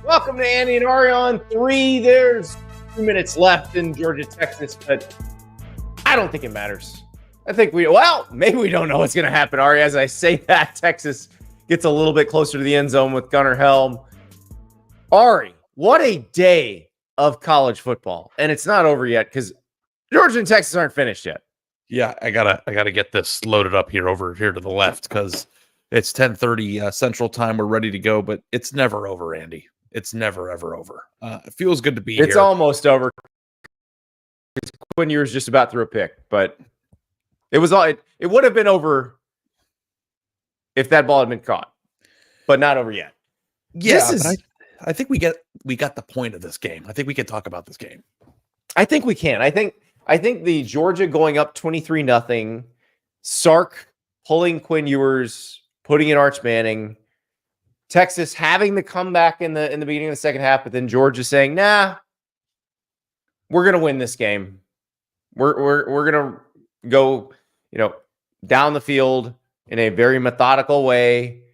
Welcome to Andy and Ari on 3. There's 2 minutes left in Georgia, Texas, but I don't think it matters. I think maybe we don't know what's going to happen, Ari. As I say that, Texas gets a little bit closer to the end zone with Gunnar Helm. Ari, what a day of college football. And it's not over yet because Georgia and Texas aren't finished yet. Yeah, I gotta get this loaded up over here to the left because it's 10:30 Central Time. We're ready to go, but it's never over, Andy. It's never, ever over. It feels good to be here. It's almost over. Quinn Ewers just about threw a pick, but it would have been over if that ball had been caught, but not over yet. Yeah, I think we got the point of this game. I think we can talk about this game. I think we can. I think the Georgia going up 23-0, Sark pulling Quinn Ewers, putting in Arch Manning, Texas having the comeback in the beginning of the second half, but then Georgia saying, "Nah, we're gonna win this game. We're gonna go, down the field in a very methodical way,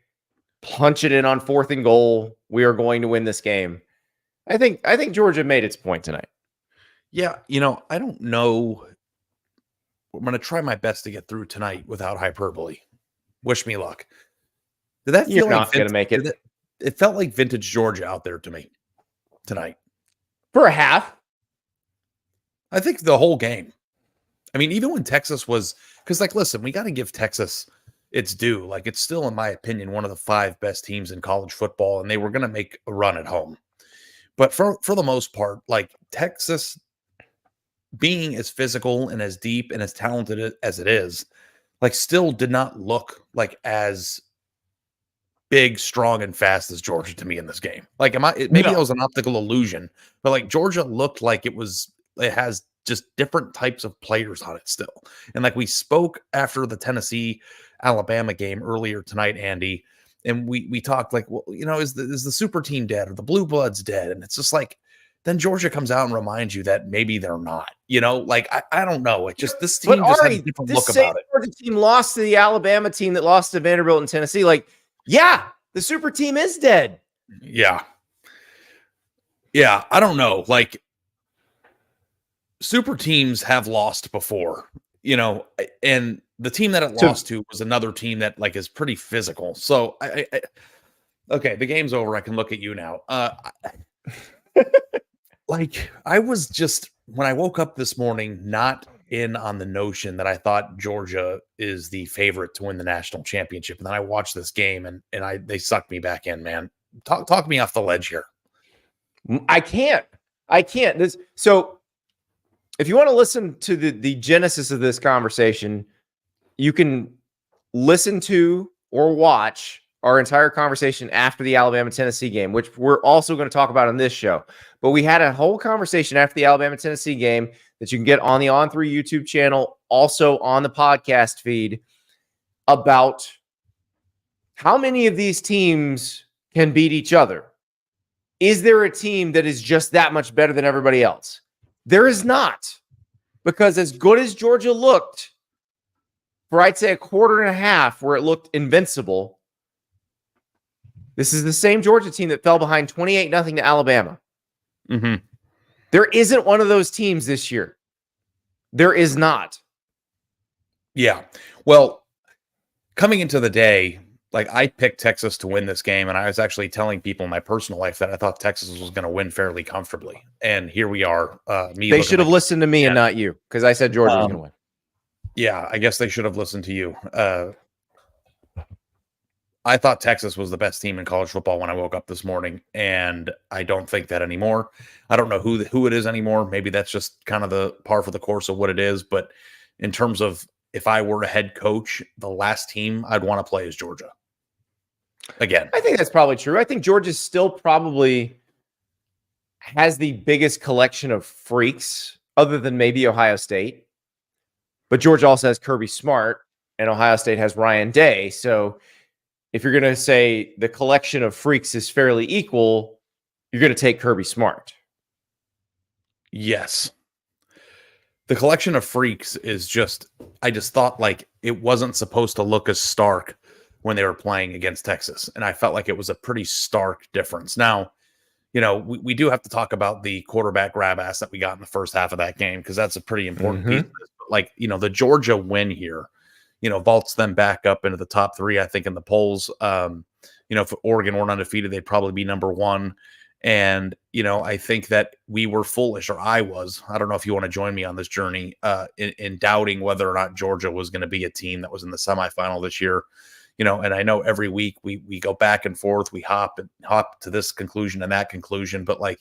punch it in on 4th and goal. We are going to win this game." I think Georgia made its point tonight. Yeah, I don't know. I'm going to try my best to get through tonight without hyperbole. Wish me luck. Did that feel You're not going to make it? It felt like vintage Georgia out there to me tonight. For a half. I think the whole game. I mean, even when Texas was, because listen, we got to give Texas its due. It's still, in my opinion, one of the 5 best teams in college football, and they were going to make a run at home. But for the most part, Texas being as physical and as deep and as talented as it is, still did not look as big, strong, and fast as Georgia to me in this game. Maybe it was an optical illusion, but Georgia looked like it has just different types of players on it still. And we spoke after the Tennessee-Alabama game earlier tonight, Andy, and we talked is the super team dead or the blue bloods dead? And it's just then Georgia comes out and reminds you that maybe they're not. I don't know. It just, this team just has a different look about it. Georgia team lost to the Alabama team that lost to Vanderbilt and Tennessee. Yeah, the super team is dead. Yeah. I don't know. Super teams have lost before, and the team that it lost to was another team that is pretty physical. So okay, the game's over. I can look at you now. I was just, when I woke up this morning, not in on the notion that I thought Georgia is the favorite to win the national championship. And then I watched this game and they sucked me back in, man. Talk me off the ledge here. I can't. So if you want to listen to the genesis of this conversation, you can listen to or watch our entire conversation after the Alabama-Tennessee game, which we're also going to talk about on this show. But we had a whole conversation after the Alabama-Tennessee game that you can get on the On3 YouTube channel, also on the podcast feed, about how many of these teams can beat each other. Is there a team that is just that much better than everybody else? There is not. Because as good as Georgia looked for, I'd say, a quarter and a half where it looked invincible, this is the same Georgia team that fell behind 28-0 to Alabama. Mm-hmm. There isn't one of those teams this year. There is not. Yeah. Well, coming into the day, I picked Texas to win this game, and I was actually telling people in my personal life that I thought Texas was going to win fairly comfortably. And here we are. They should have listened to me and not you, because I said Georgia was going to win. Yeah, I guess they should have listened to you. I thought Texas was the best team in college football when I woke up this morning, and I don't think that anymore. I don't know who it is anymore. Maybe that's just kind of the par for the course of what it is. But in terms of if I were a head coach, the last team I'd want to play is Georgia. Again, I think that's probably true. I think Georgia still probably has the biggest collection of freaks, other than maybe Ohio State. But Georgia also has Kirby Smart, and Ohio State has Ryan Day. So if you're going to say the collection of freaks is fairly equal, you're going to take Kirby Smart. Yes. The collection of freaks is just, I just thought it wasn't supposed to look as stark when they were playing against Texas. And I felt like it was a pretty stark difference. Now, we do have to talk about the quarterback grab ass that we got in the first half of that game, because that's a pretty important piece of this. But like, the Georgia win here, vaults them back up into the top 3, I think, in the polls. If Oregon weren't undefeated, they'd probably be number 1. And, I think that we were foolish, or I was. I don't know if you want to join me on this journey in doubting whether or not Georgia was going to be a team that was in the semifinal this year. And I know every week we go back and forth, we hop to this conclusion and that conclusion. But like,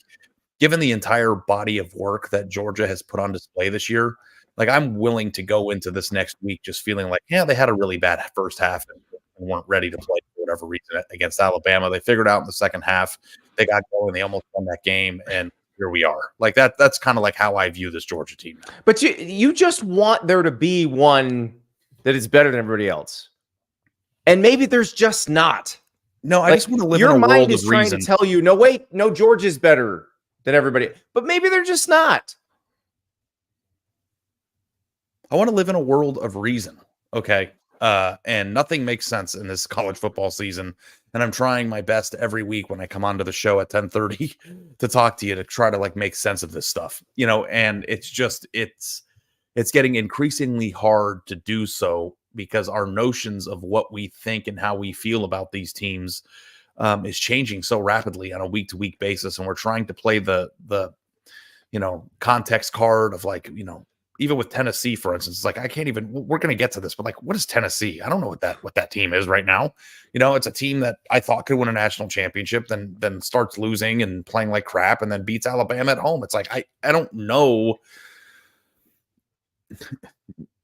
given the entire body of work that Georgia has put on display this year, like, I'm willing to go into this next week just feeling like, yeah, they had a really bad first half and weren't ready to play for whatever reason against Alabama. They figured out in the second half, they got going, they almost won that game, and here we are. Like that's kind of like how I view this Georgia team. But you just want there to be one that is better than everybody else. And maybe there's just not. No, I just want to live in a your world mind of is trying reason. to tell you, no, wait, no, Georgia's better than everybody. But maybe they're just not. I want to live in a world of reason. Okay. And nothing makes sense in this college football season. And I'm trying my best every week when I come onto the show at 10:30 to talk to you, to try to like make sense of this stuff, and it's just, it's getting increasingly hard to do so, because our notions of what we think and how we feel about these teams is changing so rapidly on a week-to-week basis. And we're trying to play the context card of like, even with Tennessee, for instance, it's like, I can't even, we're going to get to this, but like, what is Tennessee? I don't know what that team is right now. It's a team that I thought could win a national championship, then starts losing and playing like crap, and then beats Alabama at home. It's like, I don't know,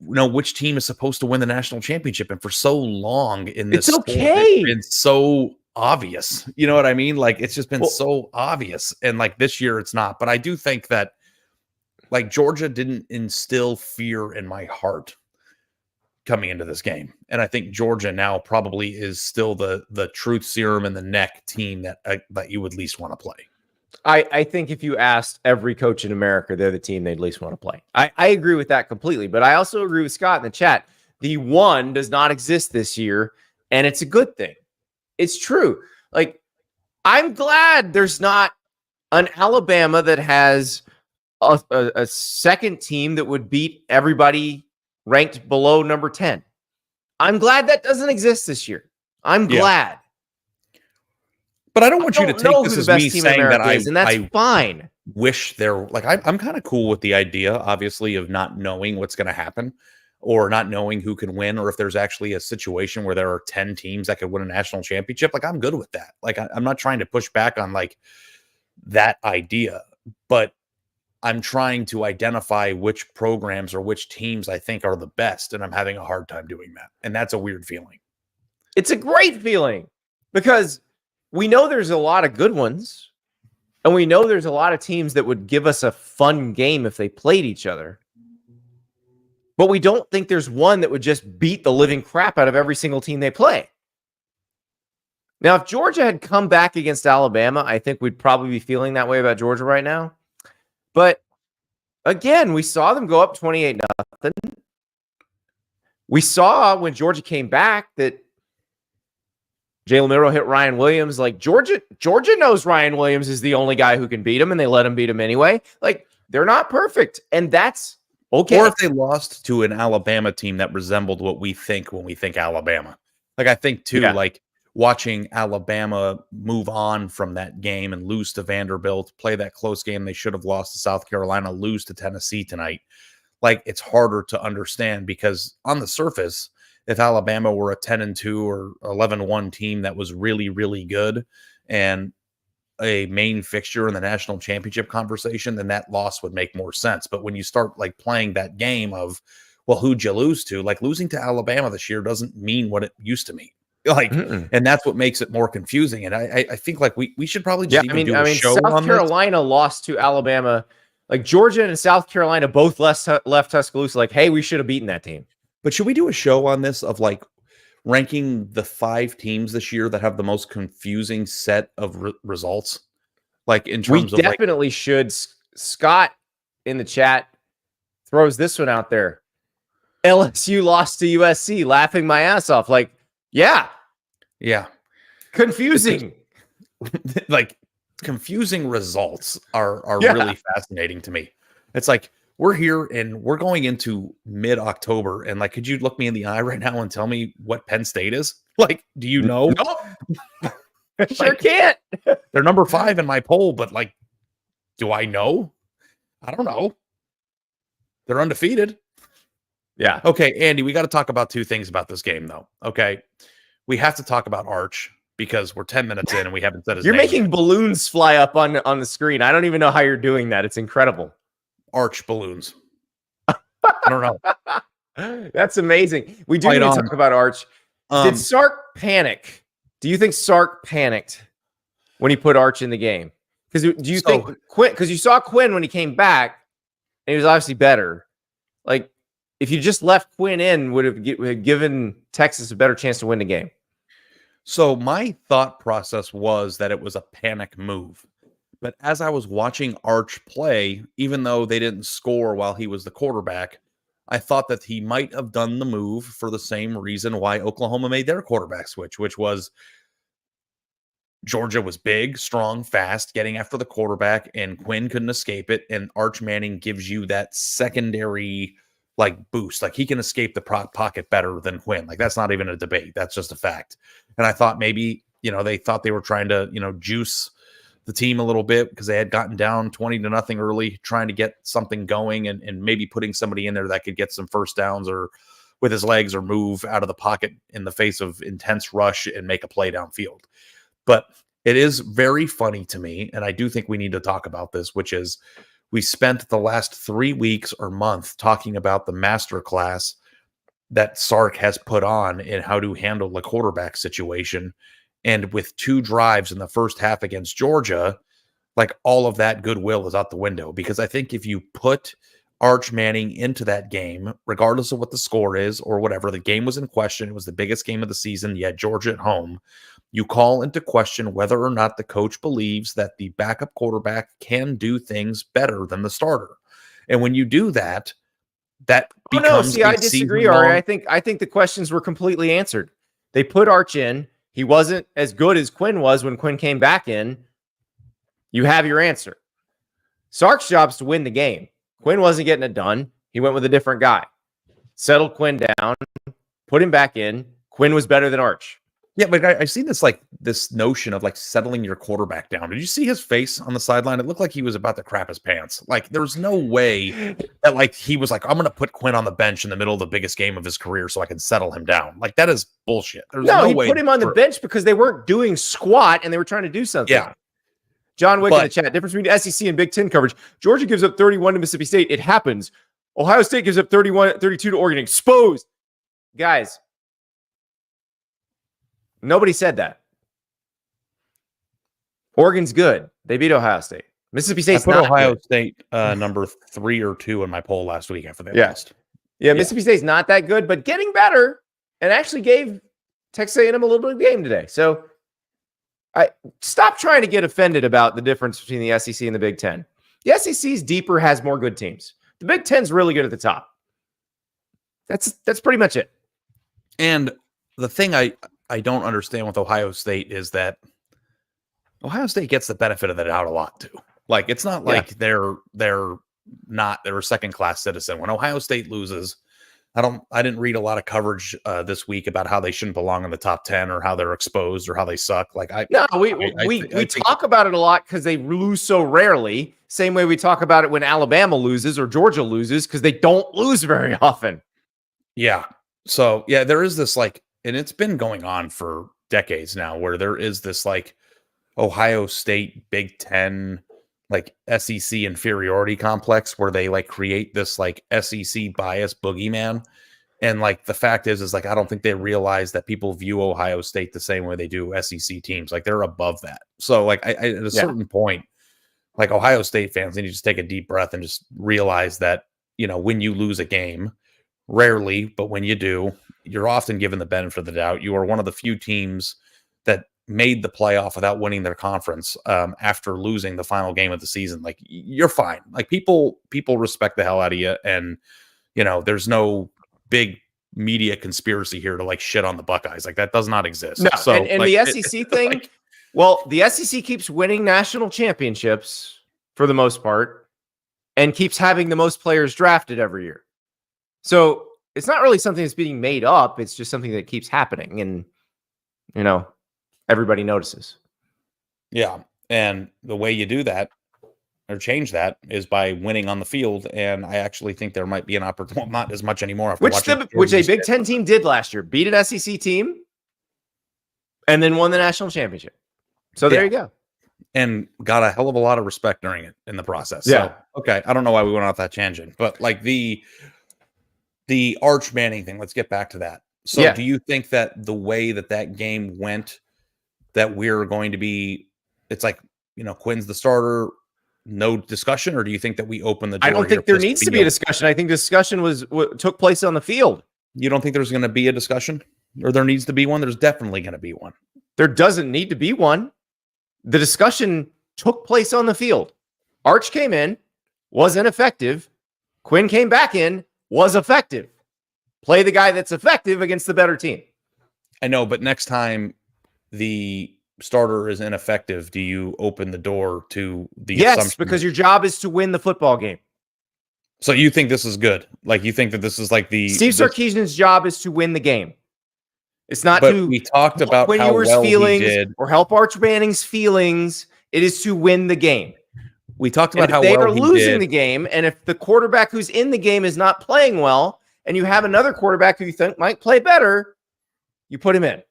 which team is supposed to win the national championship. And for so long in this, it's okay. It's been so obvious. You know what I mean? Like, it's just been so obvious. And like this year it's not, but I do think that like Georgia didn't instill fear in my heart coming into this game. And I think Georgia now probably is still the truth serum in the neck team that you would least want to play. I think if you asked every coach in America, they're the team they'd least want to play. I agree with that completely, but I also agree with Scott in the chat. The one does not exist this year, and it's a good thing. It's true. Like, I'm glad there's not an Alabama that has a second team that would beat everybody ranked below number 10. I'm glad that doesn't exist this year. I'm glad. But I don't want you to take this as me saying that and that's fine. Wish there, like, I'm kind of cool with the idea, obviously, of not knowing what's going to happen, or not knowing who can win, or if there's actually a situation where there are 10 teams that could win a national championship. Like, I'm good with that. Like, I'm not trying to push back on like that idea, but I'm trying to identify which programs or which teams I think are the best, and I'm having a hard time doing that. And that's a weird feeling. It's a great feeling, because we know there's a lot of good ones, and we know there's a lot of teams that would give us a fun game if they played each other. But we don't think there's one that would just beat the living crap out of every single team they play. Now, if Georgia had come back against Alabama, I think we'd probably be feeling that way about Georgia right now. But again, we saw them go up 28-0. We saw when Georgia came back that Jalen Milroe hit Ryan Williams. Like, Georgia knows Ryan Williams is the only guy who can beat him, and they let him beat him anyway. Like, they're not perfect, and that's okay. Or if they lost to an Alabama team that resembled what we think when we think Alabama. Like, I think too, like, watching Alabama move on from that game and lose to Vanderbilt, play that close game they should have lost to South Carolina, lose to Tennessee tonight. Like, it's harder to understand, because on the surface, if Alabama were a 10-2 or 11-1 team that was really, really good and a main fixture in the national championship conversation, then that loss would make more sense. But when you start like playing that game of, well, who'd you lose to? Like, losing to Alabama this year doesn't mean what it used to mean. Like, and that's what makes it more confusing. And I think like we should probably just do a show South on Carolina lost to Alabama. Like, Georgia and South Carolina both left Tuscaloosa like, hey, we should have beaten that team. But should we do a show on this of like ranking the 5 teams this year that have the most confusing set of results? Like, in terms of, we definitely should. Scott in the chat throws this one out there. LSU lost to USC, laughing my ass off. Like, yeah. Yeah. Confusing. Like, confusing results are Yeah. really fascinating to me. It's like we're here and we're going into mid-October, and like, could you look me in the eye right now and tell me what Penn State is? Like, do you know? Nope. Sure Like, can't. they're number 5 in my poll, but like, do I know? I don't know. They're undefeated. Yeah. Okay, Andy, we got to talk about 2 things about this game, though. Okay, we have to talk about Arch because we're 10 minutes in and we haven't said his You're name making yet. balloons fly up on the screen. I don't even know how you're doing that. It's incredible. Arch balloons. I don't know. That's amazing. We do Right need to on. talk about Arch. Did Sark panic? Do you think Sark panicked when he put Arch in the game? Because do you think Quinn? Because you saw Quinn when he came back, and he was obviously better. Like, if you just left Quinn in, would have given Texas a better chance to win the game. So my thought process was that it was a panic move. But as I was watching Arch play, even though they didn't score while he was the quarterback, I thought that he might have done the move for the same reason why Oklahoma made their quarterback switch, which was Georgia was big, strong, fast, getting after the quarterback, and Quinn couldn't escape it. And Arch Manning gives you that secondary like boost. Like, he can escape the pocket better than Quinn. Like, that's not even a debate. That's just a fact. And I thought maybe, they thought they were trying to, juice the team a little bit because they had gotten down 20-0 early, trying to get something going and maybe putting somebody in there that could get some first downs or with his legs or move out of the pocket in the face of intense rush and make a play downfield. But it is very funny to me, and I do think we need to talk about this, which is we spent the last 3 weeks or month talking about the masterclass that Sark has put on in how to handle the quarterback situation. And with 2 drives in the first half against Georgia, like, all of that goodwill is out the window. Because I think if you put Arch Manning into that game, regardless of what the score is or whatever, the game was in question. It was the biggest game of the season, yet Georgia at home. You call into question whether or not the coach believes that the backup quarterback can do things better than the starter. And when you do that, that becomes I disagree, Ari. I think the questions were completely answered. They put Arch in. He wasn't as good as Quinn was when Quinn came back in. You have your answer. Sark's job is to win the game. Quinn wasn't getting it done. He went with a different guy. Settled Quinn down, put him back in. Quinn was better than Arch. Yeah, but I've seen this notion of settling your quarterback down. Did you see his face on the sideline? It looked like he was about to crap his pants. Like, there was no way that he was like, I'm going to put Quinn on the bench in the middle of the biggest game of his career so I can settle him down. Like, that is bullshit. There's no he way put him on the bench because they weren't doing squat and they were trying to do something. Yeah. John Wick in the chat. Difference between SEC and Big Ten coverage. Georgia gives up 31 to Mississippi State. It happens. Ohio State gives up 32 to Oregon. Exposed. Guys, nobody said that. Oregon's good. They beat Ohio State. Mississippi State's I put not Ohio good. State number 3 or 2 in my poll last week after they Yeah. lost. Yeah, Mississippi State's not that good, but getting better, and actually gave Texas A&M a little bit of game today. So I stop trying to get offended about the difference between the SEC and the Big Ten. The SEC's deeper, has more good teams. The Big Ten's really good at the top. That's pretty much it. And the thing I don't understand with Ohio State is that Ohio State gets the benefit of the doubt a lot too. Like, it's not like they're a second-class citizen. When Ohio State loses, I didn't read a lot of coverage this week about how they shouldn't belong in the top 10 or how they're exposed or how they suck. We talk about it a lot because they lose so rarely. Same way we talk about it when Alabama loses or Georgia loses because they don't lose very often. Yeah. So yeah, there is this and it's been going on for decades now where there is this Ohio State Big Ten SEC inferiority complex where they create this SEC bias boogeyman. And the fact is I don't think they realize that people view Ohio State the same way they do SEC teams. They're above that. So at a certain point, Ohio State fans need to just take a deep breath and just realize that, when you lose a game, rarely, but when you do, you're often given the benefit of the doubt. You are one of the few teams that made the playoff without winning their conference after losing the final game of the season. You're fine. People respect the hell out of you. And, there's no big media conspiracy here to shit on the Buckeyes. That does not exist. No, so and the SEC thing, Well, the SEC keeps winning national championships for the most part and keeps having the most players drafted every year. So it's not really something that's being made up. It's just something that keeps happening. And, everybody notices. Yeah. And the way you do that or change that is by winning on the field. And I actually think there might be an opportunity, well, not as much anymore. Which a Big Ten team did last year. Beat an SEC team and then won the national championship. So there you go. And got a hell of a lot of respect during it in the process. Yeah. So, okay. I don't know why we went off that tangent, but like the Arch Manning thing, let's get back to that. So do you think that the way that game went, that we're going to be, it's like, Quinn's the starter, no discussion, or do you think that we open the door? I don't think there needs to be a discussion. I think discussion took place on the field. You don't think there's going to be a discussion, or there needs to be one? There's definitely going to be one. There doesn't need to be one. The discussion took place on the field. Arch came in, was ineffective. Quinn came back in, was effective. Play the guy that's effective against the better team. I know, but next time the starter is ineffective, do you open the door to the assumption? Because your job is to win the football game. So you think this is good? Like, you think that this is like Steve Sarkisian's job is to win the game. It's not we talked about Quinn how Ewers' well feelings he did, or help Arch Manning's feelings. It is to win the game. We talked about how they well are losing the game, and if the quarterback who's in the game is not playing well, and you have another quarterback who you think might play better, you put him in.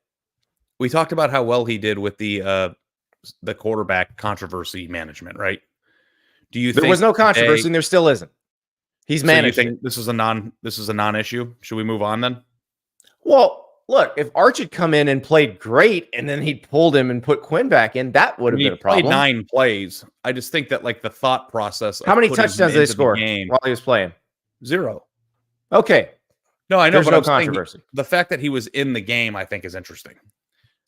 We talked about how well he did with the quarterback controversy management, right? Do you think there was no controversy, and there still isn't? He's managed. So you think this is a non-issue? Should we move on then? Well, look, if Arch had come in and played great, and then he pulled him and put Quinn back in, that would have been a problem. Played 9 plays. I just think that like the thought process. How many touchdowns did they score while he was playing? 0. Okay. No, I know. There's no controversy. The fact that he was in the game, I think, is interesting.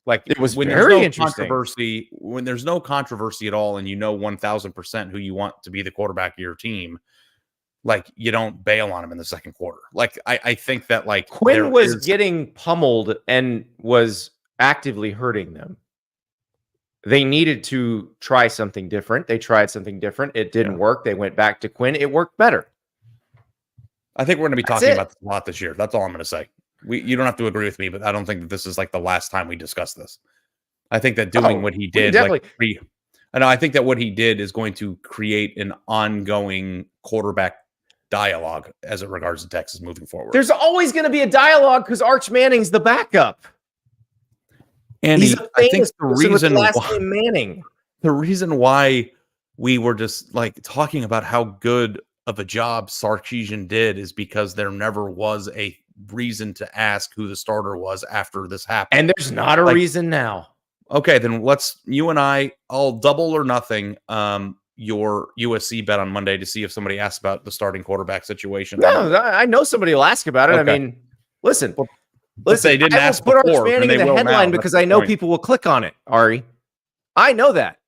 Like, it was when very there's no interesting. when there's no controversy at all, and 1,000% who you want to be the quarterback of your team, like, you don't bail on him in the second quarter. Like, I think that like Quinn was getting pummeled and was actively hurting them. They needed to try something different. They tried something different. It didn't work. They went back to Quinn. It worked better. I think we're going to be talking about this a lot this year. That's all I'm going to say. You don't have to agree with me, but I don't think that this is like the last time we discuss this. I think that doing what he did, I think that what he did is going to create an ongoing quarterback dialogue as it regards to Texas moving forward. There's always going to be a dialogue because Arch Manning's the backup. And I think the reason why we were just like talking about how good of a job Sarkisian did is because there never was a reason to ask who the starter was after this happened. And there's not a reason now. Okay, then you and I'll double or nothing your USC bet on Monday to see if somebody asks about the starting quarterback situation. No, I know somebody will ask about it. Okay. I mean, listen, they didn't ask put before, Arch Manning in the headline because I know people will click on it, Ari. I know that.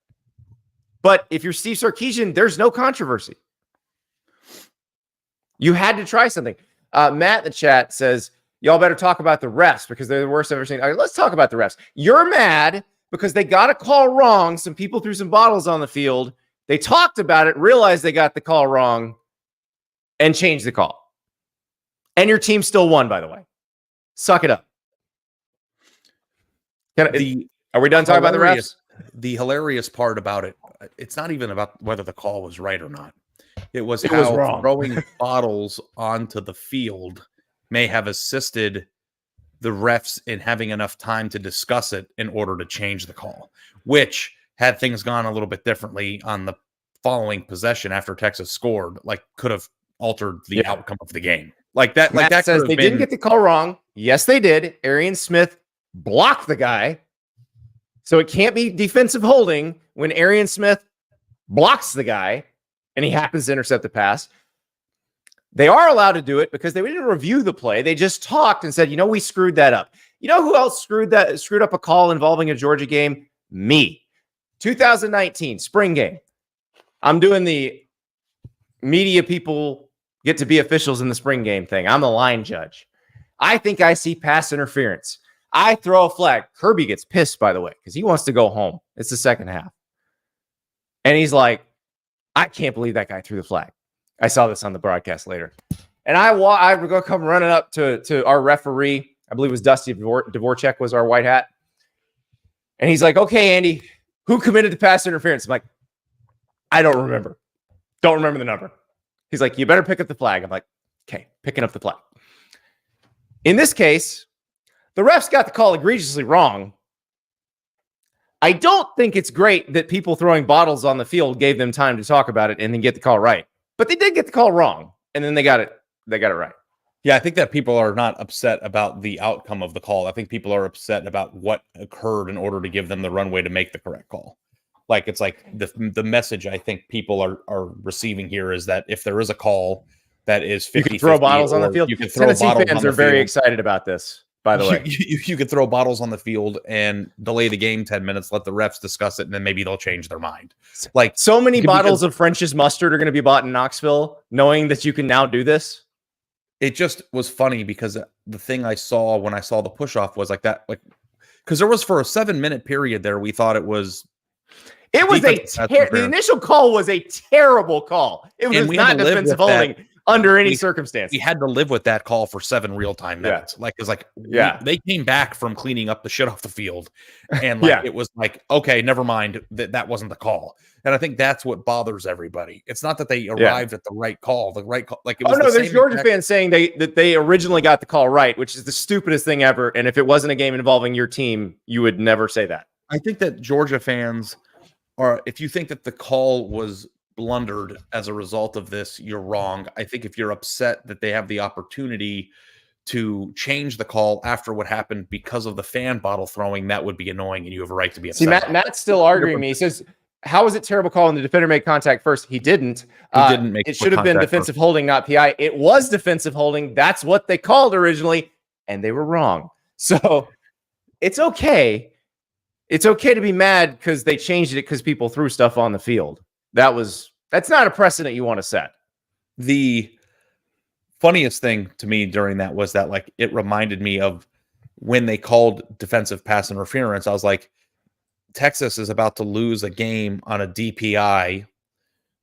But if you're Steve Sarkisian, there's no controversy. You had to try something. Matt in the chat says, y'all better talk about the refs because they're the worst I've ever seen. All right, let's talk about the refs. You're mad because they got a call wrong. Some people threw some bottles on the field. They talked about it, realized they got the call wrong, and changed the call. And your team still won, by the way. Suck it up. Are we done talking about the refs? The hilarious part about it, it's not even about whether the call was right or not. It was how throwing bottles onto the field may have assisted the refs in having enough time to discuss it in order to change the call, which, had things gone a little bit differently on the following possession after Texas scored, like, could have altered the outcome of the game. Like that. Matt like that says they didn't get the call wrong. Yes, they did. Arian Smith blocked the guy. So it can't be defensive holding when Arian Smith blocks the guy and he happens to intercept the pass. They are allowed to do it because they didn't review the play. They just talked and said, we screwed that up. You know who else screwed up a call involving a Georgia game? Me. 2019 spring game. I'm doing the media people get to be officials in the spring game thing. I'm the line judge. I think I see pass interference. I throw a flag. Kirby gets pissed, by the way, because he wants to go home. It's the second half. And he's like, I can't believe that guy threw the flag. I saw this on the broadcast later. And I go come running up to our referee. I believe it was Dusty Dvorak was our white hat. And he's like, okay, Andy, who committed the pass interference? I'm like, I don't remember. Don't remember the number. He's like, you better pick up the flag. I'm like, okay, picking up the flag. In this case, the refs got the call egregiously wrong. I don't think it's great that people throwing bottles on the field gave them time to talk about it and then get the call right. But they did get the call wrong, and then they got it right. Yeah, I think that people are not upset about the outcome of the call. I think people are upset about what occurred in order to give them the runway to make the correct call. Like, it's like the message I think people are receiving here is that if there is a call that is 50-50, you can throw bottles on the field. You can throw Tennessee bottles fans on are the very field. excited about this, by the way. You could throw bottles on the field and delay the game 10 minutes, let the refs discuss it, and then maybe they'll change their mind. Like, so many bottles of French's mustard are going to be bought in Knoxville, knowing that you can now do this. It just was funny because the thing I saw when I saw the push off was like that, like, because there was for a 7-minute period there, we thought it was. It was the initial call was a terrible call. It was not defensive holding under any circumstance. We had to live with that call for 7 real-time minutes. Yeah. Like, it's like, they came back from cleaning up the shit off the field. And like, it was like, okay, never mind. That wasn't the call. And I think that's what bothers everybody. It's not that they arrived at the right call. The right call. Like, it was there's Georgia fans saying that they originally got the call right, which is the stupidest thing ever. And if it wasn't a game involving your team, you would never say that. I think that Georgia fans are, if you think that the call was blundered as a result of this, you're wrong. I think if you're upset that they have the opportunity to change the call after what happened because of the fan bottle throwing, that would be annoying, and you have a right to be upset. See, Matt's still arguing me. He says, how was it terrible call when the defender made contact first? He didn't. He didn't make it should have been defensive holding, not PI. It was defensive holding. That's what they called originally, and they were wrong. So it's okay. It's okay to be mad because they changed it because people threw stuff on the field. That's not a precedent you want to set. The funniest thing to me during that was that, like, it reminded me of when they called defensive pass interference. I was like, Texas is about to lose a game on a DPI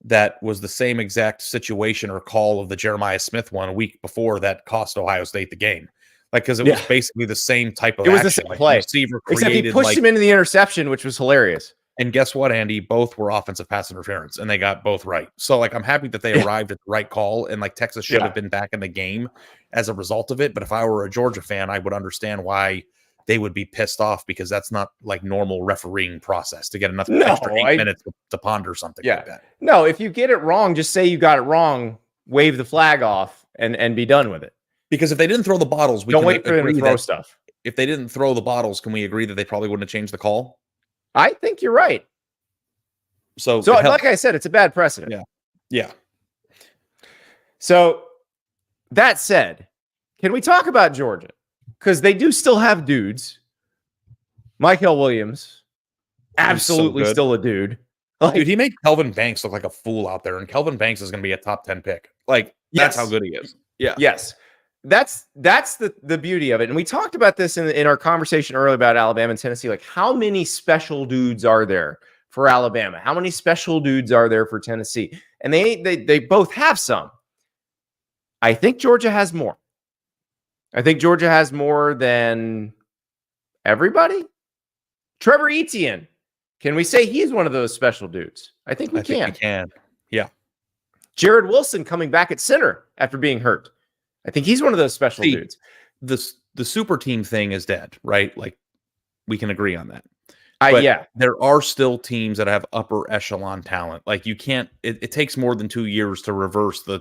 that was the same exact situation or call of the Jeremiah Smith one a week before that cost Ohio State the game. Like, because it was basically the same type of action. It was the same play. Except he pushed him into the interception, which was hilarious. And guess what, Andy? Both were offensive pass interference, and they got both right. So, like, I'm happy that they arrived at the right call, and, like, Texas should have been back in the game as a result of it. But if I were a Georgia fan, I would understand why they would be pissed off, because that's not, like, normal refereeing process to get enough extra 8 minutes to ponder something like that. No, if you get it wrong, just say you got it wrong, wave the flag off, and be done with it. Because if they didn't throw the bottles, we don't wait for them to throw stuff. If they didn't throw the bottles, can we agree that they probably wouldn't have changed the call? I think you're right. So like I said, it's a bad precedent. Yeah. So that said, can we talk about Georgia? Because they do still have dudes. Michael Williams, absolutely still a dude. Like, dude, he made Kelvin Banks look like a fool out there, and Kelvin Banks is going to be a top 10 pick. Like, that's how good he is. Yeah. Yes. That's the beauty of it. And we talked about this in our conversation earlier about Alabama and Tennessee. Like, how many special dudes are there for Alabama? How many special dudes are there for Tennessee? And they both have some. I think Georgia has more. I think Georgia has more than everybody. Trevor Etienne. Can we say he's one of those special dudes? I think we can. Yeah. Jared Wilson coming back at center after being hurt. I think he's one of those special dudes. The super team thing is dead, right? Like, we can agree on that. There are still teams that have upper echelon talent. Like, you can't, it takes more than 2 years to reverse the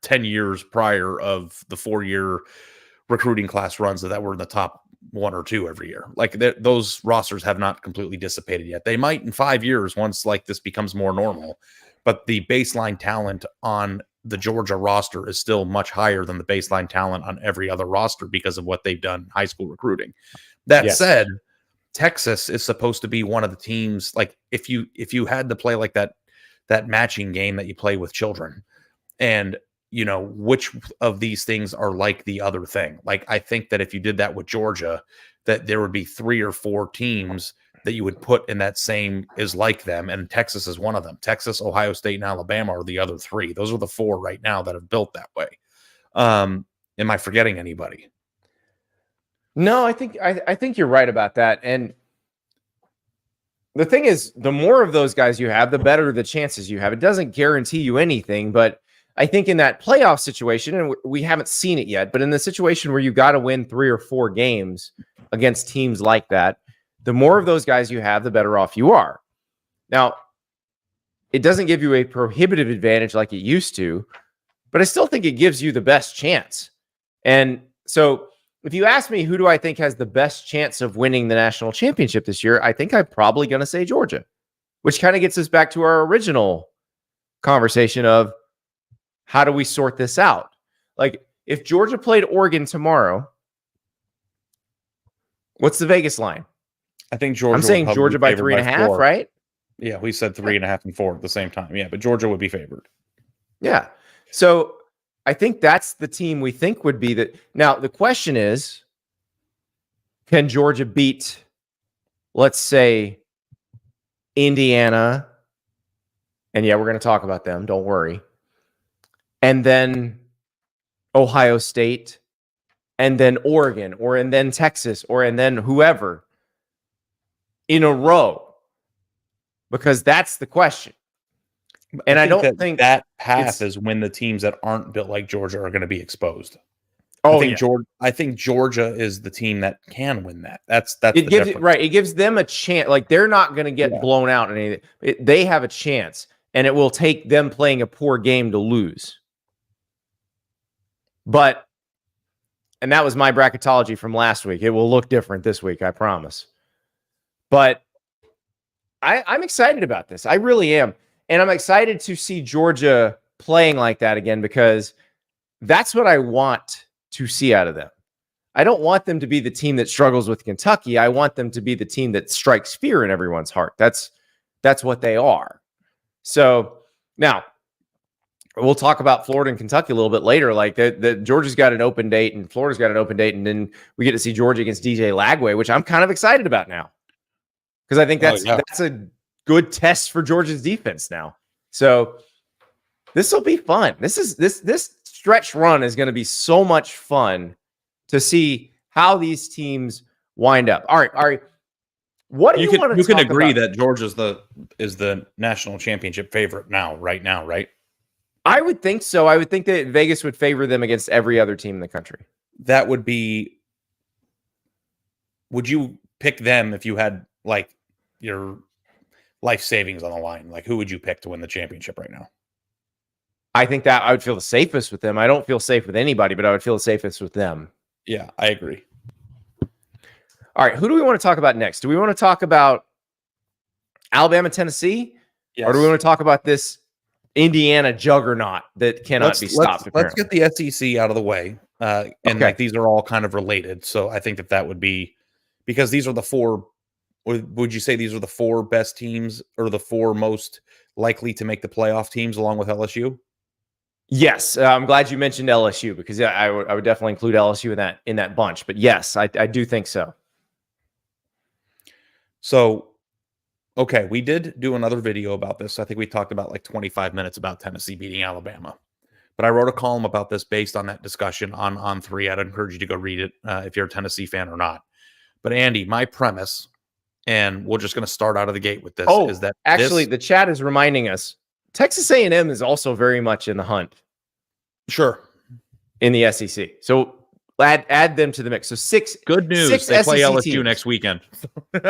10 years prior of the 4-year recruiting class runs that were in the top 1 or 2 every year. Like, those rosters have not completely dissipated yet. They might in 5 years once, like, this becomes more normal. But the baseline talent on the Georgia roster is still much higher than the baseline talent on every other roster because of what they've done in high school recruiting. That said, Texas is supposed to be one of the teams, like, if you had to play like that matching game that you play with children, and which of these things are like the other thing. Like, I think that if you did that with Georgia, that there would be 3 or 4 teams that you would put in that same is like them. And Texas is one of them. Texas, Ohio State, and Alabama are the other 3. Those are the 4 right now that have built that way. Am I forgetting anybody? No, I think you're right about that. And the thing is, the more of those guys you have, the better the chances you have. It doesn't guarantee you anything, but I think in that playoff situation, and we haven't seen it yet, but in the situation where you got to win 3 or 4 games against teams like that, the more of those guys you have, the better off you are. Now, it doesn't give you a prohibitive advantage like it used to, but I still think it gives you the best chance. And so if you ask me, who do I think has the best chance of winning the national championship this year? I think I'm probably going to say Georgia, which kind of gets us back to our original conversation of how do we sort this out? Like, if Georgia played Oregon tomorrow, what's the Vegas line? I think Georgia. I'm saying Georgia by 3.5, 4. right? Yeah, we said 3.5 and 4 at the same time. Yeah, but Georgia would be favored. Yeah. So I think that's the team we think would be that. Now, the question is, can Georgia beat, let's say, Indiana? And yeah, we're going to talk about them. Don't worry. And then Ohio State, and then Oregon, and then Texas, and then whoever in a row, because that's the question. And I don't think that path is when the teams that aren't built like Georgia are going to be exposed. Oh, I think Georgia is the team that can win that. That's it gives it right. It gives them a chance. Like, they're not going to get blown out in anything. They have a chance, and it will take them playing a poor game to lose. But, and that was my bracketology from last week. It will look different this week, I promise. But I'm excited about this. I really am. And I'm excited to see Georgia playing like that again, because that's what I want to see out of them. I don't want them to be the team that struggles with Kentucky. I want them to be the team that strikes fear in everyone's heart. That's what they are. So now we'll talk about Florida and Kentucky a little bit later. Like, the Georgia's got an open date and Florida's got an open date, and then we get to see Georgia against DJ Lagway, which I'm kind of excited about now, because I think that's a good test for Georgia's defense now. So this will be fun. This stretch run is going to be so much fun to see how these teams wind up. All right. What do you want to? You can agree that Georgia is the national championship favorite right now, right? I would think so. I would think that Vegas would favor them against every other team in the country. That would be. Would you pick them if you had, like, your life savings on the line? Like, who would you pick to win the championship right now? I think that I would feel the safest with them. I don't feel safe with anybody, but I would feel the safest with them. Yeah, I agree. All right, who do we want to talk about next? Do we want to talk about Alabama, Tennessee? Yes. Or do we want to talk about this Indiana juggernaut that cannot be stopped? Let's get the SEC out of the way. Like, these are all kind of related. So I think that would be, because these are the 4. Would you say these are the 4 best teams, or the 4 most likely to make the playoff teams, along with LSU? Yes, I'm glad you mentioned LSU, because I would definitely include LSU in that bunch. But yes, I do think so. So, okay, we did do another video about this. I think we talked about like 25 minutes about Tennessee beating Alabama. But I wrote a column about this based on that discussion on 3. I'd encourage you to go read it if you're a Tennessee fan or not. But Andy, my premise, and we're just going to start out of the gate with this, is that actually the chat is reminding us Texas A&M is also very much in the hunt. Sure. In the SEC. So add them to the mix. So 6 good news. 6 they play SEC LSU teams next weekend.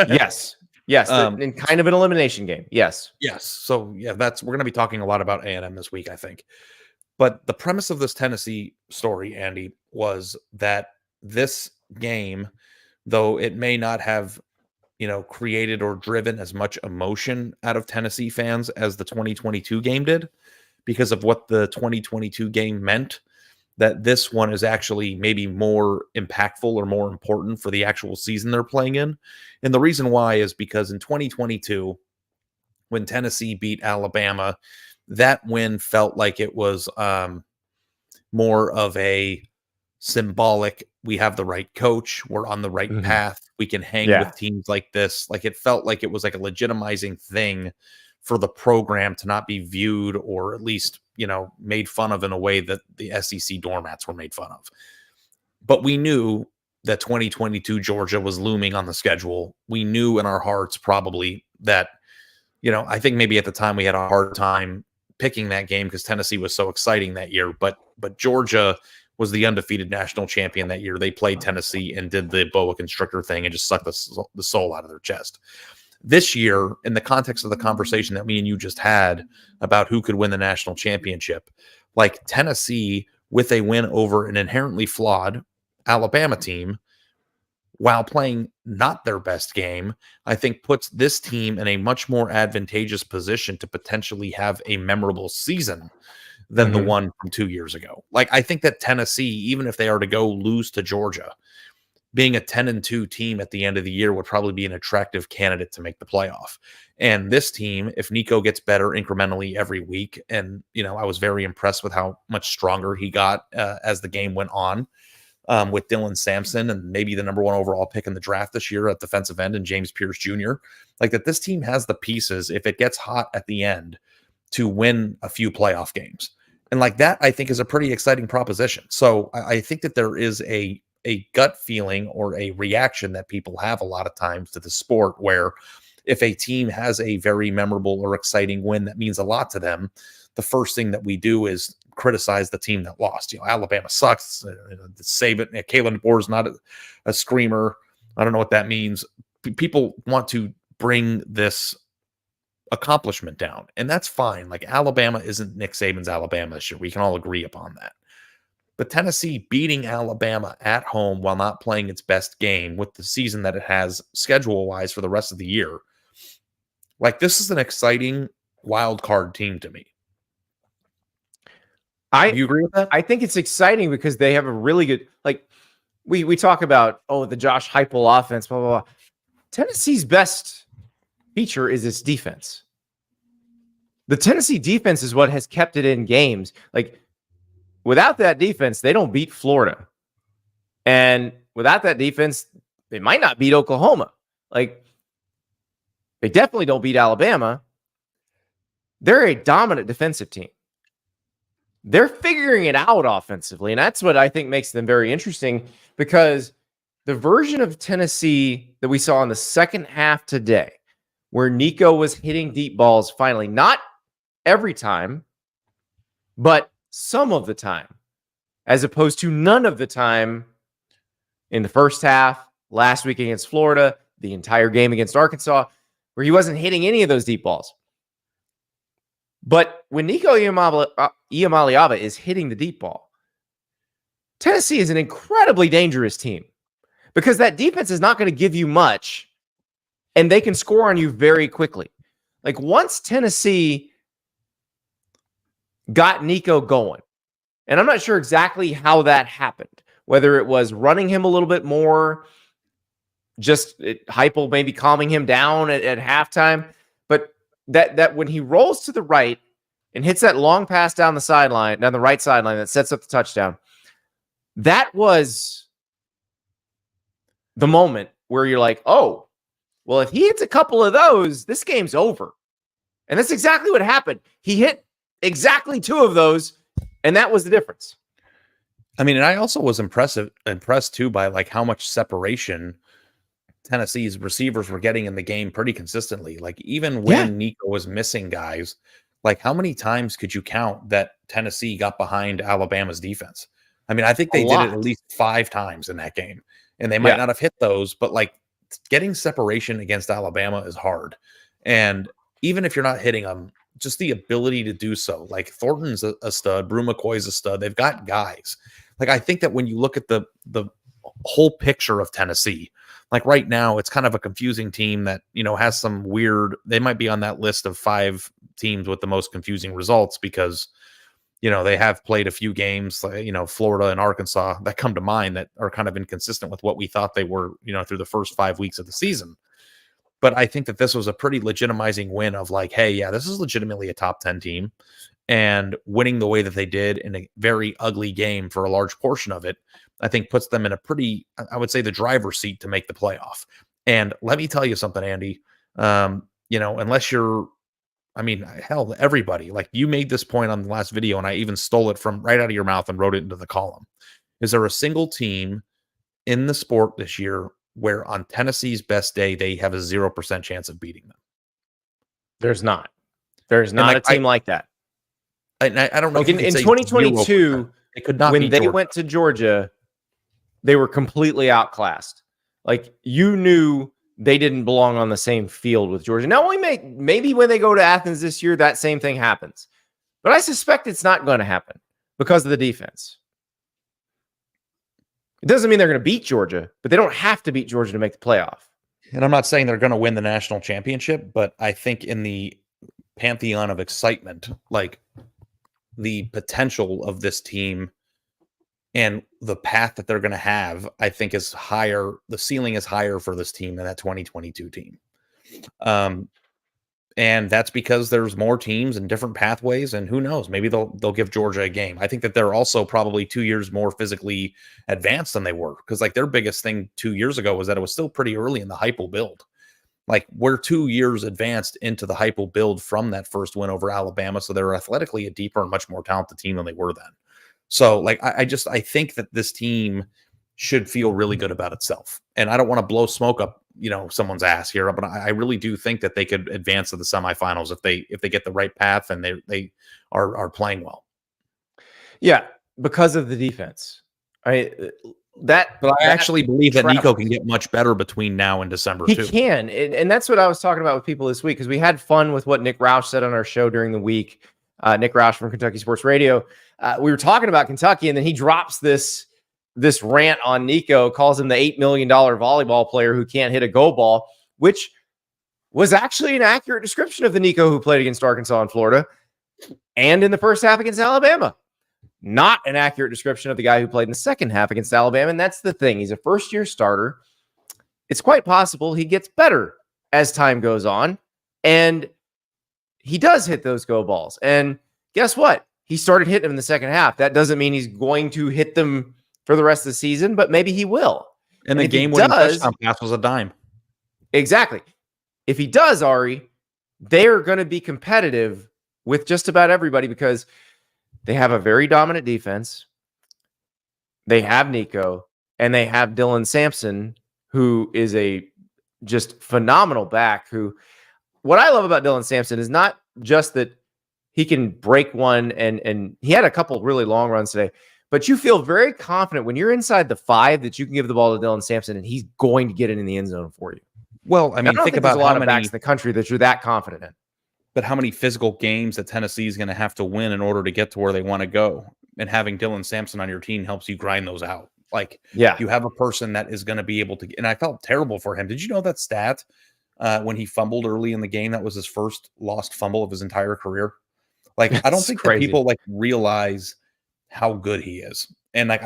Yes. In kind of an elimination game. Yes. So yeah, we're going to be talking a lot about A&M this week, I think. But the premise of this Tennessee story, Andy, was that this game, though it may not have, created or driven as much emotion out of Tennessee fans as the 2022 game did, because of what the 2022 game meant, that this one is actually maybe more impactful or more important for the actual season they're playing in. And the reason why is because in 2022, when Tennessee beat Alabama, that win felt like it was more of a symbolic, we have the right coach, we're on the right path, we can hang with teams like this. Like, it felt like it was like a legitimizing thing for the program to not be viewed, or at least, made fun of in a way that the SEC doormats were made fun of. But we knew that 2022 Georgia was looming on the schedule. We knew in our hearts probably that, I think maybe at the time we had a hard time picking that game because Tennessee was so exciting that year. But Georgia was the undefeated national champion that year. They played Tennessee and did the boa constrictor thing and just sucked the soul out of their chest. This year, in the context of the conversation that me and you just had about who could win the national championship, like Tennessee with a win over an inherently flawed Alabama team while playing not their best game, I think puts this team in a much more advantageous position to potentially have a memorable season than the one from 2 years ago. Like, I think that Tennessee, even if they are to go lose to Georgia, being a 10-2 team at the end of the year would probably be an attractive candidate to make the playoff. And this team, if Nico gets better incrementally every week, and, I was very impressed with how much stronger he got as the game went on, with Dylan Sampson and maybe the number 1 overall pick in the draft this year at defensive end and James Pierce Jr. Like, that this team has the pieces, if it gets hot at the end, to win a few playoff games. And like that, I think, is a pretty exciting proposition. So I think that there is a gut feeling or a reaction that people have a lot of times to the sport, where if a team has a very memorable or exciting win that means a lot to them, the first thing that we do is criticize the team that lost. Alabama sucks. Save it. Kalen DeBoer is not a screamer. I don't know what that means. People want to bring this accomplishment down, and that's fine. Like, Alabama isn't Nick Saban's Alabama this year. We can all agree upon that. But Tennessee beating Alabama at home while not playing its best game with the season that it has schedule-wise for the rest of the year, like, this is an exciting wild card team to me. Do you agree with that? I think it's exciting because they have a really good, like, we talk about, the Josh Heupel offense, blah, blah, blah. Tennessee's best feature is its defense. The Tennessee defense is what has kept it in games. Like, without that defense, they don't beat Florida. And without that defense, they might not beat Oklahoma. Like, they definitely don't beat Alabama. They're a dominant defensive team. They're figuring it out offensively, and that's what I think makes them very interesting, because the version of Tennessee that we saw in the second half today, where Nico was hitting deep balls finally, not every time, but some of the time, as opposed to none of the time in the first half, last week against Florida, the entire game against Arkansas, where he wasn't hitting any of those deep balls. But when Nico Iamaleava is hitting the deep ball, Tennessee is an incredibly dangerous team, because that defense is not going to give you much, and they can score on you very quickly. Like, once Tennessee got Nico going, and I'm not sure exactly how that happened, whether it was running him a little bit more, just Heupel maybe calming him down at halftime, but that when he rolls to the right and hits that long pass down the right sideline that sets up the touchdown, that was the moment where you're like, oh, well, if he hits a couple of those, this game's over. And that's exactly what happened. He hit exactly 2 of those, and that was the difference. I mean, and I also was impressed too by like how much separation Tennessee's receivers were getting in the game pretty consistently. Like, even when Nico was missing guys, like, how many times could you count that Tennessee got behind Alabama's defense? I mean, I think they did it at least 5 times in that game, and they might not have hit those, but like, getting separation against Alabama is hard. And even if you're not hitting them, just the ability to do so, like, Thornton's a stud, Brew McCoy's a stud. They've got guys. Like, I think that when you look at the whole picture of Tennessee, like, right now, it's kind of a confusing team that, has some weird, they might be on that list of 5 teams with the most confusing results, because, they have played a few games, like, Florida and Arkansas that come to mind that are kind of inconsistent with what we thought they were, through the first 5 weeks of the season. But I think that this was a pretty legitimizing win of like, hey, yeah, this is legitimately a top 10 team. and winning the way that they did in a very ugly game for a large portion of it, I think puts them in a pretty, I would say, the driver's seat to make the playoff. And let me tell you something, Andy, unless you're, hell, everybody, like you made this point on the last video and I even stole it from right out of your mouth and wrote it into the column. Is there a single team in the sport this year where on Tennessee's best day, they have a 0% chance of beating them? There's not. There's not a team like that. I don't know. Like in 2022, it could not when they Georgia. Went to Georgia, they were completely outclassed. Like you knew they didn't belong on the same field with Georgia. Now, maybe when they go to Athens this year, that same thing happens. But I suspect it's not going to happen because of the defense. It doesn't mean they're going to beat Georgia, but they don't have to beat Georgia to make the playoff. And I'm not saying they're going to win the national championship, but I think in the pantheon of excitement, like the potential of this team and the path that they're going to have, I think is higher. The ceiling is higher for this team than that 2022 team. And that's because there's more teams and different pathways, and who knows, maybe they'll give Georgia a game. I think that they're also probably 2 years more physically advanced than they were, because like their biggest thing 2 years ago was that it was still pretty early in the hypo build. Like we're 2 years advanced into the hypo build from that first win over Alabama, so they're athletically a deeper and much more talented team than they were then. So like I think that this team should feel really good about itself, and I don't want to blow smoke up someone's ass here, but I really do think that they could advance to the semifinals if they get the right path and they are playing well. Yeah, because of the defense. But I actually believe that Nico can get much better between now and December too. He can, and that's what I was talking about with people this week, because we had fun with what Nick Roush said on our show during the week. Nick Roush from Kentucky Sports Radio. We were talking about Kentucky, and then he drops this rant on Nico, calls him the $8 million volleyball player who can't hit a go ball, which was actually an accurate description of the Nico who played against Arkansas and Florida and in the first half against Alabama. Not an accurate description of the guy who played in the second half against Alabama. And that's the thing. He's a first-year starter. It's quite possible he gets better as time goes on. And he does hit those go balls. And guess what? He started hitting them in the second half. That doesn't mean he's going to hit them for the rest of the season, but maybe he will. And the game-winning touchdown pass was a dime. Exactly. If he does, Ari, they are going to be competitive with just about everybody because they have a very dominant defense. They have Nico, and they have Dylan Sampson, who is a just phenomenal back. What I love about Dylan Sampson is not just that he can break one, and he had a couple really long runs today, but you feel very confident when you're inside the 5 that you can give the ball to Dylan Sampson and he's going to get it in the end zone for you. Well, I mean, think about a lot of backs in the country that you're that confident in. But how many physical games that Tennessee is going to have to win in order to get to where they want to go? And having Dylan Sampson on your team helps you grind those out. Like, yeah, you have a person that is going to be able to. And I felt terrible for him. Did you know that stat when he fumbled early in the game? That was his first lost fumble of his entire career. Like, I don't think that people like realize how good he is. And like,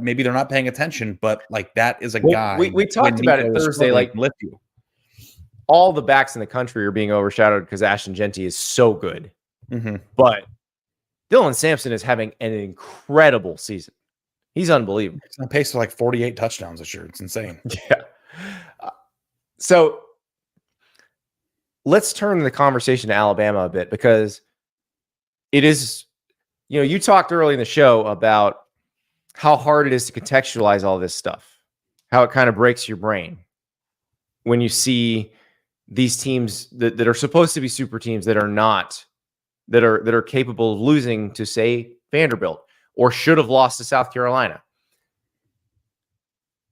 maybe they're not paying attention, but like that is a guy. We talked about it Thursday. Like, lift you. All the backs in the country are being overshadowed because Ashton Genty is so good. Mm-hmm. But Dylan Sampson is having an incredible season. He's unbelievable. He's on pace for like 48 touchdowns this year. It's insane. Yeah. So let's turn the conversation to Alabama a bit, because it is, you talked early in the show about how hard it is to contextualize all this stuff, how it kind of breaks your brain when you see these teams that are supposed to be super teams that are not, that are capable of losing to, say, Vanderbilt, or should have lost to South Carolina.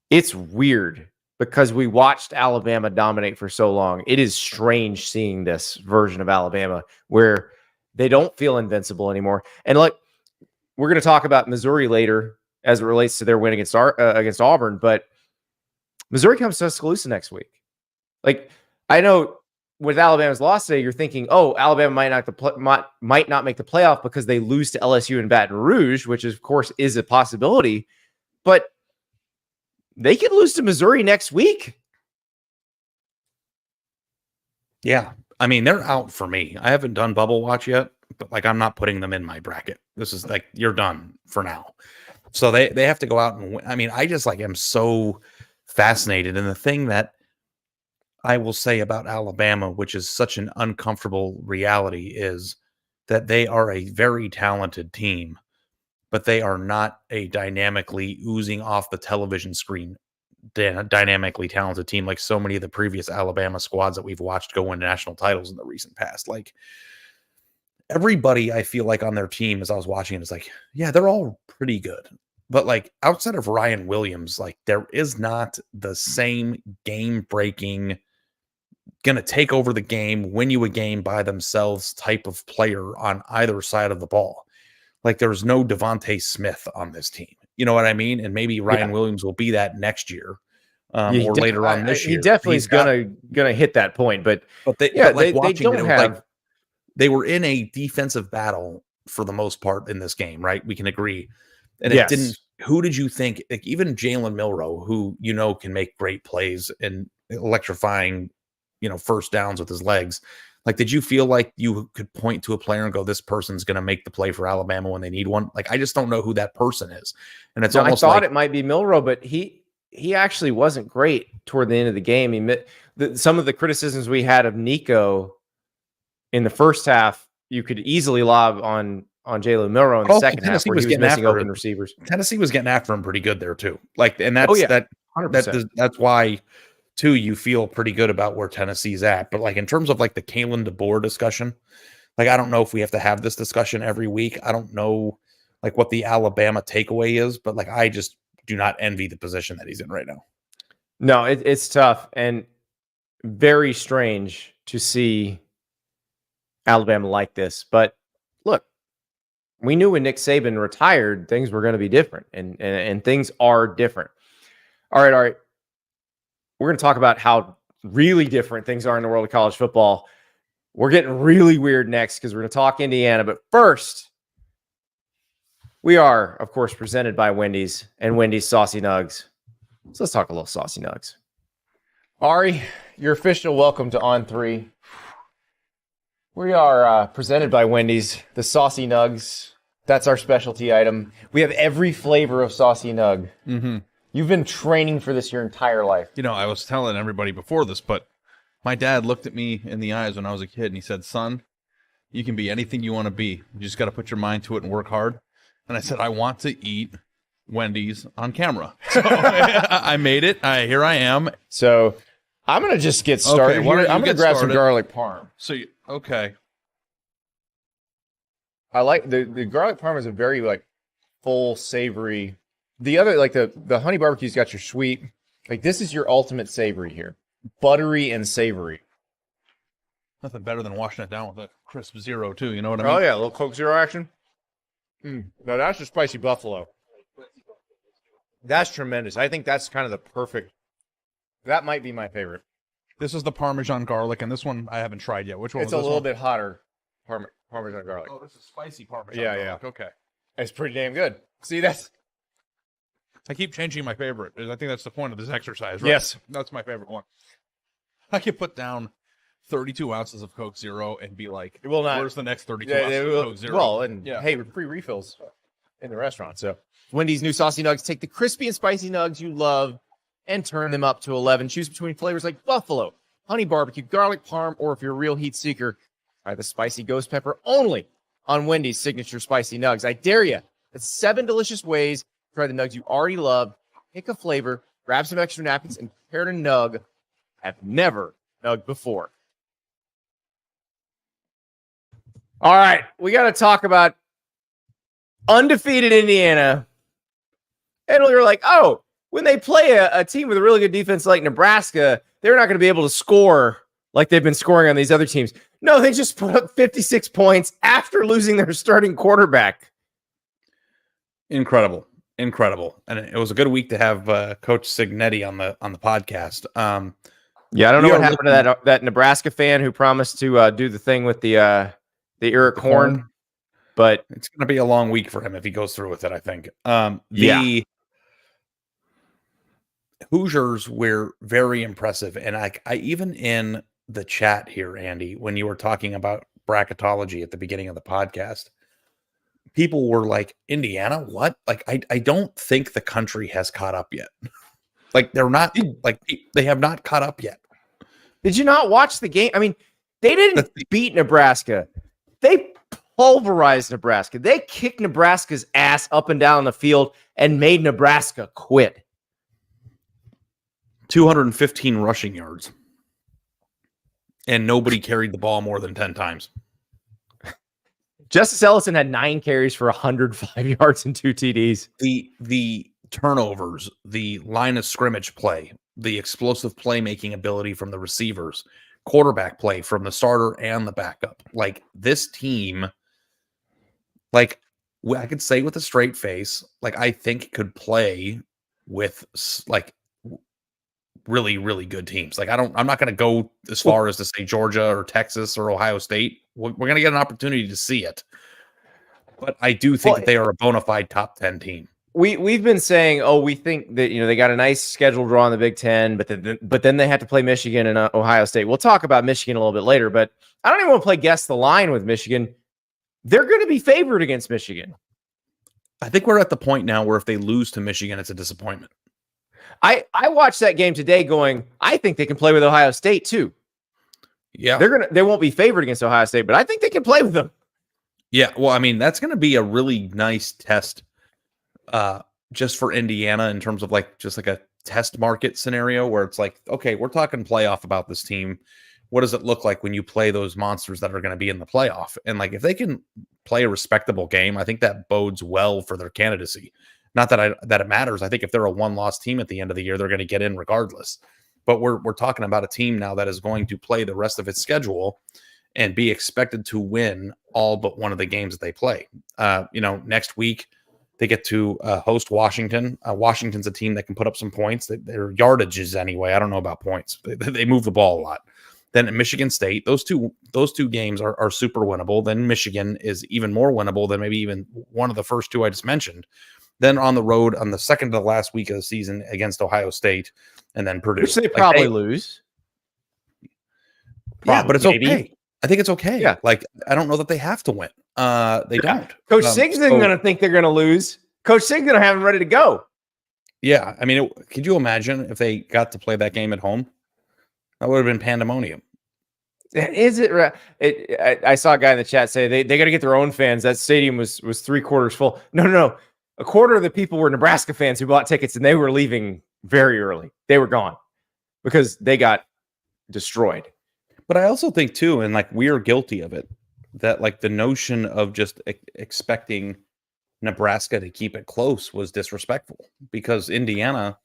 It's weird because we watched Alabama dominate for so long. It is strange seeing this version of Alabama where they don't feel invincible anymore. And like, we're going to talk about Missouri later as it relates to their win against Auburn, but Missouri comes to Tuscaloosa next week. Like, I know with Alabama's loss today, you're thinking, oh, Alabama might not make the playoff because they lose to LSU and Baton Rouge, which of course is a possibility, but they could lose to Missouri next week. Yeah. I mean, they're out for me. I haven't done Bubble Watch yet, but like I'm not putting them in my bracket. This is like you're done for now. So they have to go out and win. I mean, I just like am so fascinated. And the thing that I will say about Alabama, which is such an uncomfortable reality, is that they are a very talented team, but they are not a dynamically oozing off the television screen, dynamically talented team like so many of the previous Alabama squads that we've watched go win national titles in the recent past. Like everybody, I feel like on their team, as I was watching it, is like, yeah, they're all pretty good. But like outside of Ryan Williams, like there is not the same game-breaking, gonna take over the game, win you a game by themselves type of player on either side of the ball. Like there's no Devontae Smith on this team. You know what I mean? And maybe Ryan Williams will be that next year or later on this year. He definitely is gonna hit that point. But they don't have. Like, they were in a defensive battle for the most part in this game, right? We can agree. And it didn't. Who did you think? Like even Jalen Milroe, who can make great plays and electrifying, first downs with his legs. Like, did you feel like you could point to a player and go, "This person's going to make the play for Alabama when they need one"? Like, I just don't know who that person is. And it's almost I thought it might be Milroe, but he actually wasn't great toward the end of the game. Some of the criticisms we had of Nico in the first half, you could easily lob on Jalen Milroe in the second half, where he was missing open receivers. Tennessee was getting after him pretty good there too. Like, and that's 100%. That's why too you feel pretty good about where Tennessee's at. But like in terms of like the Kalen DeBoer discussion, like I don't know if we have to have this discussion every week. I don't know like what the Alabama takeaway is, but like I just do not envy the position that he's in right now. No, it's tough and very strange to see Alabama like this. But look, we knew when Nick Saban retired, things were going to be different, and things are different. All right. We're going to talk about how really different things are in the world of college football. We're getting really weird next because we're going to talk Indiana. But first, we are, of course, presented by Wendy's and Wendy's Saucy Nuggs. So let's talk a little Saucy Nuggs. Ari, your official welcome to On 3. We are presented by Wendy's, the Saucy Nuggs. That's our specialty item. We have every flavor of Saucy Nug. Mm-hmm. You've been training for this your entire life. I was telling everybody before this, but my dad looked at me in the eyes when I was a kid, and he said, "Son, you can be anything you want to be. You just got to put your mind to it and work hard." And I said, "I want to eat Wendy's on camera." So I made it. Here I am. So I'm going to just get started. Okay, here. I'm going to grab some garlic parm. Okay. I like the garlic parm is a very like full, savory. The other, like the honey barbecue's got your sweet. Like this is your ultimate savory here. Buttery and savory. Nothing better than washing it down with a crisp zero too. You know what I mean? Oh yeah, a little Coke Zero action. Now that's the spicy buffalo. That's tremendous. I think that's kind of the perfect. That might be my favorite. This is the Parmesan garlic, and this one I haven't tried yet. Which one? It's a little bit hotter. Parmesan garlic. Oh, this is spicy Parmesan. Yeah. Okay. It's pretty damn good. See, I keep changing my favorite. I think that's the point of this exercise, right? Yes. That's my favorite one. I could put down 32 ounces of Coke Zero and be like, it will not. Where's the next 32 ounces of Coke Zero? Well, and hey, free refills in the restaurant. So Wendy's new Saucy Nugs. Take the crispy and spicy nugs you love and turn them up to 11. Choose between flavors like buffalo, honey barbecue, garlic parm, or if you're a real heat seeker, try the spicy ghost pepper only on Wendy's signature spicy nugs. I dare you. It's 7 delicious ways. Try the nugs you already love. Pick a flavor, grab some extra napkins, and prepare to nug. Have never nugged before. All right, we got to talk about undefeated Indiana. And we were like, oh, when they play a team with a really good defense like Nebraska, they're not going to be able to score like they've been scoring on these other teams. No, they just put up 56 points after losing their starting quarterback. Incredible. And it was a good week to have Coach Signetti on the podcast. Yeah, I don't know what happened to that Nebraska fan who promised to do the thing with the Eric Horn, but it's going to be a long week for him if he goes through with it, I think. The Hoosiers were very impressive, and I even in the chat here, Andy, when you were talking about bracketology at the beginning of the podcast, people were like, Indiana, what? Like, I don't think the country has caught up yet. Like, they're not, like, they have not caught up yet. Did you not watch the game? I mean, they didn't beat Nebraska. They pulverized Nebraska. They kicked Nebraska's ass up and down the field and made Nebraska quit. 215 rushing yards. And nobody carried the ball more than 10 times. Justice Ellison had 9 carries for 105 yards and 2 TDs. The turnovers, the line of scrimmage play, the explosive playmaking ability from the receivers, quarterback play from the starter and the backup. Like, this team, like, I could say with a straight face, like, I think could play with, like, really, really good teams. Like, I'm not going to go as far as to say Georgia or Texas or Ohio State. We're going to get an opportunity to see it. But I do think that they are a bona fide top 10 team. We've been saying, we think that, they got a nice schedule draw in the Big Ten, but then they have to play Michigan and Ohio State. We'll talk about Michigan a little bit later, but I don't even want to play guess the line with Michigan. They're going to be favored against Michigan. I think we're at the point now where if they lose to Michigan, it's a disappointment. I watched that game today going, I think they can play with Ohio State too. Yeah. They won't be favored against Ohio State, but I think they can play with them. Yeah. Well, I mean, that's going to be a really nice test just for Indiana in terms of just like a test market scenario where it's like, okay, we're talking playoff about this team. What does it look like when you play those monsters that are going to be in the playoff? And like, if they can play a respectable game, I think that bodes well for their candidacy. Not that it matters. I think if they're a one-loss team at the end of the year, they're going to get in regardless. But we're talking about a team now that is going to play the rest of its schedule and be expected to win all but one of the games that they play. Next week they get to host Washington. Washington's a team that can put up some points. Their yardages anyway. I don't know about points. They move the ball a lot. Then at Michigan State, those two games are super winnable. Then Michigan is even more winnable than maybe even one of the first two I just mentioned. Then on the road on the second to the last week of the season against Ohio State, and then Purdue. Which they probably lose. Yeah, but it's okay. I think it's okay. Yeah. Like, I don't know that they have to win. They don't. Coach Sig's isn't going to think they're going to lose. Coach Sig's going to have them ready to go. Yeah. I mean, could you imagine if they got to play that game at home? That would have been pandemonium. Is it? I saw a guy in the chat say they got to get their own fans. That stadium was 3/4 full. No. A quarter of the people were Nebraska fans who bought tickets, and they were leaving very early. They were gone because they got destroyed. But I also think too, and like we're guilty of it, that like the notion of just expecting Nebraska to keep it close was disrespectful because Indiana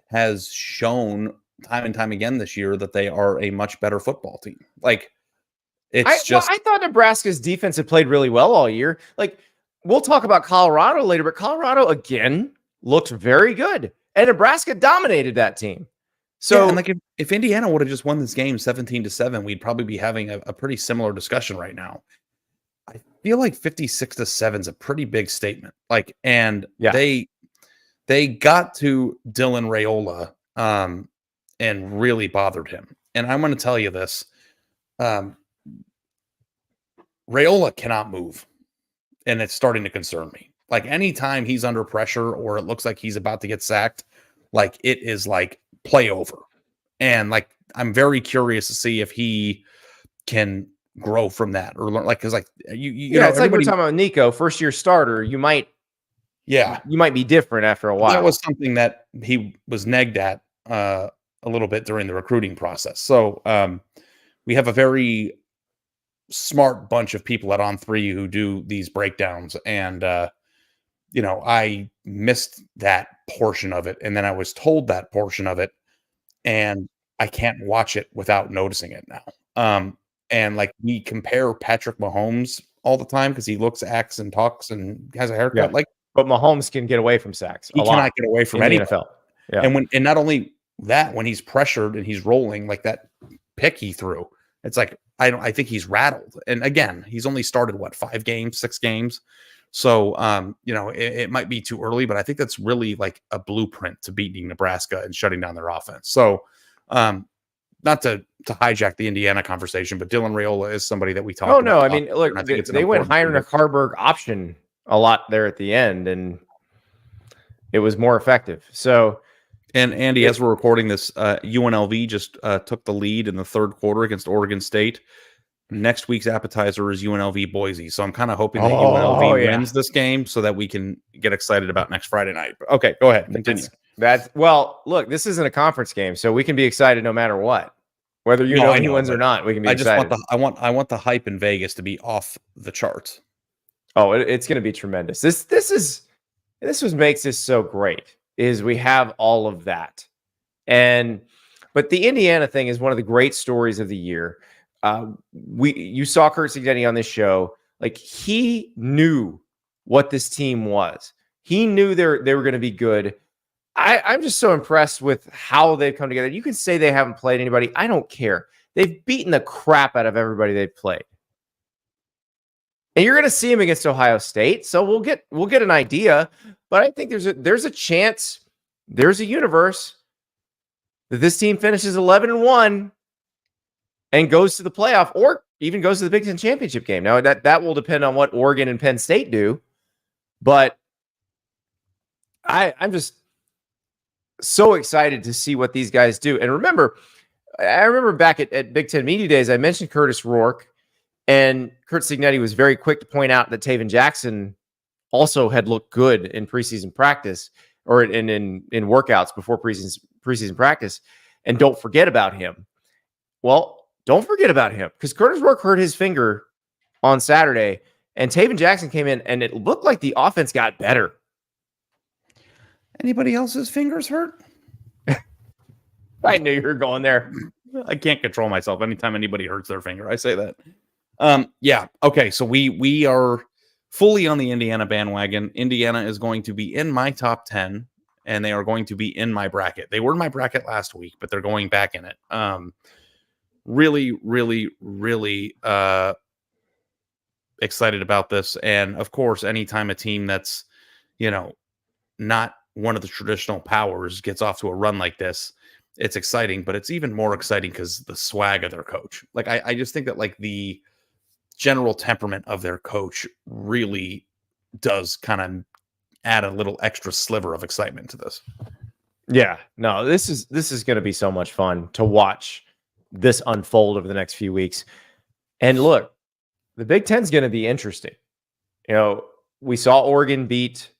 has shown time and time again this year that they are a much better football team. Like I thought Nebraska's defense had played really well all year. Like, we'll talk about Colorado later, but Colorado again looked very good, and Nebraska dominated that team. So, and like if Indiana would have just won this game 17-7, we'd probably be having a pretty similar discussion right now. I feel like 56-7 is a pretty big statement. Like, and they got to Dylan Raiola and really bothered him. And I'm going to tell you this: Raiola cannot move. And it's starting to concern me. Like, anytime he's under pressure or it looks like he's about to get sacked, like, it is like play over. And like, I'm very curious to see if he can grow from that or learn. Like, because like you know, it's like we're talking about Nico, first year starter. You might be different after a while. That was something that he was negged at a little bit during the recruiting process. So we have a very smart bunch of people at On3 who do these breakdowns, and I missed that portion of it, and then I was told that portion of it, and I can't watch it without noticing it now. And like, we compare Patrick Mahomes all the time because he looks, acts, and talks and has a haircut. Yeah. Like, but Mahomes can get away from sacks. He cannot get away from any NFL. Yeah. And not only that, when he's pressured and he's rolling, like that pick he threw, it's like, I think he's rattled. And again, he's only started 6 games. So, it might be too early, but I think that's really like a blueprint to beating Nebraska and shutting down their offense. So, not to hijack the Indiana conversation, but Dylan Raiola is somebody that we talked Oh about. no, I mean, look, I think it's they went Heinrich Harburg option a lot there at the end, and it was more effective. So, and Andy, as we're recording this, UNLV just took the lead in the third quarter against Oregon State. Next week's appetizer is UNLV Boise. So I'm kind of hoping that UNLV wins this game so that we can get excited about next Friday night. But okay, go ahead. Continue. Well, look, this isn't a conference game, so we can be excited no matter what. Whether UNLV wins or not, we can be excited. I want the hype in Vegas to be off the charts. Oh, it's going to be tremendous. This what makes this so great is we have all of that. But the Indiana thing is one of the great stories of the year. You saw Curt Cignetti on this show. Like, he knew what this team was. He knew they were going to be good. I'm just so impressed with how they've come together. You can say they haven't played anybody. I don't care. They've beaten the crap out of everybody they've played. And you're going to see them against Ohio State. So we'll get an idea. But I think there's a chance, there's a universe that this team finishes 11-1 and goes to the playoff, or even goes to the Big Ten championship game. Now that will depend on what Oregon and Penn State do. But I'm just so excited to see what these guys do. And I remember back at Big Ten Media Days, I mentioned Curtis Rourke, and Curt Cignetti was very quick to point out that Taven Jackson also had looked good in preseason practice, or in workouts before preseason practice. And don't forget about him. Well, don't forget about him, because Curtis Rourke hurt his finger on Saturday, and Taven Jackson came in, and it looked like the offense got better. Anybody else's fingers hurt? I knew you were going there. I can't control myself. Anytime anybody hurts their finger, I say that. Yeah. Okay. So we are fully on the Indiana bandwagon. Indiana is going to be in my top 10, and they are going to be in my bracket. They were in my bracket last week, but they're going back in it. Really, really, really excited about this. And of course, anytime a team that's, not one of the traditional powers gets off to a run like this, it's exciting. But it's even more exciting because the swag of their coach. Like, I just think that, like, the general temperament of their coach really does kind of add a little extra sliver of excitement to this. Yeah, no, this is going to be so much fun to watch this unfold over the next few weeks. And look, the Big Ten's going to be interesting. We saw Oregon beat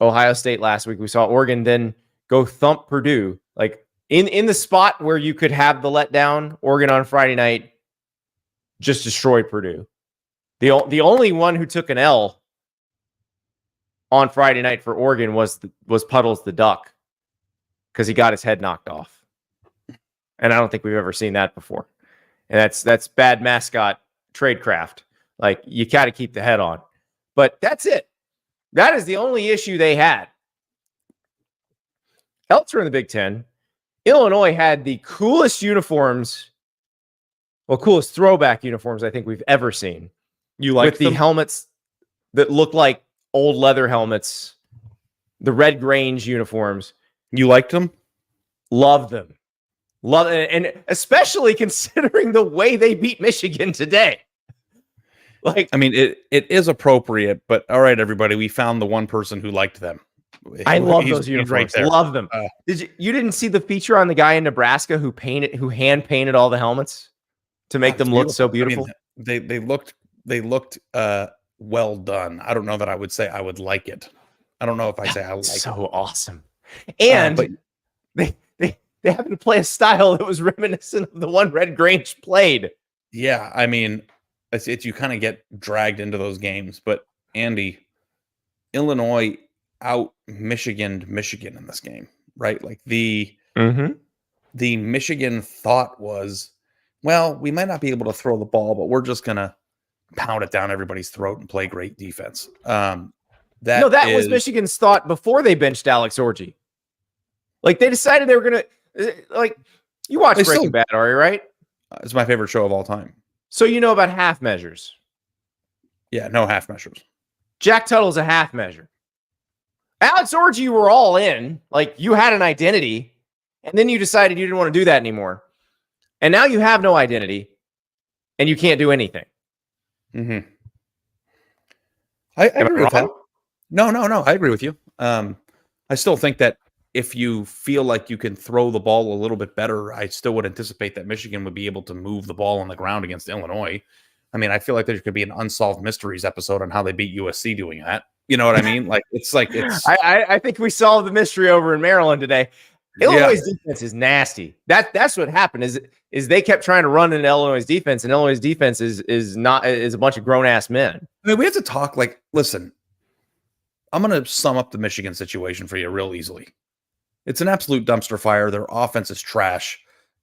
Ohio State last week. We saw Oregon then go thump Purdue. Like, in the spot where you could have the letdown, Oregon on Friday night just destroyed Purdue. The only one who took an L on Friday night for Oregon was Puddles the Duck, because he got his head knocked off. And I don't think we've ever seen that before. And that's bad mascot tradecraft. Like, you got to keep the head on. But that's it. That is the only issue they had. Elsewhere in the Big Ten, Illinois had the coolest uniforms, coolest throwback uniforms I think we've ever seen. You like the helmets that look like old leather helmets, the Red Grange uniforms. You liked them? Love them. Love it. And especially considering the way they beat Michigan today. Like, I mean, it is appropriate, but all right, everybody, we found the one person who liked them. I love those uniforms. Right there. Love them. You didn't see the feature on the guy in Nebraska who hand painted all the helmets to make them look so beautiful? I mean, they looked well done. I don't know that I would say I would like it. I don't know if I say I like it. So awesome. And they happened to play a style that was reminiscent of the one Red Grange played. Yeah, I mean, it's you kind of get dragged into those games. But Andy, Illinois out Michigan in this game, right? Like the Michigan thought was, well, we might not be able to throw the ball, but we're just gonna pound it down everybody's throat and play great defense. That was Michigan's thought before they benched Alex Orji. Like, they decided they were gonna you watch Breaking Bad, Ari, right? It's my favorite show of all time. So you know about half measures. Yeah, no half measures. Jack Tuttle's a half measure. Alex Orji, you were all in. Like, you had an identity, and then you decided you didn't want to do that anymore. And now you have no identity and you can't do anything. Mm-hmm. I agree with that. No. I agree with you. I still think that if you feel like you can throw the ball a little bit better, I still would anticipate that Michigan would be able to move the ball on the ground against Illinois. I mean, I feel like there could be an Unsolved Mysteries episode on how they beat USC doing that. You know what I mean? It's. I think we solved the mystery over in Maryland today. Illinois' defense is nasty. That's what happened. Is they kept trying to run into Illinois' defense, and Illinois' defense is a bunch of grown ass men. I mean, we have to talk. Listen, I'm going to sum up the Michigan situation for you real easily. It's an absolute dumpster fire. Their offense is trash.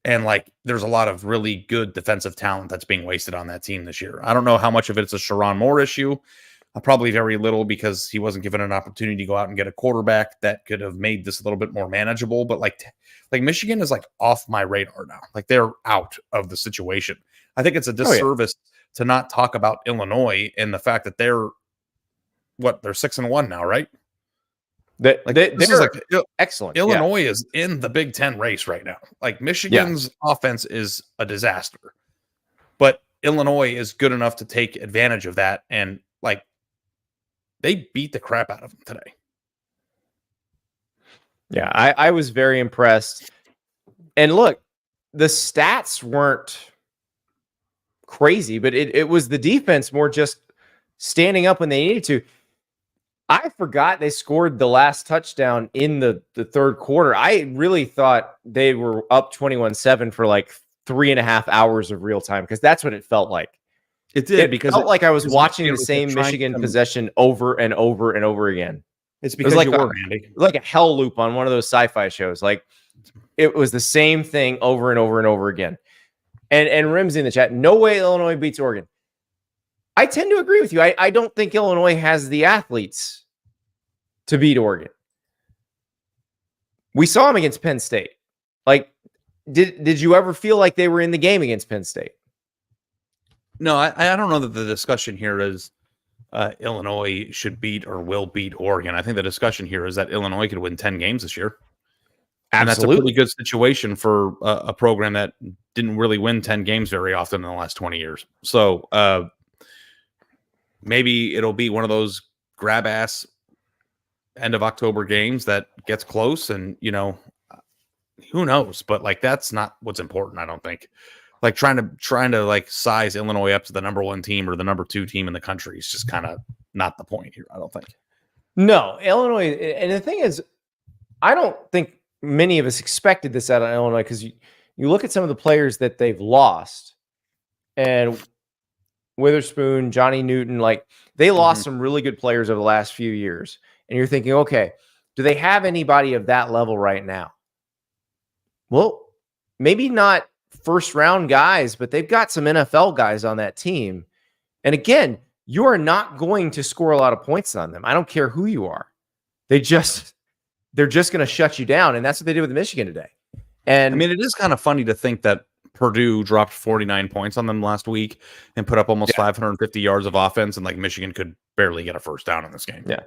And there's a lot of really good defensive talent that's being wasted on that team this year. I don't know how much of it's a Sharon Moore issue. Probably very little because he wasn't given an opportunity to go out and get a quarterback that could have made this a little bit more manageable. But Michigan is off my radar now. They're out of the situation. I think it's a disservice to not talk about Illinois and the fact that they're 6-1 now, right? They're excellent. Illinois is in the Big Ten race right now. Michigan's offense is a disaster, but Illinois is good enough to take advantage of that. And they beat the crap out of them today. Yeah, I was very impressed. And look, the stats weren't crazy, but it was the defense more just standing up when they needed to. I forgot they scored the last touchdown in the third quarter. I really thought they were up 21-7 for 3.5 hours of real time, because that's what it felt like. It did, because it felt like I was watching the same Michigan possession over and over and over again. It's because it was like a hell loop on one of those sci-fi shows. It was the same thing over and over and over again. And Rim's in the chat. No way Illinois beats Oregon. I tend to agree with you. I don't think Illinois has the athletes to beat Oregon. We saw them against Penn State. Did you ever feel like they were in the game against Penn State? No, I don't know that the discussion here is Illinois should beat or will beat Oregon. I think the discussion here is that Illinois could win 10 games this year. And that's a pretty good situation for a program that didn't really win 10 games very often in the last 20 years. So maybe it'll be one of those grab ass end of October games that gets close, and who knows? But that's not what's important, I don't think. Trying to size Illinois up to the number 1 team or the number 2 team in the country is just kind of not the point here, I don't think. No, Illinois, and the thing is, I don't think many of us expected this out of Illinois, because you look at some of the players that they've lost, and Witherspoon, Johnny Newton, they lost some really good players over the last few years. And you're thinking, okay, do they have anybody of that level right now? Well, maybe not first round guys, but they've got some NFL guys on that team. And again, you are not going to score a lot of points on them. I don't care who you are. They're just going to shut you down. And that's what they did with Michigan today. And I mean, it is kind of funny to think that Purdue dropped 49 points on them last week and put up almost 550 yards of offense, and Michigan could barely get a first down in this game. Yeah.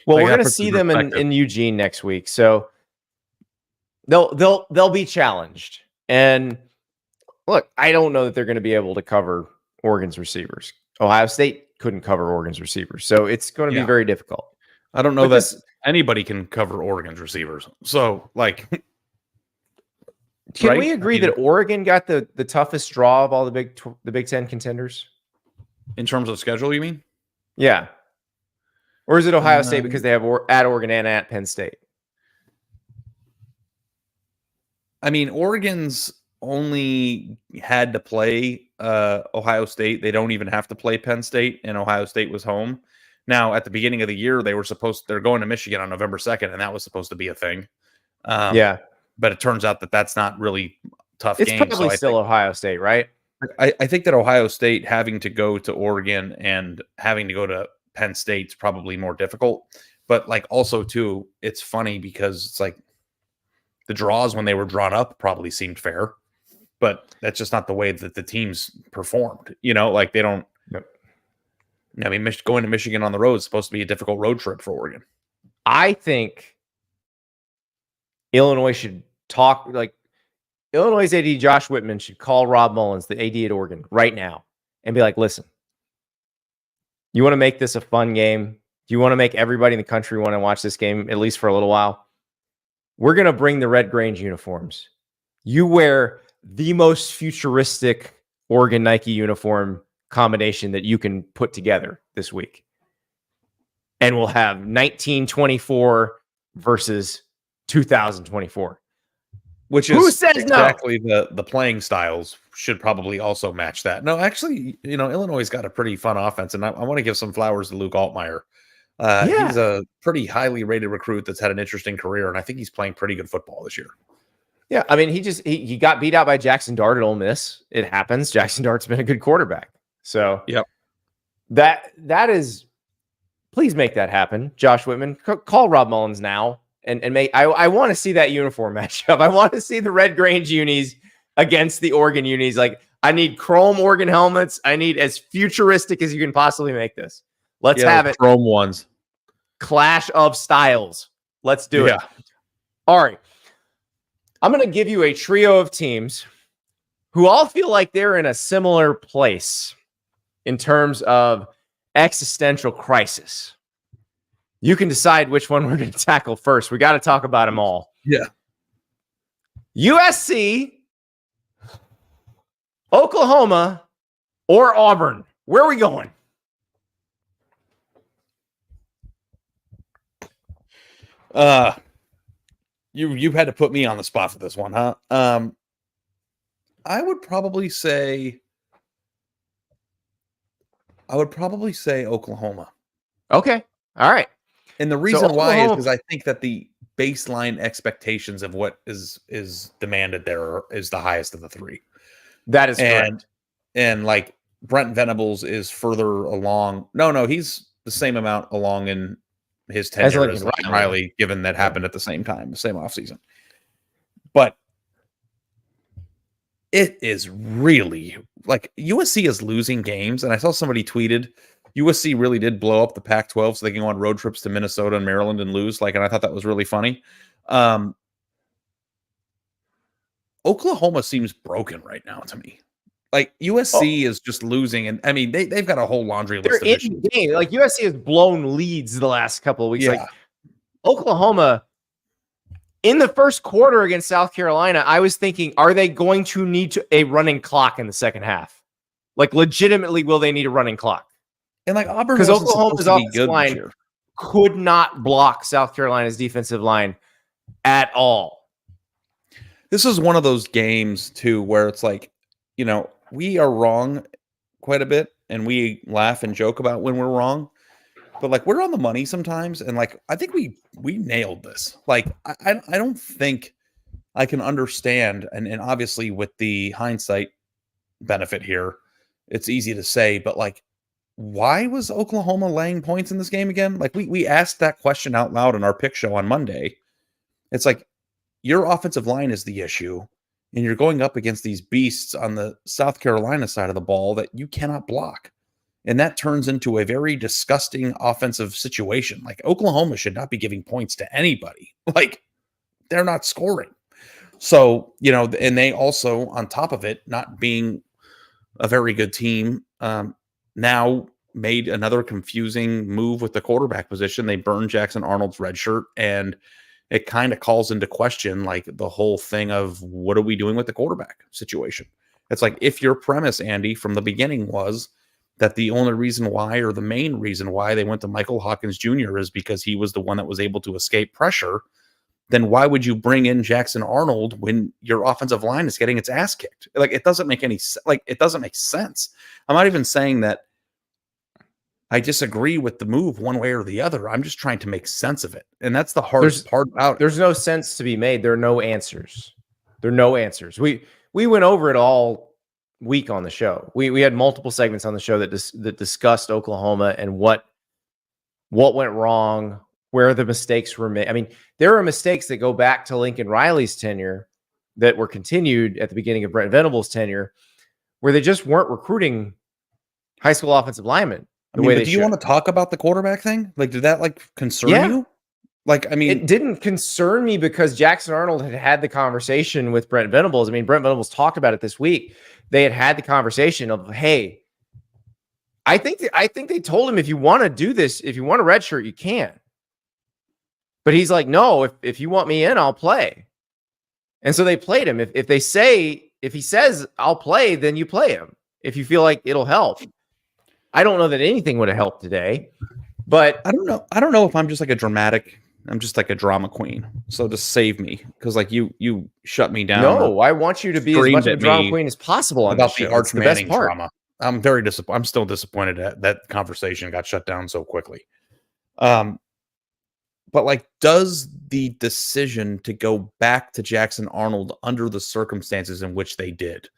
Well, we're going to see them in Eugene next week. So they'll be challenged. And look, I don't know that they're going to be able to cover Oregon's receivers. Ohio State couldn't cover Oregon's receivers, so it's going to be very difficult. I don't know that anybody can cover Oregon's receivers. So, can we agree that Oregon got the toughest draw of all the Big Ten contenders in terms of schedule? You mean? Yeah. Or is it Ohio State because they have at Oregon and at Penn State? I mean, Oregon's only had to play Ohio State. They don't even have to play Penn State, and Ohio State was home. Now, at the beginning of the year, they're going to Michigan on November 2nd, and that was supposed to be a thing. But it turns out that that's not really tough game. It's probably still Ohio State, right? I think that Ohio State having to go to Oregon and having to go to Penn State's probably more difficult. But also too, it's funny because it's the draws when they were drawn up probably seemed fair, but that's just not the way that the teams performed. They don't. Yep. I mean, going to Michigan on the road is supposed to be a difficult road trip for Oregon. I think Illinois should talk Illinois' AD Josh Whitman should call Rob Mullins, the AD at Oregon, right now and be like, listen, you want to make this a fun game? Do you want to make everybody in the country want to watch this game, at least for a little while? We're going to bring the Red Grange uniforms. You wear the most futuristic Oregon Nike uniform combination that you can put together this week. And we'll have 1924 versus 2024. Which Who is says exactly the playing styles should probably also match that. No, actually, Illinois got a pretty fun offense, and I want to give some flowers to Luke Altmaier. He's a pretty highly rated recruit that's had an interesting career, and I think he's playing pretty good football this year. Yeah, I mean, he got beat out by Jackson Dart at Ole Miss. It happens. Jackson Dart's been a good quarterback. So yep. That is, please make that happen. Josh Whitman, call Rob Mullins now. And make I want to see that uniform matchup. I want to see the Red Grange unis against the Oregon unis. Like, I need chrome Oregon helmets. I need as futuristic as you can possibly make this. Let's have it. Chrome ones. Clash of styles. Let's do it. All right. I'm going to give you a trio of teams who all feel like they're in a similar place in terms of existential crisis. You can decide which one we're going to tackle first. We got to talk about them all. Yeah. USC, Oklahoma, or Auburn. Where are we going? You had to put me on the spot for this one, huh? I would probably say Oklahoma. Okay. All right. And the reason why is because I think that the baseline expectations of what is demanded there is the highest of the three. That is correct. And like Brent Venables is further along. No, he's the same amount along in his tenure as Lincoln Riley, given that happened at the same time, the same offseason. But it is really like USC is losing games. And I saw somebody tweeted USC really did blow up the Pac-12 so they can go on road trips to Minnesota and Maryland and lose. And I thought that was really funny. Oklahoma seems broken right now to me. Like USC is just losing. And I mean, they've got a whole laundry list of issues. Game. Like USC has blown leads the last couple of weeks. Yeah. Like Oklahoma in the first quarter against South Carolina, I was thinking, are they going to need a running clock in the second half? Like legitimately, will they need a running clock? And like Auburn, because Oklahoma's offensive line could not block South Carolina's defensive line at all. This is one of those games too, where it's like, we are wrong quite a bit and we laugh and joke about when we're wrong, but like we're on the money sometimes. And like, I think we nailed this. Like, I don't think I can understand. And obviously with the hindsight benefit here, it's easy to say, but like, why was Oklahoma laying points in this game again? Like we asked that question out loud in our pick show on Monday. It's like your offensive line is the issue, and you're going up against these beasts on the South Carolina side of the ball that you cannot block. And that turns into a very disgusting offensive situation. Like Oklahoma should not be giving points to anybody. Like they're not scoring. So, and they also, on top of it, not being a very good team, now made another confusing move with the quarterback position. They burned Jackson Arnold's red shirt, and it kind of calls into question like the whole thing of what are we doing with the quarterback situation? It's like if your premise, Andy, from the beginning was that the only reason why, or the main reason why they went to Michael Hawkins Jr. is because he was the one that was able to escape pressure, then why would you bring in Jackson Arnold when your offensive line is getting its ass kicked? Like it doesn't make it doesn't make sense. I'm not even saying that I disagree with the move one way or the other. I'm just trying to make sense of it. And that's the hardest part about it. There's no sense to be made. There are no answers. There are no answers. We went over it all week on the show. We had multiple segments on the show that discussed Oklahoma and what went wrong, where the mistakes were made. I mean, there are mistakes that go back to Lincoln Riley's tenure that were continued at the beginning of Brent Venables' tenure, where they just weren't recruiting high school offensive linemen. Do you want to talk about the quarterback thing? Like, did that concern you? Like, I mean, it didn't concern me because Jackson Arnold had the conversation with Brent Venables. I mean, Brent Venables talked about it this week. They had the conversation of, hey, I think they told him, if you want to do this, if you want a red shirt, you can. But he's like, no, if you want me in, I'll play. And so they played him. If he says I'll play, then you play him. If you feel like it'll help. I don't know that anything would have helped today, but I don't know. I don't know if I'm just like I'm just like a drama queen. So just save me, because like you shut me down. no, I want you to be as much of a drama queen as possible on about this show. the Arch It's the best Manning part. drama. I'm very disappointed. I'm still disappointed that conversation got shut down so quickly. But like, does the decision to go back to Jackson Arnold under the circumstances in which they did?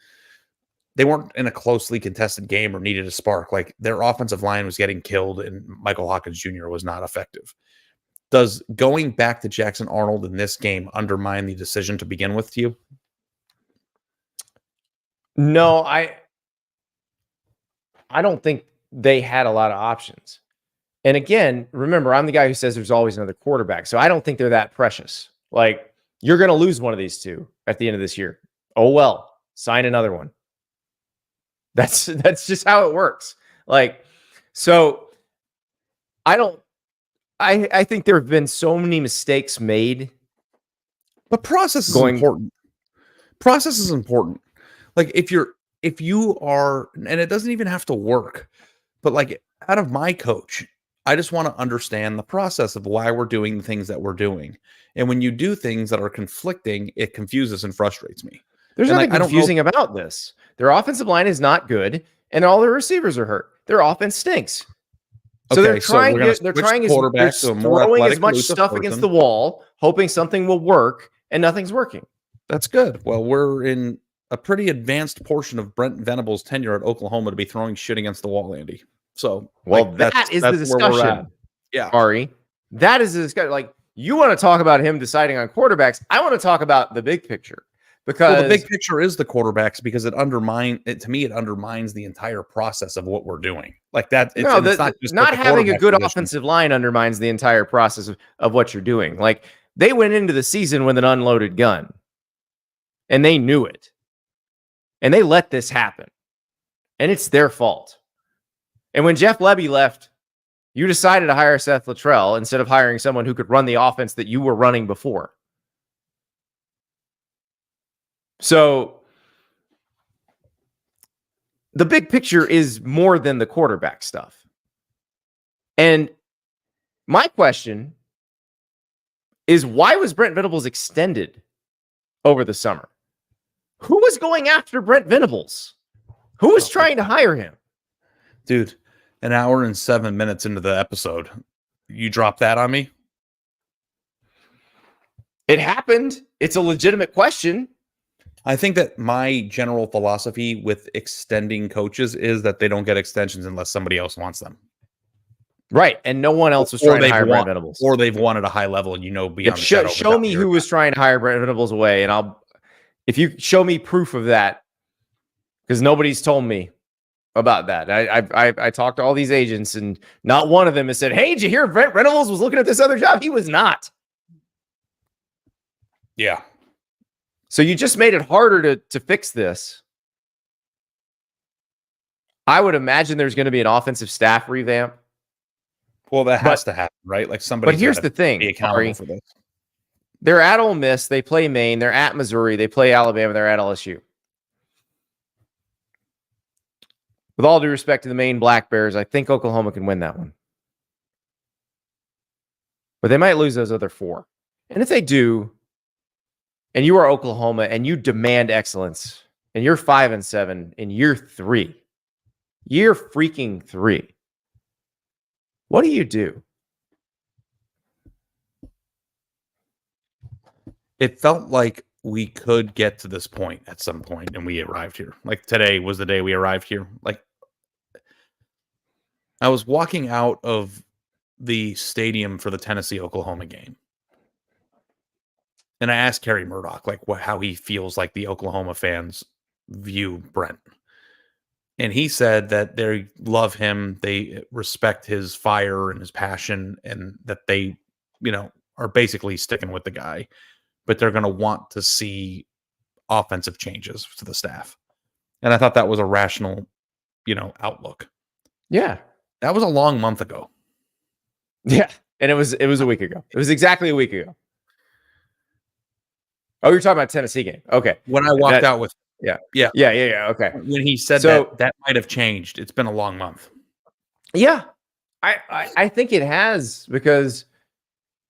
They weren't in a closely contested game or needed a spark. Like, their offensive line was getting killed and Michael Hawkins Jr. was not effective. Does going back to Jackson Arnold in this game undermine the decision to begin with to you? No, I don't think they had a lot of options. And again, remember, I'm the guy who says there's always another quarterback. So I don't think they're that precious. Like, you're going to lose one of these two at the end of this year. Oh, well, sign another one. That's just how it works. Like, so I think there have been so many mistakes made. But process is important. Process is important. Like, if you are, and it doesn't even have to work, but like, out of my coach, I just want to understand the process of why we're doing the things that we're doing. And when you do things that are conflicting, it confuses and frustrates me. There's And nothing like, confusing about this. Their offensive line is not good, and all their receivers are hurt. Their offense stinks. So Okay, they're trying. They're throwing as much stuff against the wall, hoping something will work, and nothing's working. That's good. Well, we're in a pretty advanced portion of Brent Venables' tenure at Oklahoma to be throwing shit against the wall, Andy. So, well, like, that's the discussion. Yeah, Ari, that is the discussion. Like, you want to talk about him deciding on quarterbacks. I want to talk about the big picture, because the big picture is the quarterbacks, because it undermines the entire process of what we're doing. Like that. It's not just not having a good offensive line undermines the entire process of what you're doing. Like, they went into the season with an unloaded gun, and they knew it, and they let this happen, and it's their fault. And when Jeff Lebby left, you decided to hire Seth Luttrell instead of hiring someone who could run the offense that you were running before. So the big picture is more than the quarterback stuff. And my question is, why was Brent Venables extended over the summer? Who was going after Brent Venables? Who was trying to hire him? Dude, an hour and 7 minutes into the episode, you drop that on me? It happened. It's a legitimate question. I think that my general philosophy with extending coaches is that they don't get extensions unless somebody else wants them. Right. And no one else was trying to hire Brent Venables. Or they've won at a high level, and beyond show me who was trying to hire Brent Venables away, and if you show me proof of that, because nobody's told me about that. I talked to all these agents, and not one of them has said, hey, did you hear Brent Venables was looking at this other job? He was not. Yeah. So you just made it harder to fix this. I would imagine there's going to be an offensive staff revamp. Well, that has to happen, right? Like, somebody. But here's the thing, be accountable for this. They're at Ole Miss. They play Maine. They're at Missouri. They play Alabama. They're at LSU. With all due respect to the Maine Black Bears, I think Oklahoma can win that one. But they might lose those other four. And if they do, and you are Oklahoma and you demand excellence, and you're 5-7 in year freaking three, what do you do? It felt like we could get to this point at some point, and we arrived here. Like, today was the day we arrived here. Like, I was walking out of the stadium for the Tennessee-Oklahoma game, and I asked Kerry Murdoch, like, how he feels like the Oklahoma fans view Brent. And he said that they love him, they respect his fire and his passion, and that they, are basically sticking with the guy, but they're going to want to see offensive changes to the staff. And I thought that was a rational, outlook. Yeah. That was a long month ago. Yeah. And it was a week ago. It was exactly a week ago. Oh, you're talking about Tennessee game. Okay. When I walked out with, Yeah. Yeah. Okay. When he said that might have changed. It's been a long month. Yeah. I think it has, because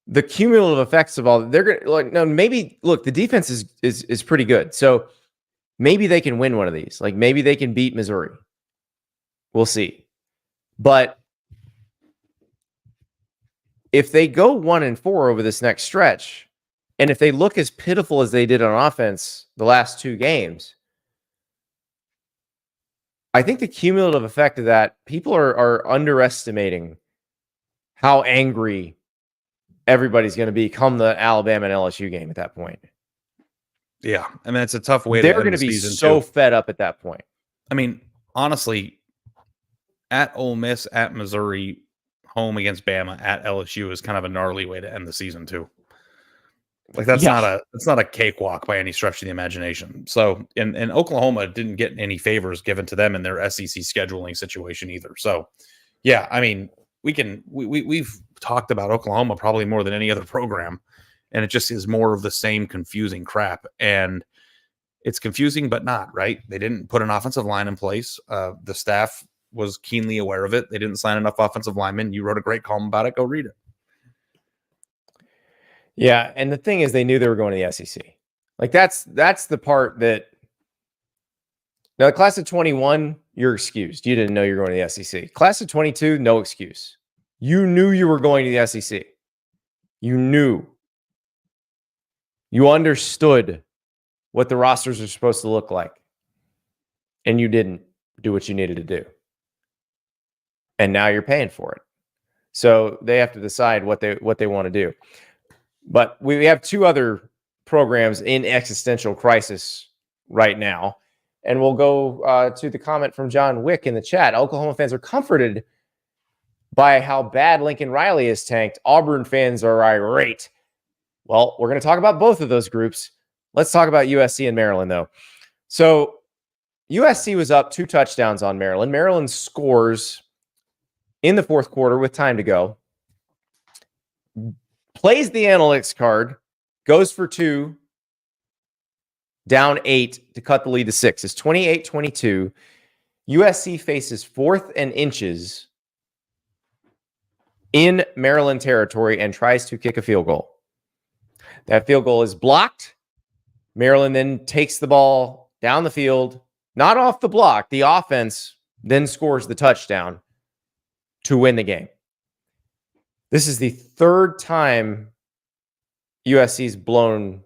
the cumulative effects of all, they're going to, like, no, maybe look, the defense is pretty good. So maybe they can win one of these. Like, maybe they can beat Missouri. We'll see. But if they go 1-4 over this next stretch, and if they look as pitiful as they did on offense the last two games, I think the cumulative effect of that, people are underestimating how angry everybody's going to be come the Alabama and LSU game at that point. Yeah. I mean, it's a tough way They're to end going to the be season so too. fed up at that point. I mean, honestly, at Ole Miss, at Missouri, home against Bama, at LSU is kind of a gnarly way to end the season too. Like that's not a cakewalk by any stretch of the imagination. So, and Oklahoma didn't get any favors given to them in their SEC scheduling situation either. So, yeah, I mean, we've talked about Oklahoma probably more than any other program, and it just is more of the same confusing crap. And it's confusing, but not right. They didn't put an offensive line in place. The staff was keenly aware of it. They didn't sign enough offensive linemen. You wrote a great column about it. Go read it. Yeah, and the thing is, they knew they were going to the SEC. Like that's the part that. Now, the class of 21, you're excused. You didn't know you were going to the SEC. Class of 22, no excuse. You knew you were going to the SEC. You knew. You understood what the rosters are supposed to look like, and you didn't do what you needed to do. And now you're paying for it. So they have to decide what they want to do. But we have two other programs in existential crisis right now. And we'll go to the comment from John Wick in the chat. Oklahoma fans are comforted by how bad Lincoln Riley is tanked. Auburn fans are irate. Well, we're going to talk about both of those groups. Let's talk about USC and Maryland, though. So USC was up 2 touchdowns on Maryland. Maryland scores in the fourth quarter with time to go. Plays the analytics card, goes for 2, down 8 to cut the lead to 6. It's 28-22. USC faces 4th and inches in Maryland territory and tries to kick a field goal. That field goal is blocked. Maryland then takes the ball down the field, not off the block. The offense then scores the touchdown to win the game. This is the 3rd time USC's blown,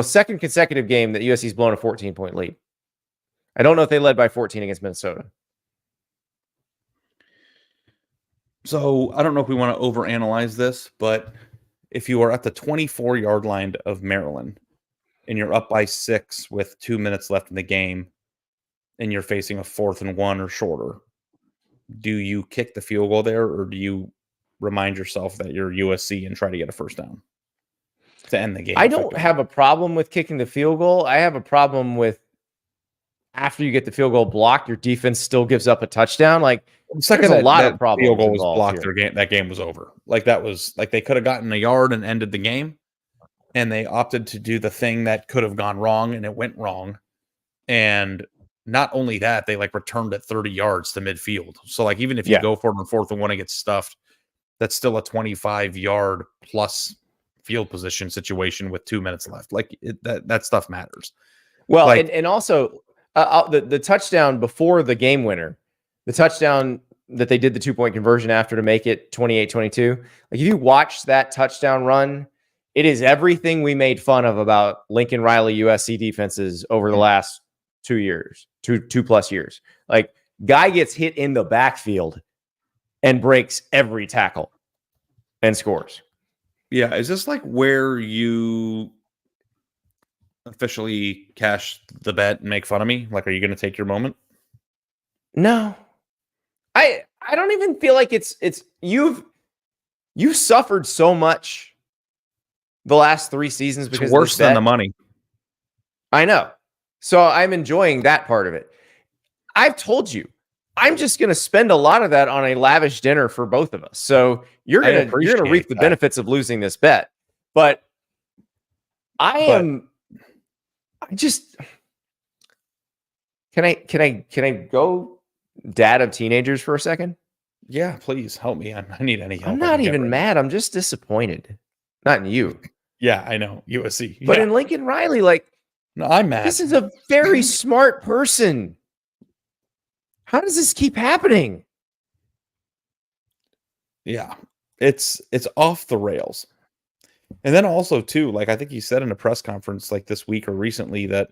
second consecutive game that USC's blown a 14-point lead. I don't know if they led by 14 against Minnesota. So I don't know if we want to overanalyze this, but if you are at the 24-yard line of Maryland and you're up by 6 with 2 minutes left in the game and you're facing a 4th and 1 or shorter, do you kick the field goal there, or do you remind yourself that you're USC and try to get a first down to end the game? I don't have a problem with kicking the field goal. I have a problem with after you get the field goal blocked, your defense still gives up a touchdown. Like, there's a lot of problems. Field goal was blocked. That game was over. Like, that was like they could have gotten a yard and ended the game, and they opted to do the thing that could have gone wrong, and it went wrong. And not only that, they returned it 30 yards to midfield. So even if you go for it on 4th and 1 and get stuffed, that's still a 25-yard plus field position situation with 2 minutes left. That stuff matters. Well, and also the touchdown before the game winner, the touchdown that they did the 2-point conversion after to make it 28-22. If you watch that touchdown run, it is everything we made fun of about Lincoln Riley USC defenses over the last 2 years, two plus years. Guy gets hit in the backfield and breaks every tackle and scores. Yeah. Is this where you officially cash the bet and make fun of me? Are you going to take your moment? No. I don't even feel like it's you've suffered so much the last 3 seasons because It's worse than the money. I know. So I'm enjoying that part of it. I've told you, I'm just going to spend a lot of that on a lavish dinner for both of us. So you're going to reap the benefits of losing this bet. But I just can I go dad of teenagers for a second? Yeah, please help me. I need any help. I'm not even mad. I'm just disappointed. Not in you. Yeah, I know. USC. But in Lincoln Riley, like, no, I'm mad. This is a very smart person. How does this keep happening? Yeah, it's off the rails. And then also too, like I think he said in a press conference like this week or recently that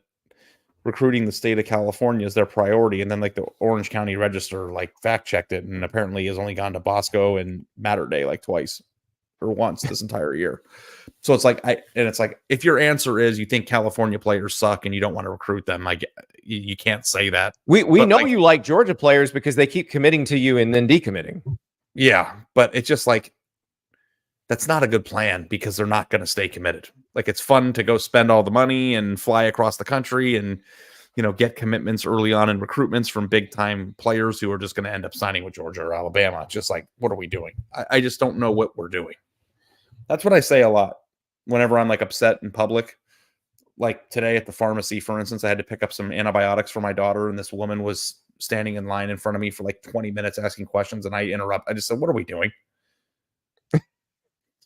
recruiting the state of California is their priority. And then like the Orange County Register like fact checked it and apparently has only gone to Bosco and Mater Day like twice or once this entire year. So it's like if your answer is you think California players suck and you don't want to recruit them, you can't say that. We know you like Georgia players because they keep committing to you and then decommitting. Yeah, but it's just like that's not a good plan because they're not going to stay committed. Like it's fun to go spend all the money and fly across the country and get commitments early on in recruitments from big time players who are just going to end up signing with Georgia or Alabama. Just like, what are we doing? I just don't know what we're doing. That's what I say a lot whenever I'm like upset in public. Like today at the pharmacy, for instance, I had to pick up some antibiotics for my daughter, and this woman was standing in line in front of me for like 20 minutes asking questions, and I just said, "What are we doing?"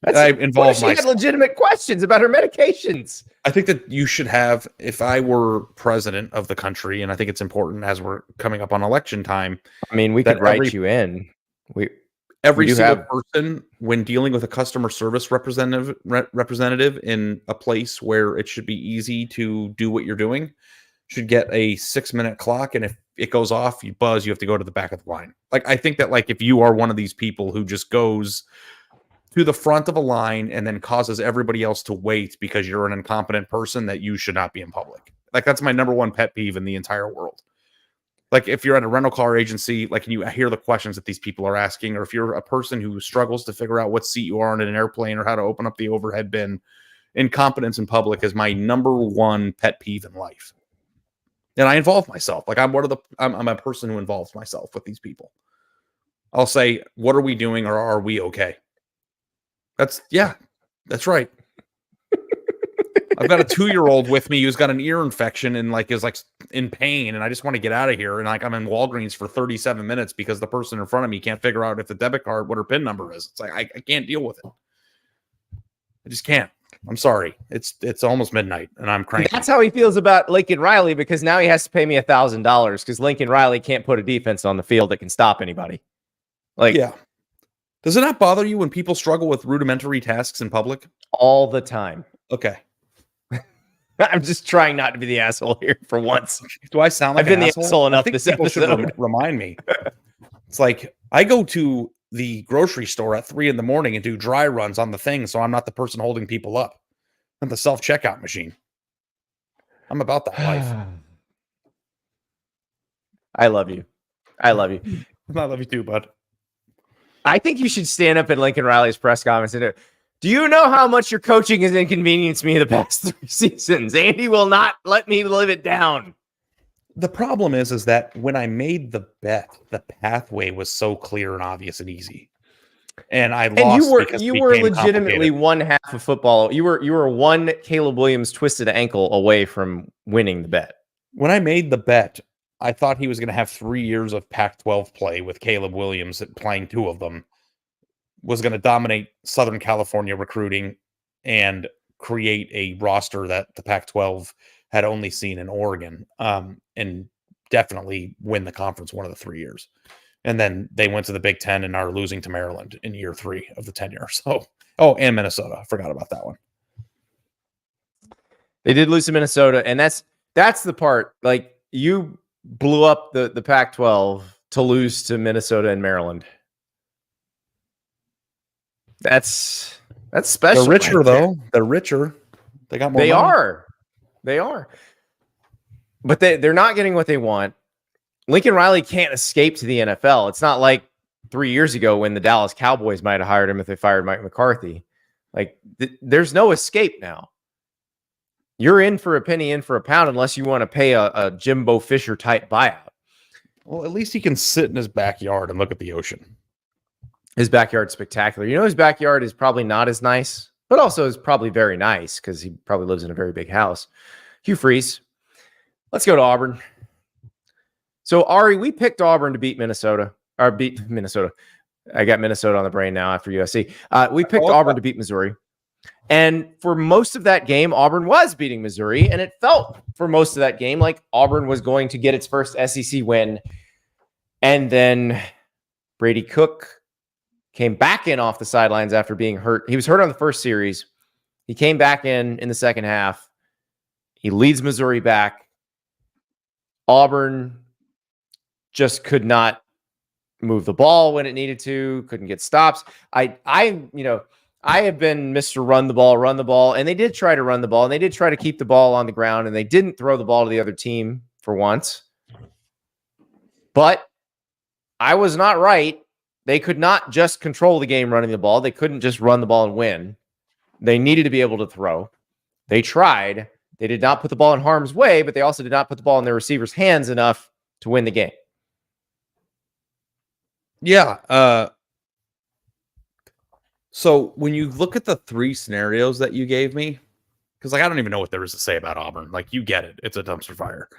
I involved myself. She had legitimate questions about her medications. I think that you should have, if I were president of the country, and I think it's important as we're coming up on election time. I mean, we could write you in. Every single person, when dealing with a customer service representative in a place where it should be easy to do what you're doing, should get a 6-minute clock. And if it goes off, you buzz, you have to go to the back of the line. Like, I think that like if you are one of these people who just goes to the front of a line and then causes everybody else to wait because you're an incompetent person, that you should not be in public. Like that's my number one pet peeve in the entire world. Like if you're at a rental car agency, like, and you hear the questions that these people are asking, or if you're a person who struggles to figure out what seat you are on in an airplane or how to open up the overhead bin, incompetence in public is my number one pet peeve in life. And I involve myself. Like I'm a person who involves myself with these people. I'll say, what are we doing, or are we okay? That's right. I've got a 2-year-old with me who's got an ear infection and like is like in pain, and I just want to get out of here. And like I'm in Walgreens for 37 minutes because the person in front of me can't figure out if the debit card, what her PIN number is. It's like I can't deal with it. I just can't. I'm sorry. It's almost midnight and I'm cranky. That's how he feels about Lincoln Riley, because now he has to pay me $1,000 because Lincoln Riley can't put a defense on the field that can stop anybody. Like, yeah. Does it not bother you when people struggle with rudimentary tasks in public? All the time. Okay. I'm just trying not to be the asshole here for once. Do I sound like I've been an the asshole enough this episode? Should remind me. It's like I go to the grocery store at 3 a.m. and do dry runs on the thing, so I'm not the person holding people up. I'm the self-checkout machine. I'm about that life. I love you. I love you. I love you too, bud. I think you should stand up at Lincoln Riley's press conference and do you know how much your coaching has inconvenienced me the past 3 seasons? Andy will not let me live it down. The problem is that when I made the bet, the pathway was so clear and obvious and easy. And I lost. And you were legitimately one half of football. You were one Caleb Williams twisted ankle away from winning the bet. When I made the bet, I thought he was going to have 3 years of Pac-12 play with Caleb Williams playing 2 of them, was going to dominate Southern California recruiting and create a roster that the Pac-12 had only seen in Oregon, and definitely win the conference one of the 3 years. And then they went to the Big Ten and are losing to Maryland in year 3 of the tenure. So, and Minnesota. I forgot about that one. They did lose to Minnesota, and that's the part. Like, you blew up the Pac-12 to lose to Minnesota and Maryland. That's special. They're richer, though. They're richer. They got more money. They are. But they're not getting what they want. Lincoln Riley can't escape to the NFL. It's not like 3 years ago when the Dallas Cowboys might have hired him if they fired Mike McCarthy. Like there's no escape now. You're in for a penny, in for a pound, unless you want to pay a Jimbo Fisher type buyout. Well, at least he can sit in his backyard and look at the ocean. His backyard's spectacular. You know, his backyard is probably not as nice, but also is probably very nice because he probably lives in a very big house. Hugh Freeze. Let's go to Auburn. So, Ari, we picked Auburn to beat Minnesota. Or beat Minnesota. I got Minnesota on the brain now after USC. We picked Auburn to beat Missouri. And for most of that game, Auburn was beating Missouri. And it felt for most of that game like Auburn was going to get its first SEC win. And then Brady Cook came back in off the sidelines after being hurt. He was hurt on the first series. He came back in the second half. He leads Missouri back. Auburn just could not move the ball when it needed to, couldn't get stops. I have been Mr. Run the ball, and they did try to run the ball, and they did try to keep the ball on the ground, and they didn't throw the ball to the other team for once. But I was not right. They could not just control the game running the ball. They couldn't just run the ball and win. They needed to be able to throw. They tried. They did not put the ball in harm's way, but they also did not put the ball in their receivers' hands enough to win the game. Yeah. So when you look at the three scenarios that you gave me, because I don't even know what there is to say about Auburn. Like, you get it. It's a dumpster fire.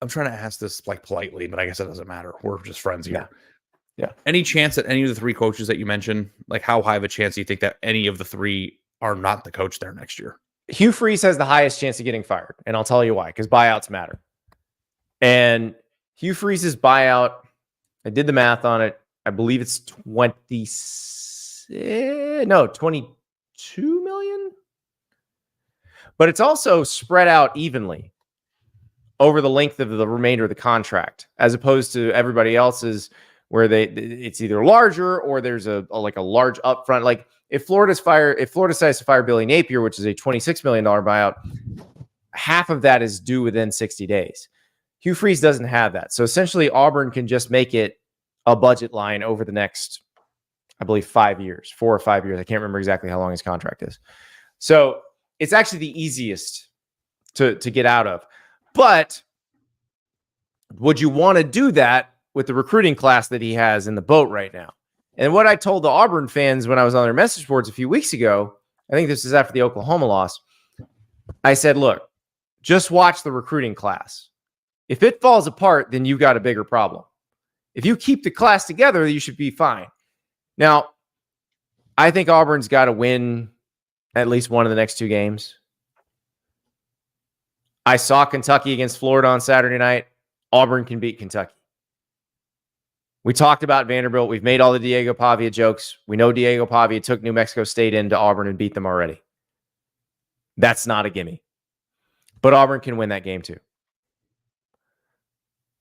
I'm trying to ask this like politely, but I guess it doesn't matter. We're just friends here. Yeah. Any chance that any of the three coaches that you mentioned, like how high of a chance do you think that any of the three are not the coach there next year? Hugh Freeze has the highest chance of getting fired, and I'll tell you why, because buyouts matter. And Hugh Freeze's buyout, I did the math on it. I believe it's 22 million. But it's also spread out evenly over the length of the remainder of the contract, as opposed to everybody else's where it's either larger or there's a large upfront. Like if Florida decides to fire Billy Napier, which is a $26 million buyout, half of that is due within 60 days. Hugh Freeze doesn't have that. So essentially Auburn can just make it a budget line over the next, I believe, 4 or 5 years. I can't remember exactly how long his contract is. So it's actually the easiest to get out of. But would you want to do that with the recruiting class that he has in the boat right now? And what I told the Auburn fans when I was on their message boards a few weeks ago, I think this is after the Oklahoma loss, I said, look, just watch the recruiting class. If it falls apart, then you've got a bigger problem. If you keep the class together, you should be fine. Now, I think Auburn's got to win at least one of the next two games. I saw Kentucky against Florida on Saturday night. Auburn can beat Kentucky. We talked about Vanderbilt. We've made all the Diego Pavia jokes. We know Diego Pavia took New Mexico State into Auburn and beat them already. That's not a gimme. But Auburn can win that game too.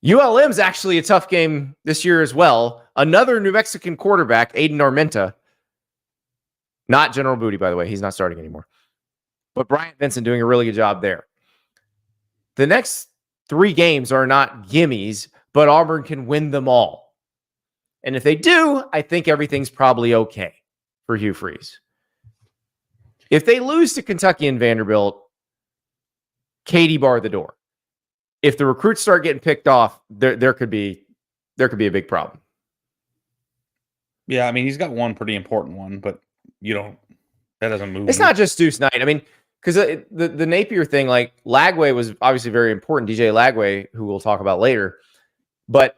ULM's actually a tough game this year as well. Another New Mexican quarterback, Aiden Armenta. Not General Booty, by the way. He's not starting anymore. But Bryant Vincent doing a really good job there. The next three games are not gimmies, but Auburn can win them all. And if they do, I think everything's probably okay for Hugh Freeze. If they lose to Kentucky and Vanderbilt, Katie bar the door. If the recruits start getting picked off, there could be a big problem. Yeah, I mean, he's got one pretty important one, but that doesn't move. It's not just Deuce Knight. I mean, because the Napier thing, like Lagway was obviously very important. DJ Lagway, who we'll talk about later, but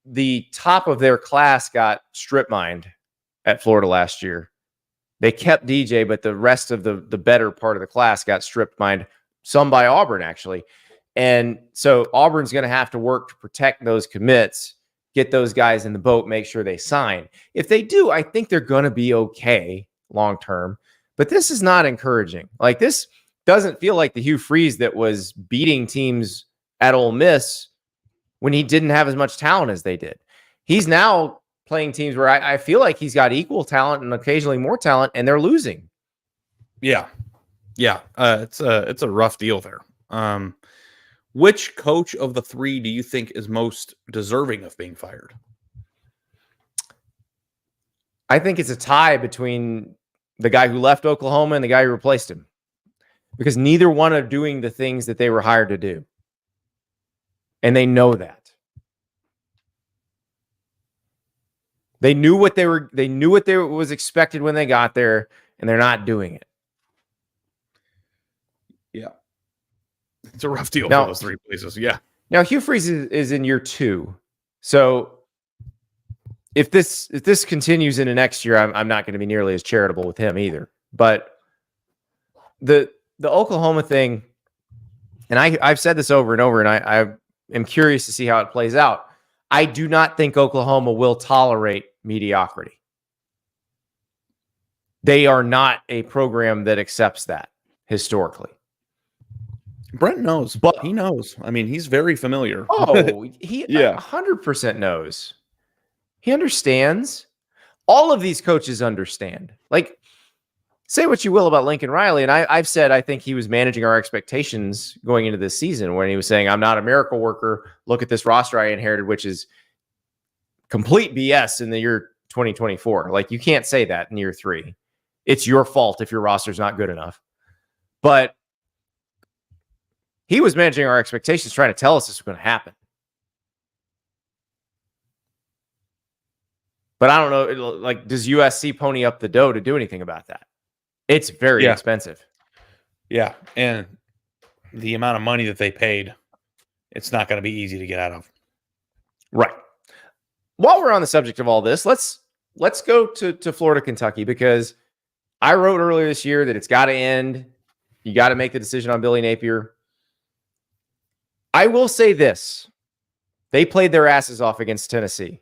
the top of their class got strip mined at Florida last year. They kept DJ, but the rest of the better part of the class got strip mined, some by Auburn actually. And so Auburn's going to have to work to protect those commits, get those guys in the boat, make sure they sign. If they do, I think they're going to be okay long term. But this is not encouraging. Like, this doesn't feel like the Hugh Freeze that was beating teams at Ole Miss when he didn't have as much talent as they did. He's now playing teams where I feel like he's got equal talent and occasionally more talent, and they're losing. Yeah. It's a rough deal there. Which coach of the three do you think is most deserving of being fired? I think it's a tie between the guy who left Oklahoma and the guy who replaced him, because neither one are doing the things that they were hired to do. And they know that. They knew what was expected when they got there, and they're not doing it. Yeah. It's a rough deal Now, for those three places. Yeah. Now, Hugh Freeze is in year 2. So if this continues into next year, I'm not going to be nearly as charitable with him either. But the Oklahoma thing, and I've said this over and over, and I am curious to see how it plays out. I do not think Oklahoma will tolerate mediocrity. They are not a program that accepts that historically. Brent knows, but he knows. I mean, he's very familiar. Oh, he 100% knows. He understands. All of these coaches understand. Like, say what you will about Lincoln Riley, and I've said I think he was managing our expectations going into this season when he was saying, I'm not a miracle worker. Look at this roster I inherited, which is complete BS in the year 2024. Like, you can't say that in year 3. It's your fault if your roster's not good enough. But he was managing our expectations, trying to tell us this was going to happen. But I don't know, like, does USC pony up the dough to do anything about that? It's very expensive. Yeah, and the amount of money that they paid, it's not going to be easy to get out of. Right. While we're on the subject of all this, let's go to Florida, Kentucky, because I wrote earlier this year that it's got to end. You got to make the decision on Billy Napier. I will say this. They played their asses off against Tennessee.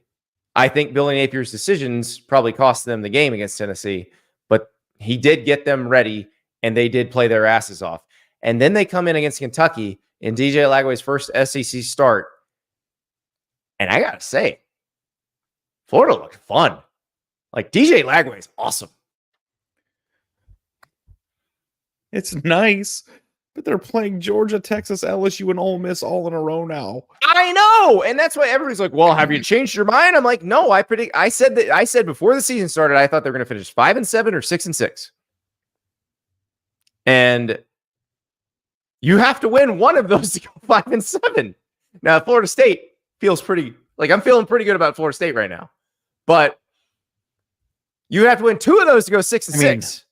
I think Billy Napier's decisions probably cost them the game against Tennessee, but he did get them ready, and they did play their asses off. And then they come in against Kentucky in DJ Lagway's first SEC start. And I got to say, Florida looked fun. Like, DJ Lagway is awesome. It's nice, but they're playing Georgia, Texas, LSU, and Ole Miss all in a row now. I know, and that's why everybody's like, "Well, have you changed your mind?" I'm like, "No, I said before the season started, I thought they were going to finish 5-7 or 6-6, and you have to win one of those to go 5-7." Now, Florida State feels pretty. Like, I'm feeling pretty good about Florida State right now, but you have to win 2 of those to go 6-6.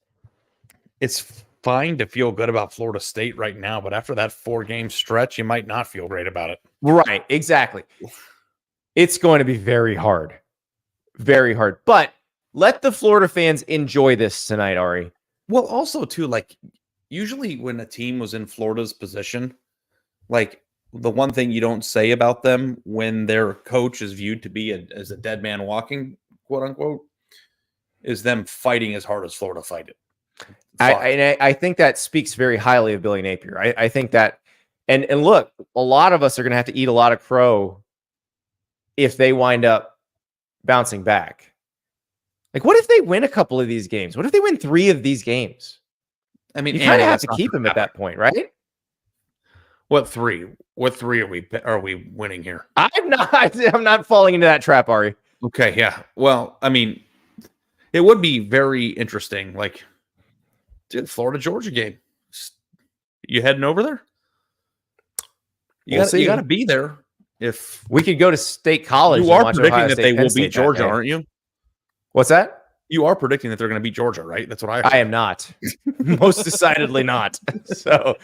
It's fine to feel good about Florida State right now, but after that 4-game stretch, you might not feel great about it. Right, exactly. It's going to be very hard. Very hard. But let the Florida fans enjoy this tonight, Ari. Well, also, too, like, usually when a team was in Florida's position, like, the one thing you don't say about them when their coach is viewed to be as a dead man walking, quote unquote, is them fighting as hard as Florida fight it. I think that speaks very highly of Billy Napier. I think that, and look, a lot of us are going to have to eat a lot of crow if they wind up bouncing back. Like, what if they win a couple of these games? What if they win 3 of these games? I mean, you kind of have to keep them at that point, right? What 3? What 3 are we winning here? I'm not falling into that trap, Ari. Okay, yeah. Well, I mean, it would be very interesting. Like, dude, Florida Georgia game. You heading over there? You got to be there. If we could go to State College, you are predicting that they will beat Georgia, aren't you? What's that? You are predicting that they're going to beat Georgia, right? That's what I heard. I am not. Most decidedly not. So,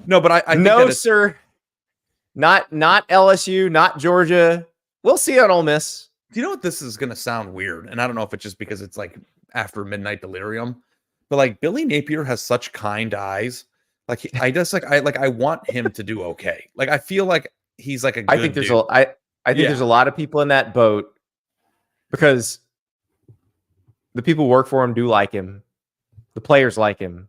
no, but I think no, sir. Not LSU, not Georgia. We'll see on Ole Miss. Do you know what, this is going to sound weird? And I don't know if it's just because it's like after midnight delirium, but like Billy Napier has such kind eyes. Like, I want him to do okay. Like, I feel like he's like a good I think there's dude. I think there's a lot of people in that boat because the people who work for him do like him. The players like him.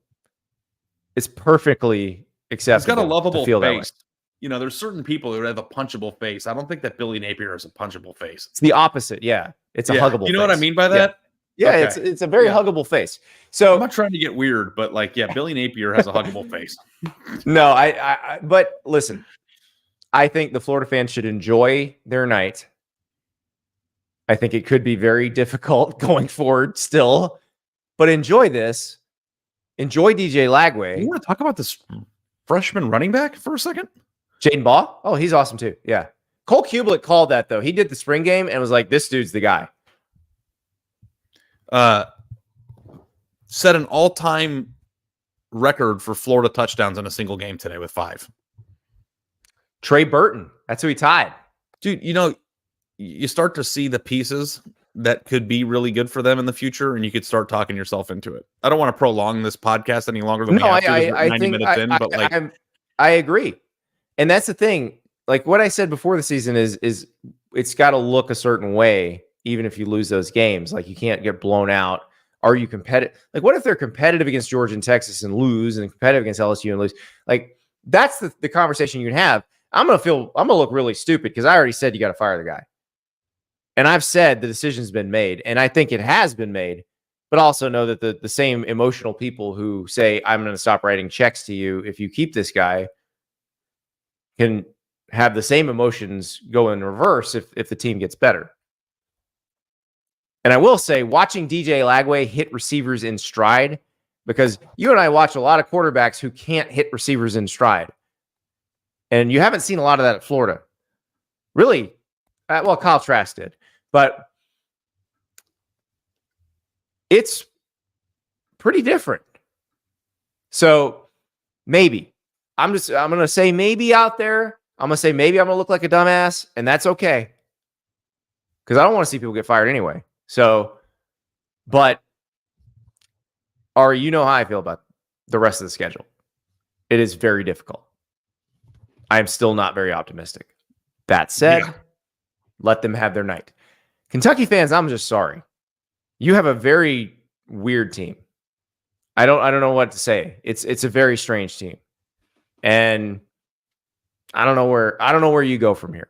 It's perfectly acceptable. He's got a lovable to feel face. You know, there's certain people who have a punchable face. I don't think that Billy Napier has a punchable face. It's the opposite. Yeah. It's a huggable You know face. what I mean by that? Yeah, Okay. it's a very huggable face. So I'm not trying to get weird, but like, yeah, Billy Napier has a huggable face. No, but listen, I think the Florida fans should enjoy their night. I think it could be very difficult going forward still, but enjoy this. Enjoy DJ Lagway. You want to talk about this freshman running back for a second? Jaden Baugh? Oh, he's awesome too. Yeah. Cole Kublik called that though. He did the spring game and was like, this dude's the guy. Set an all-time record for Florida touchdowns in a single game today with 5. Trey Burton. That's who he tied. Dude, you start to see the pieces that could be really good for them in the future, and you could start talking yourself into it. I don't want to prolong this podcast any longer than we have to. I 90 think minutes in, but I agree. And that's the thing. Like what I said before the season is it's got to look a certain way, even if you lose those games. Like you can't get blown out. Are you competitive? Like what if they're competitive against Georgia and Texas and lose, and competitive against LSU and lose? Like that's the conversation you can have. I'm gonna look really stupid because I already said you got to fire the guy. And I've said the decision's been made, and I think it has been made, but also know that the same emotional people who say, I'm going to stop writing checks to you if you keep this guy can have the same emotions go in reverse if the team gets better. And I will say, watching DJ Lagway hit receivers in stride, because you and I watch a lot of quarterbacks who can't hit receivers in stride. And you haven't seen a lot of that at Florida. Really, well, Kyle Trask did. But it's pretty different. So maybe. I'm going to say maybe out there. I'm going to say maybe I'm going to look like a dumbass, and that's okay. Because I don't want to see people get fired anyway. So, but Ari, you know how I feel about the rest of the schedule. It is very difficult. I am still not very optimistic. That said, let them have their night. Kentucky fans, I'm just sorry. You have a very weird team. I don't know what to say. It's a very strange team. And I don't know where you go from here,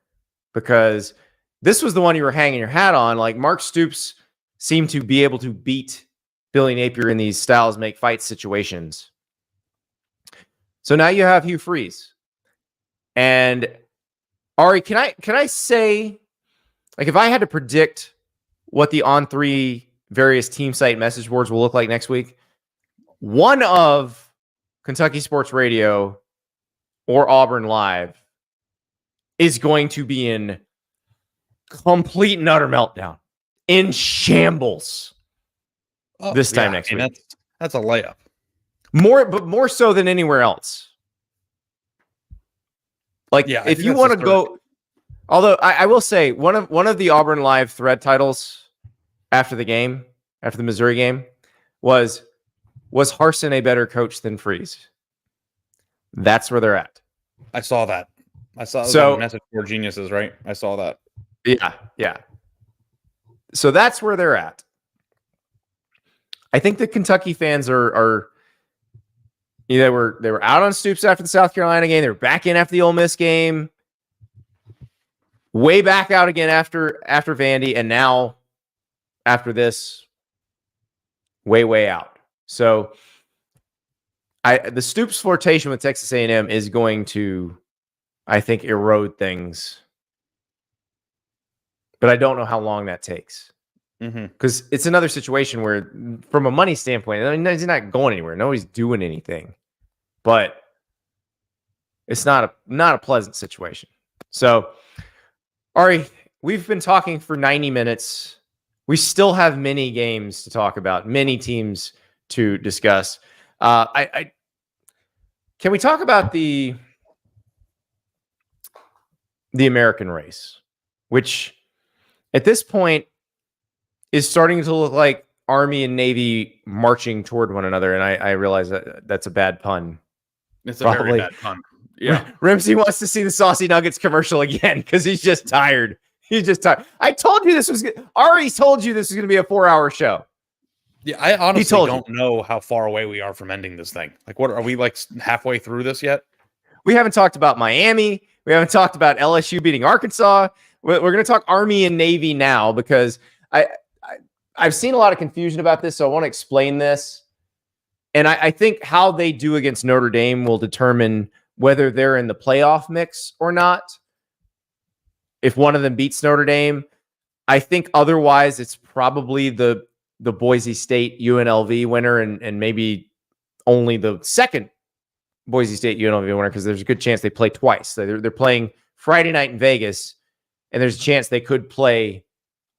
because this was the one you were hanging your hat on. Like Mark Stoops seemed to be able to beat Billy Napier in these styles make fight situations. So now you have Hugh Freeze. And Ari, can I say, like, if I had to predict what the On3 various team site message boards will look like next week, one of Kentucky Sports Radio or Auburn Live is going to be in complete and utter meltdown, in shambles this time next week. That's a layup. More so than anywhere else. Like, if you want to go, although I will say one of the Auburn Live thread titles after the Missouri game, was Harsin a better coach than Freeze? That's where they're at. I saw that. So message for geniuses, right? I saw that. Yeah. So that's where they're at. I think the Kentucky fans are they were out on Stoops after the South Carolina game. They were back in after the Ole Miss game. Way back out again after Vandy, and now after this, way out. So the Stoops flirtation with Texas A&M is going to, I think, erode things. But I don't know how long that takes. Because it's another situation where, from a money standpoint, I mean, he's not going anywhere. Nobody's doing anything. But it's not a pleasant situation. So, Ari, we've been talking for 90 minutes. We still have many games to talk about, many teams to discuss. Can we talk about the American race, which at this point is starting to look like Army and Navy marching toward one another? And I realize that that's a bad pun. It's a very bad pun. Yeah. Ramsey wants to see the Saucy Nuggets commercial again because he's just tired. He's just tired. I told you this was Ari told you this was going to be a 4-hour show. Yeah, I honestly don't know how far away we are from ending this thing. Like, what are we, like, halfway through this yet? We haven't talked about Miami. We haven't talked about LSU beating Arkansas. We're going to talk Army and Navy now, because I've seen a lot of confusion about this, so I want to explain this. And I think how they do against Notre Dame will determine whether they're in the playoff mix or not. If one of them beats Notre Dame, I think otherwise it's probably the Boise State UNLV winner and maybe only the second Boise State UNLV winner, because there's a good chance they play twice. They're playing Friday night in Vegas, and there's a chance they could play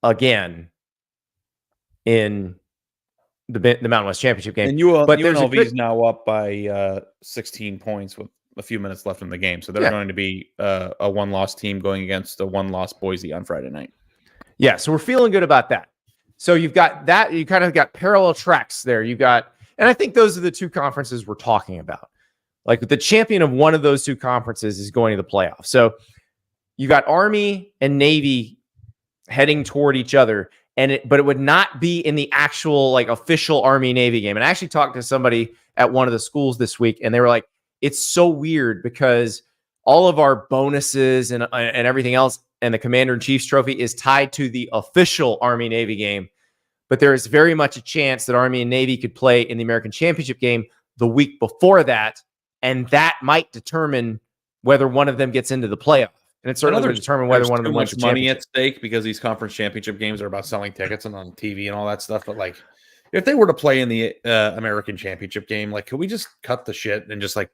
again in the Mountain West Championship game. And but UNLV is now up by 16 points with a few minutes left in the game. So they're going to be a one-loss team going against a one-loss Boise on Friday night. Yeah, so we're feeling good about that. So you've got that. You kind of got parallel tracks there. You got, and I think those are the two conferences we're talking about. Like the champion of one of those two conferences is going to the playoffs. So you got Army and Navy heading toward each other, but it would not be in the actual like official Army-Navy game. And I actually talked to somebody at one of the schools this week, and they were like, it's so weird because all of our bonuses and everything else and the Commander-in-Chief's trophy is tied to the official Army-Navy game. But there is very much a chance that Army and Navy could play in the American Championship game the week before that, and that might determine whether one of them gets into the playoff. And it certainly would determine whether one of them wins the money championship. at stake because these conference championship games are about selling tickets and on TV and all that stuff. But like, if they were to play in the American Championship game, like, could we just cut the shit and just like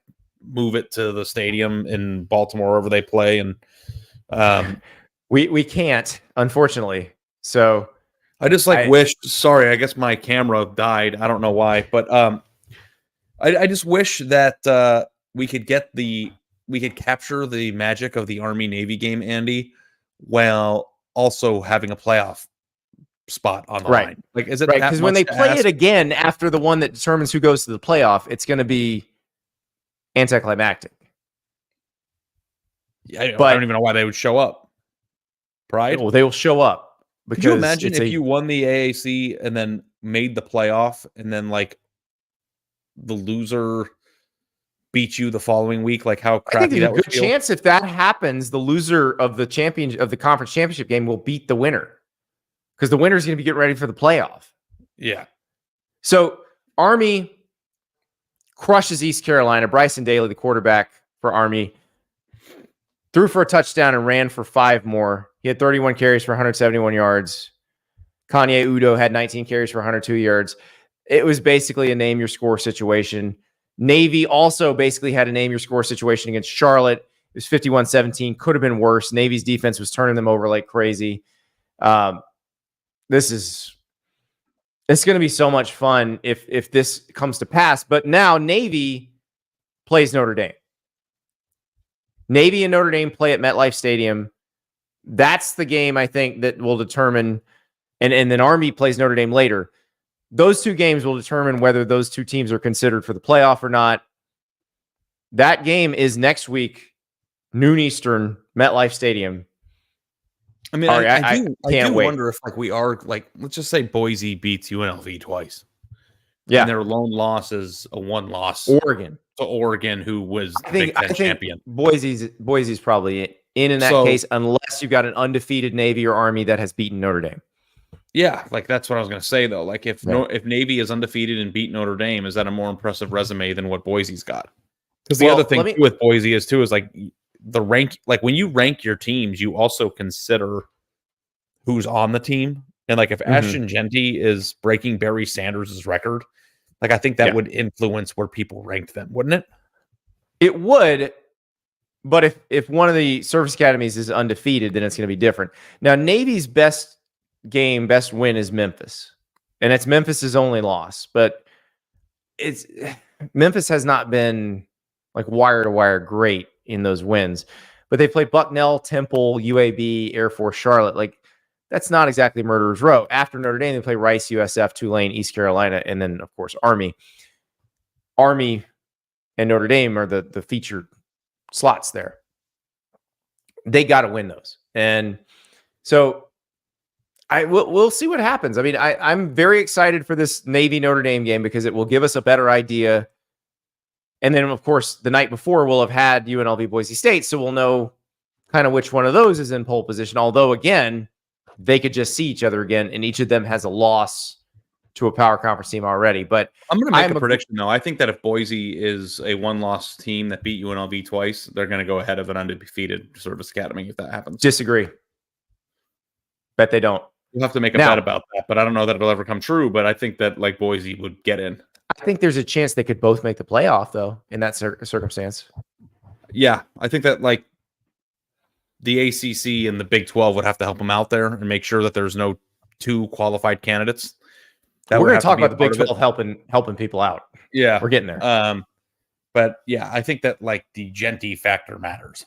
move it to the stadium in Baltimore wherever they play? And we can't, unfortunately. So I just wish. Sorry, I guess my camera died. I don't know why, but I just wish that we could capture the magic of the Army-Navy game, Andy, while also having a playoff spot on the line. Like, is it right? Because when they play it again after the one that determines who goes to the playoff, it's going to be anticlimactic. Yeah, I don't even know why they would show up. Pride? Well, they will show up. Could you imagine if you won the AAC and then made the playoff, and then like the loser beat you the following week? Like how crappy that would feel. There's a good chance if that happens, the loser of the conference championship game will beat the winner, because the winner is going to be getting ready for the playoff. Yeah. So Army crushes East Carolina. Bryson Daly, the quarterback for Army, threw for a touchdown and ran for 5 more. He had 31 carries for 171 yards. Kanye Udo had 19 carries for 102 yards. It was basically a name your score situation. Navy also basically had a name your score situation against Charlotte. It was 51-17. Could have been worse. Navy's defense was turning them over like crazy. It's going to be so much fun if this comes to pass. But now Navy plays Notre Dame. Navy and Notre Dame play at MetLife Stadium. That's the game, I think, that will determine, and then Army plays Notre Dame later. Those two games will determine whether those two teams are considered for the playoff or not. That game is next week, noon Eastern, MetLife Stadium. I mean, I do wonder if like we are like, let's just say Boise beats UNLV twice. Yeah. And their lone loss is a 1-loss. Oregon. To Oregon, who was the Big Ten champion. Boise's probably in that case, unless you've got an undefeated Navy or Army that has beaten Notre Dame. Yeah, like that's what I was going to say, though. Like if Navy is undefeated and beat Notre Dame, is that a more impressive resume than what Boise's got? Because the other thing with Boise is like the rank, like when you rank your teams, you also consider who's on the team. And like if Ashton Genty is breaking Barry Sanders' record, like I think that would influence where people ranked them, wouldn't it? It would, but if one of the service academies is undefeated, then it's going to be different. Now, Navy's best win is Memphis, and it's Memphis's only loss. But Memphis has not been like wire to wire great in those wins. But they play Bucknell, Temple, UAB, Air Force, Charlotte. Like that's not exactly murderer's row. After Notre Dame, they play Rice, USF, Tulane, East Carolina, and then of course Army. Army and Notre Dame are the featured slots there. They got to win those, and so we'll see what happens. I mean, I'm very excited for this Navy Notre Dame game because it will give us a better idea. And then, of course, the night before we'll have had UNLV Boise State, so we'll know kind of which one of those is in pole position. Although, again, they could just see each other again, and each of them has a loss to a power conference team already. But I'm going to make a prediction, though. I think that if Boise is a 1-loss team that beat UNLV twice, they're going to go ahead of an undefeated service academy if that happens. Disagree. Bet they don't. We'll have to make a Now, bet about that, but I don't know that it'll ever come true. But I think that like Boise would get in. I think there's a chance they could both make the playoff, though, in that circumstance. Yeah, I think that like the ACC and the Big 12 would have to help them out there and make sure that there's no 2 qualified candidates. We're going to talk about the Big 12 helping people out. Yeah, we're getting there. But yeah, I think that like the Genty factor matters,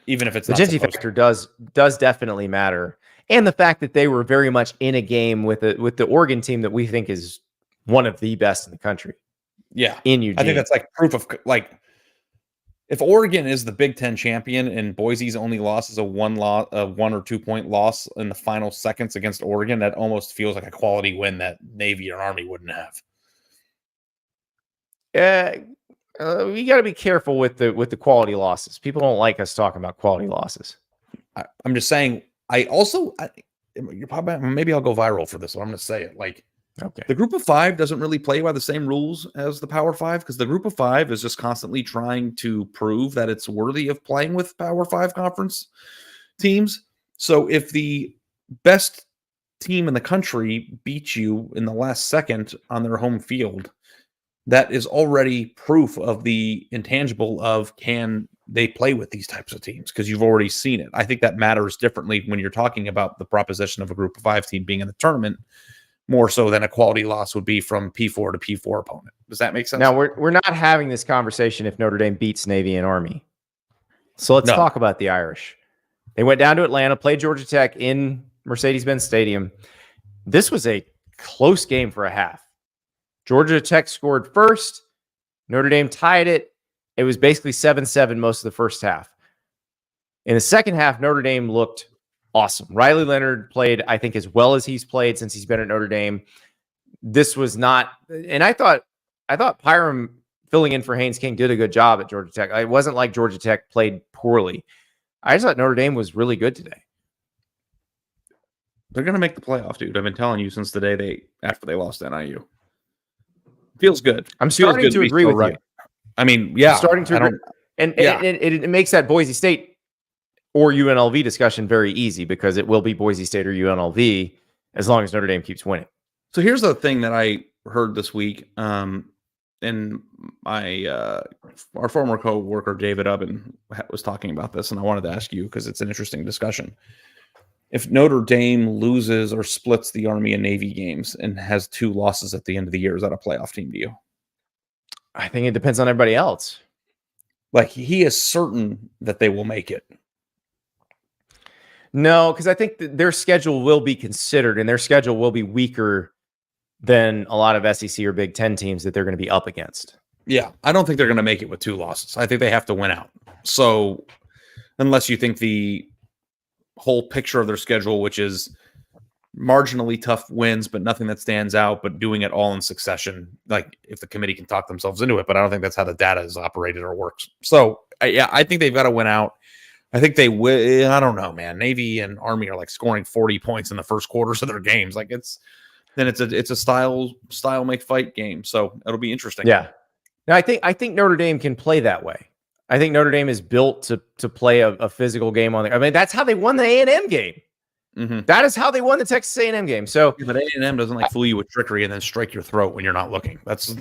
even if it's the Genty factor does definitely matter, and the fact that they were very much in a game with the Oregon team that we think is one of the best in the country. Yeah, in Eugene. I think that's like proof of like if Oregon is the Big Ten champion and Boise's only loss is a 1 or 2 point loss in the final seconds against Oregon, that almost feels like a quality win that Navy or Army wouldn't have. We got to be careful with the quality losses. People don't like us talking about quality losses. I'm just saying. You're probably maybe I'll go viral for this one. I'm going to say it like. Okay. The group of 5 doesn't really play by the same rules as the Power 5 because the group of 5 is just constantly trying to prove that it's worthy of playing with Power 5 conference teams. So if the best team in the country beats you in the last second on their home field, that is already proof of the intangible of can they play with these types of teams because you've already seen it. I think that matters differently when you're talking about the proposition of a group of 5 team being in the tournament. More so than a quality loss would be from P4 to P4 opponent. Does that make sense? Now, we're not having this conversation if Notre Dame beats Navy and Army. So let's talk about the Irish. They went down to Atlanta, played Georgia Tech in Mercedes-Benz Stadium. This was a close game for a half. Georgia Tech scored first. Notre Dame tied it. It was basically 7-7 most of the first half. In the second half, Notre Dame looked awesome. Riley Leonard played, I think, as well as he's played since he's been at Notre Dame. This was not, and I thought Parm filling in for Haynes King did a good job at Georgia Tech. It wasn't like Georgia Tech played poorly. I just thought Notre Dame was really good today. They're going to make the playoff, dude. I've been telling you since the day after they lost to NIU. Feels good. I'm starting to agree with you. I mean, yeah. I'm starting to agree. And it makes that Boise State or UNLV discussion very easy because it will be Boise State or UNLV as long as Notre Dame keeps winning. So here's the thing that I heard this week. And our former co-worker David Ubben was talking about this, and I wanted to ask you because it's an interesting discussion. If Notre Dame loses or splits the Army and Navy games and has 2 losses at the end of the year, is that a playoff team to you? I think it depends on everybody else. Like he is certain that they will make it. No, because I think their schedule will be considered, and their schedule will be weaker than a lot of SEC or Big Ten teams that they're going to be up against. Yeah, I don't think they're going to make it with 2 losses. I think they have to win out. So unless you think the whole picture of their schedule, which is marginally tough wins, but nothing that stands out, but doing it all in succession, like if the committee can talk themselves into it, but I don't think that's how the data is operated or works. So yeah, I think they've got to win out. I think they will. I don't know, man. Navy and Army are like scoring 40 points in the first quarters of their games. Like it's a style make fight game. So it'll be interesting. Yeah. Now I think Notre Dame can play that way. I think Notre Dame is built to play a physical game on the. I mean, that's how they won the A&M game. Mm-hmm. That is how they won the Texas A&M game. So, but A&M doesn't like fool you with trickery and then strike your throat when you're not looking. That's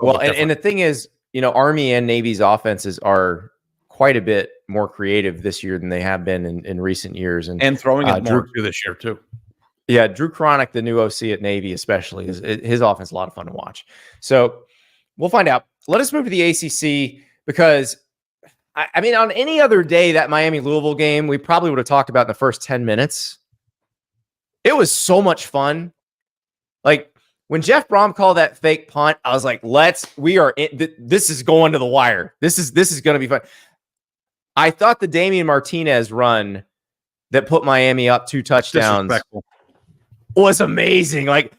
well, and the thing is, Army and Navy's offenses are quite a bit more creative this year than they have been in recent years, and throwing it more too this year too. Yeah, Drew Cronick, the new OC at Navy, especially his offense is a lot of fun to watch. So we'll find out. Let us move to the ACC because. I mean, on any other day, that Miami-Louisville game, we probably would have talked about in the first 10 minutes. It was so much fun. Like, when Jeff Brom called that fake punt, I was like, this is going to the wire. This is going to be fun. I thought the Damian Martinez run that put Miami up 2 touchdowns was amazing. Like,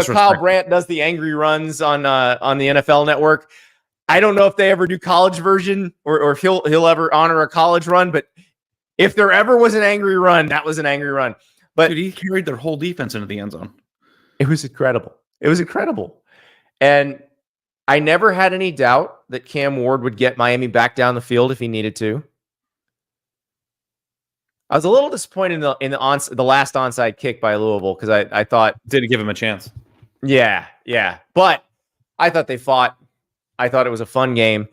Kyle Brandt does the angry runs on the NFL Network. I don't know if they ever do college version or if he'll ever honor a college run, but if there ever was an angry run, that was an angry run. But dude, he carried their whole defense into the end zone. It was incredible. It was incredible. And I never had any doubt that Cam Ward would get Miami back down the field if he needed to. I was a little disappointed in the last onside kick by Louisville because I thought didn't give him a chance. Yeah, but I thought they fought. I thought it was a fun game,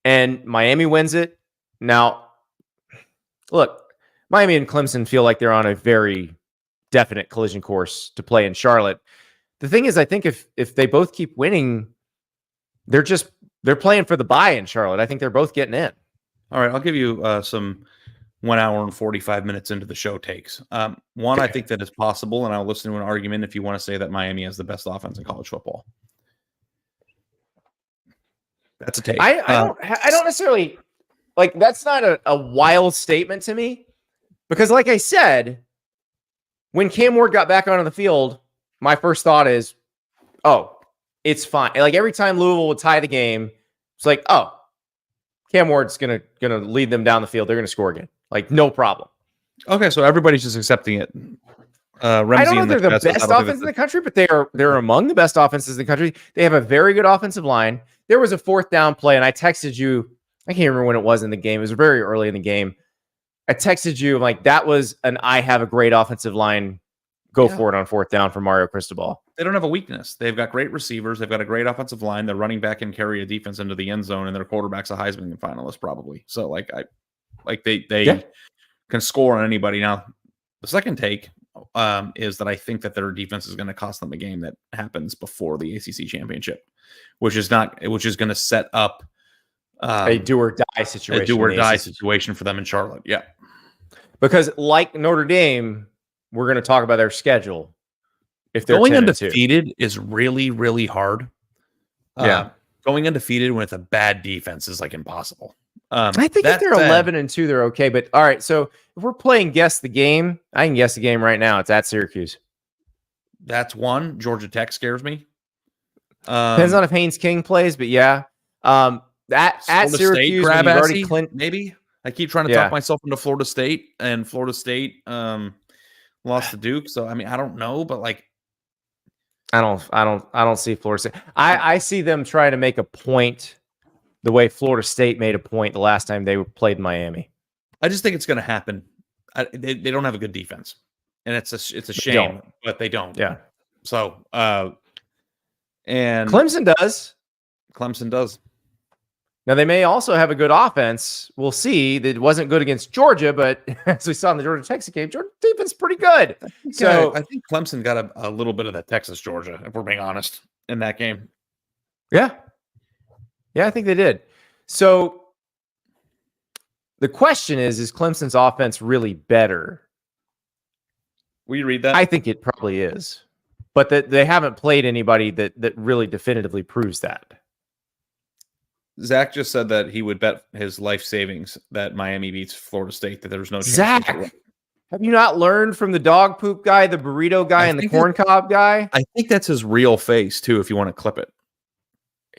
and Miami wins it. Now, look, Miami and Clemson feel like they're on a very definite collision course to play in Charlotte. The thing is, I think if they both keep winning, they're playing for the bye in Charlotte. I think they're both getting in. All right, I'll give you some 1 hour and 45 minutes into the show takes. One, I think that is possible, and I'll listen to an argument if you want to say that Miami has the best offense in college football. That's a take. I don't necessarily like. That's not a wild statement to me, because like I said, when Cam Ward got back onto the field, my first thought is, oh, it's fine. Like every time Louisville would tie the game, it's like, oh, Cam Ward's gonna lead them down the field. They're gonna score again. Like no problem. Okay, so everybody's just accepting it. I don't know if they're the best offense in the country, but they're among the best offenses in the country. They have a very good offensive line. There was a 4th down play, and I texted you. I can't remember when it was in the game. It was very early in the game. I texted you like that was an I have a great offensive line. Go for it on 4th down for Mario Cristobal. They don't have a weakness. They've got great receivers. They've got a great offensive line. Their running back can carry a defense into the end zone, and their quarterback's a Heisman finalist probably. So they can score on anybody. Now, the second take is that I think that their defense is going to cost them a game that happens before the ACC championship, which is going to set up a do or die situation. A do or die situation for them in Charlotte. Yeah, because like Notre Dame, we're going to talk about their schedule. If they're going undefeated is really, really hard. Going undefeated with a bad defense is like impossible. I think if they're 11-2, they're okay. But all right, so if we're playing guess the game, I can guess the game right now. It's at Syracuse. That's one. Georgia Tech scares me. Depends on if Haynes King plays, but yeah. At Syracuse, grab already maybe. I keep trying to talk myself into Florida State, and Florida State lost to Duke. So I mean, I don't know, but like, I don't see Florida State. I see them trying to make a point the way Florida State made a point the last time they played Miami. I just think it's going to happen. They don't have a good defense, and it's a shame, but they don't. Yeah. So, and Clemson does. Clemson does. Now they may also have a good offense. We'll see. That it wasn't good against Georgia, but as we saw in the Georgia Texas game, Georgia defense pretty good. So I think Clemson got a little bit of that Texas Georgia, if we're being honest, in that game. Yeah, I think they did. So the question is Clemson's offense really better? Will you read that? I think it probably is, but that they haven't played anybody that really definitively proves that. Zach just said that he would bet his life savings that Miami beats Florida State, that there's no chance. Zach, have you not learned from the dog poop guy, the burrito guy, and the corn cob guy? I think that's his real face, too, if you want to clip it.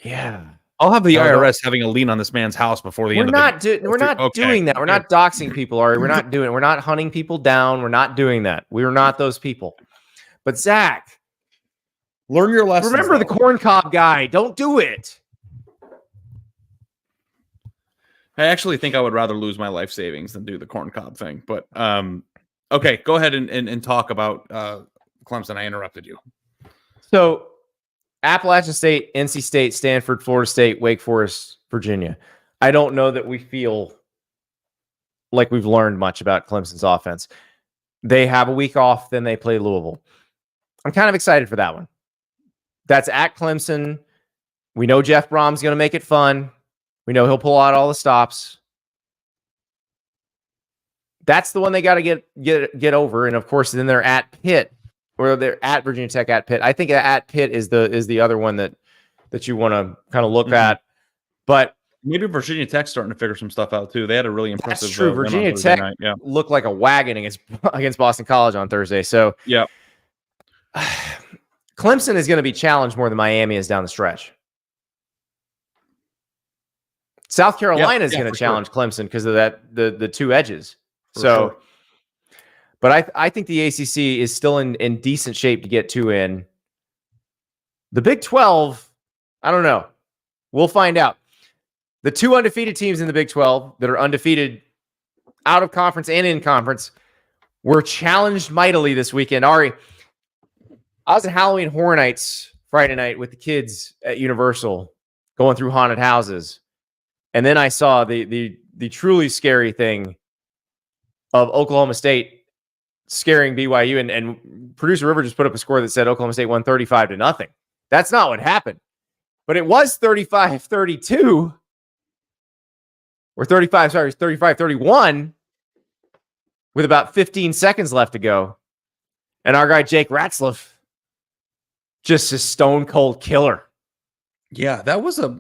Yeah. I'll have the IRS having a lien on this man's house before the end of the We're not doing that. We're not doxing people, Ari. We're not hunting people down. We're not doing that. We're not those people. But Zach, learn your lesson. Remember the corn cob guy. Don't do it. I actually think I would rather lose my life savings than do the corn cob thing. But okay, go ahead and talk about Clemson. I interrupted you. So Appalachian State, NC State, Stanford, Florida State, Wake Forest, Virginia. I don't know that we feel like we've learned much about Clemson's offense. They have a week off, then they play Louisville. I'm kind of excited for that one. That's at Clemson. We know Jeff Brom's going to make it fun. We know he'll pull out all the stops. That's the one they got to get over. And of course, then they're at Pitt, or they're at Virginia Tech at Pitt. I think at Pitt is the other one that you want to kind of look at. But maybe Virginia Tech's starting to figure some stuff out too. They had a really impressive. That's true. Virginia Tech looked like a wagon against Boston College on Thursday. So yeah, Clemson is going to be challenged more than Miami is down the stretch. South Carolina is going to challenge Clemson because of that the two edges. But I think the ACC is still in decent shape to get two in. The Big 12, I don't know. We'll find out. The two undefeated teams in the Big 12 that are undefeated, out of conference and in conference, were challenged mightily this weekend. Ari, I was at Halloween Horror Nights Friday night with the kids at Universal going through haunted houses. And then I saw the truly scary thing of Oklahoma State scaring BYU. And producer River just put up a score that said Oklahoma State won 35-0. That's not what happened. But it was 35-32. Or 35-31 with about 15 seconds left to go. And our guy Jake Ratzlaff, just a stone cold killer. Yeah, that was I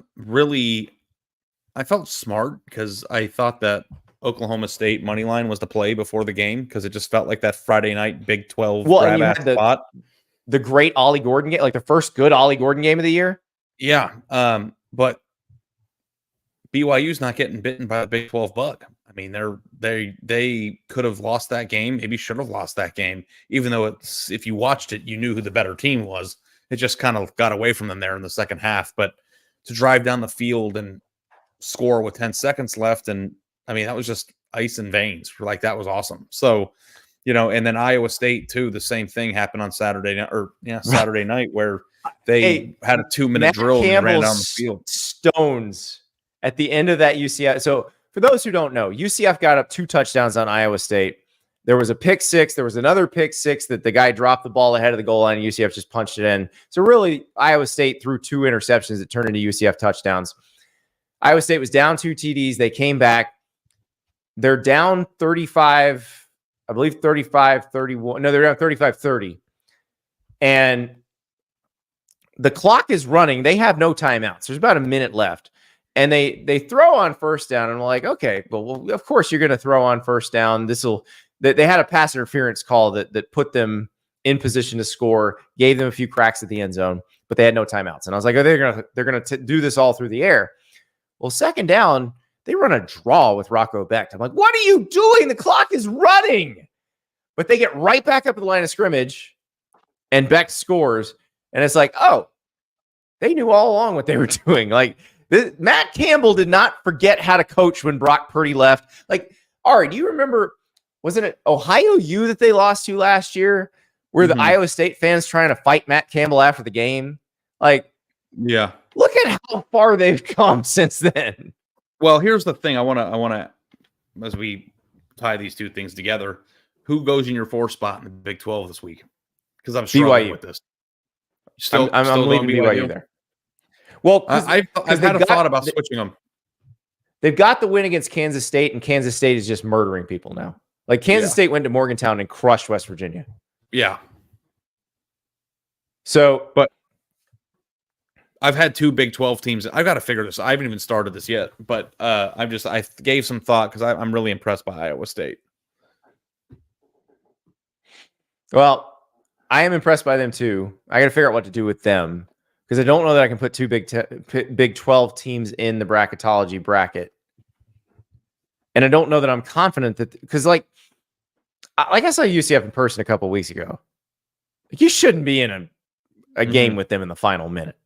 felt smart because I thought that Oklahoma State money line was the play before the game because it just felt like that Friday night Big 12 grab ass spot. The great Ollie Gordon game, like the first good Ollie Gordon game of the year. Yeah, but BYU's not getting bitten by the Big 12 bug. I mean, they could have lost that game, maybe should have lost that game, even though if you watched it, you knew who the better team was. It just kind of got away from them there in the second half. But to drive down the field and score with 10 seconds left, and I mean, that was just ice and veins. Like, that was awesome. So, and then Iowa State too, the same thing happened on Saturday night where they had a 2-minute drill and ran down the field. Stones at the end of that UCF. So for those who don't know, UCF got up 2 touchdowns on Iowa State. There was a pick six. There was another pick six that the guy dropped the ball ahead of the goal line. And UCF just punched it in. So really, Iowa State threw 2 interceptions that turned into UCF touchdowns. Iowa State was down 2 TDs. They came back. They're down 35, I believe 35-31. No, they're down 35-30. And the clock is running. They have no timeouts. There's about a minute left. And they throw on first down. And I'm like, okay, well, of course you're going to throw on first down. They had a pass interference call that put them in position to score, gave them a few cracks at the end zone, but they had no timeouts. And I was like, oh, they're gonna do this all through the air. Well, second down, they run a draw with Rocco Becht. I'm like, what are you doing? The clock is running. But they get right back up at the line of scrimmage, and Becht scores. And it's like, oh, they knew all along what they were doing. Like, Matt Campbell did not forget how to coach when Brock Purdy left. Like, Ari, do you remember, wasn't it Ohio U that they lost to last year, where the Iowa State fans trying to fight Matt Campbell after the game? Like, yeah, look at how far they've come since then. Well, here's the thing. I want to, as we tie these two things together, who goes in your 4 spot in the Big 12 this week? Because I'm struggling with this. I'm leaving BYU there. Well, I've had a thought about switching them. They've got the win against Kansas State, and Kansas State is just murdering people now. Like, Kansas State went to Morgantown and crushed West Virginia. Yeah. So, but I've had 2 Big 12 teams. I've got to figure this. I haven't even started this yet, but I gave some thought because I'm really impressed by Iowa State. Well, I am impressed by them too. I got to figure out what to do with them because I don't know that I can put 2 Big 12 teams in the bracketology bracket. And I don't know that I'm confident that, because like I saw UCF in person a couple of weeks ago. Like, you shouldn't be in a game with them in the final minute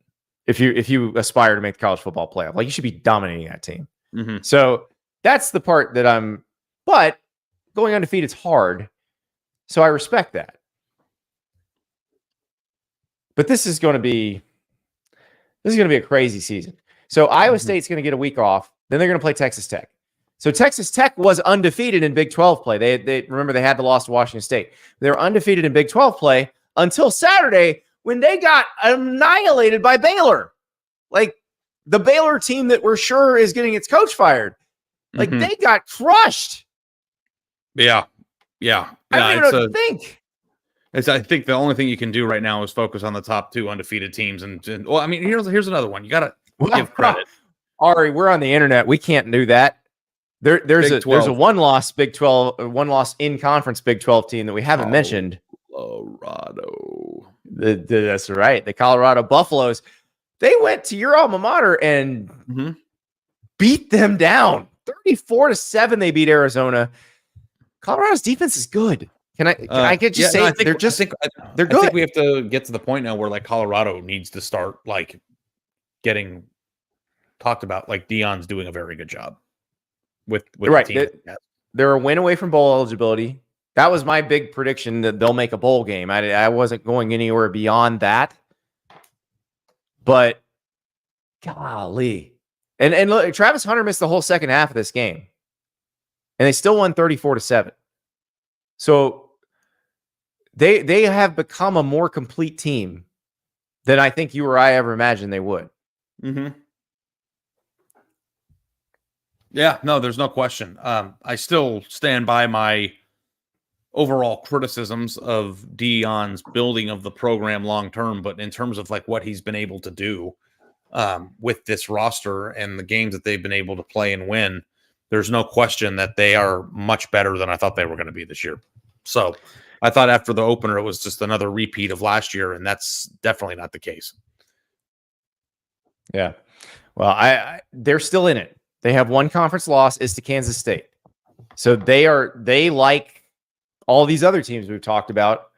if you aspire to make the college football playoff. Like, you should be dominating that team. So that's the part that but going undefeated is hard. So I respect that. But this is going to be a crazy season. So Iowa State's going to get a week off. Then they're going to play Texas Tech. So Texas Tech was undefeated in Big 12 play. They remember they had the loss to Washington State. They were undefeated in Big 12 play until Saturday when they got annihilated by Baylor. Like, the Baylor team that we're sure is getting its coach fired. Like, they got crushed. Yeah. I don't even know what to think. I think the only thing you can do right now is focus on the top 2 undefeated teams. And well, I mean, here's another one. You got to give credit. Ari, we're on the internet. We can't do that. There's a one-loss Big 12, one-loss in-conference Big 12 team that we haven't mentioned. Colorado. That's right. The Colorado Buffaloes. They went to your alma mater and beat them down. 34-7, they beat Arizona. Colorado's defense is good. Can I just say they're good? I think we have to get to the point now where, like, Colorado needs to start, like, getting talked about. Like, Deion's doing a very good job with right. the team. They're a win away from bowl eligibility. That was my big prediction, that they'll make a bowl game. I wasn't going anywhere beyond that. But golly. And look, Travis Hunter missed the whole second half of this game. And they still won 34-7. So they have become a more complete team than I think you or I ever imagined they would. Mm-hmm. Yeah, no, there's no question. I still stand by my overall criticisms of Deion's building of the program long term, but in terms of like what he's been able to do with this roster and the games that they've been able to play and win, there's no question that they are much better than I thought they were going to be this year. So I thought after the opener it was just another repeat of last year, and that's definitely not the case. Yeah. Well, they're still in it. They have one conference loss, is to Kansas State. So they like all these other teams we've talked about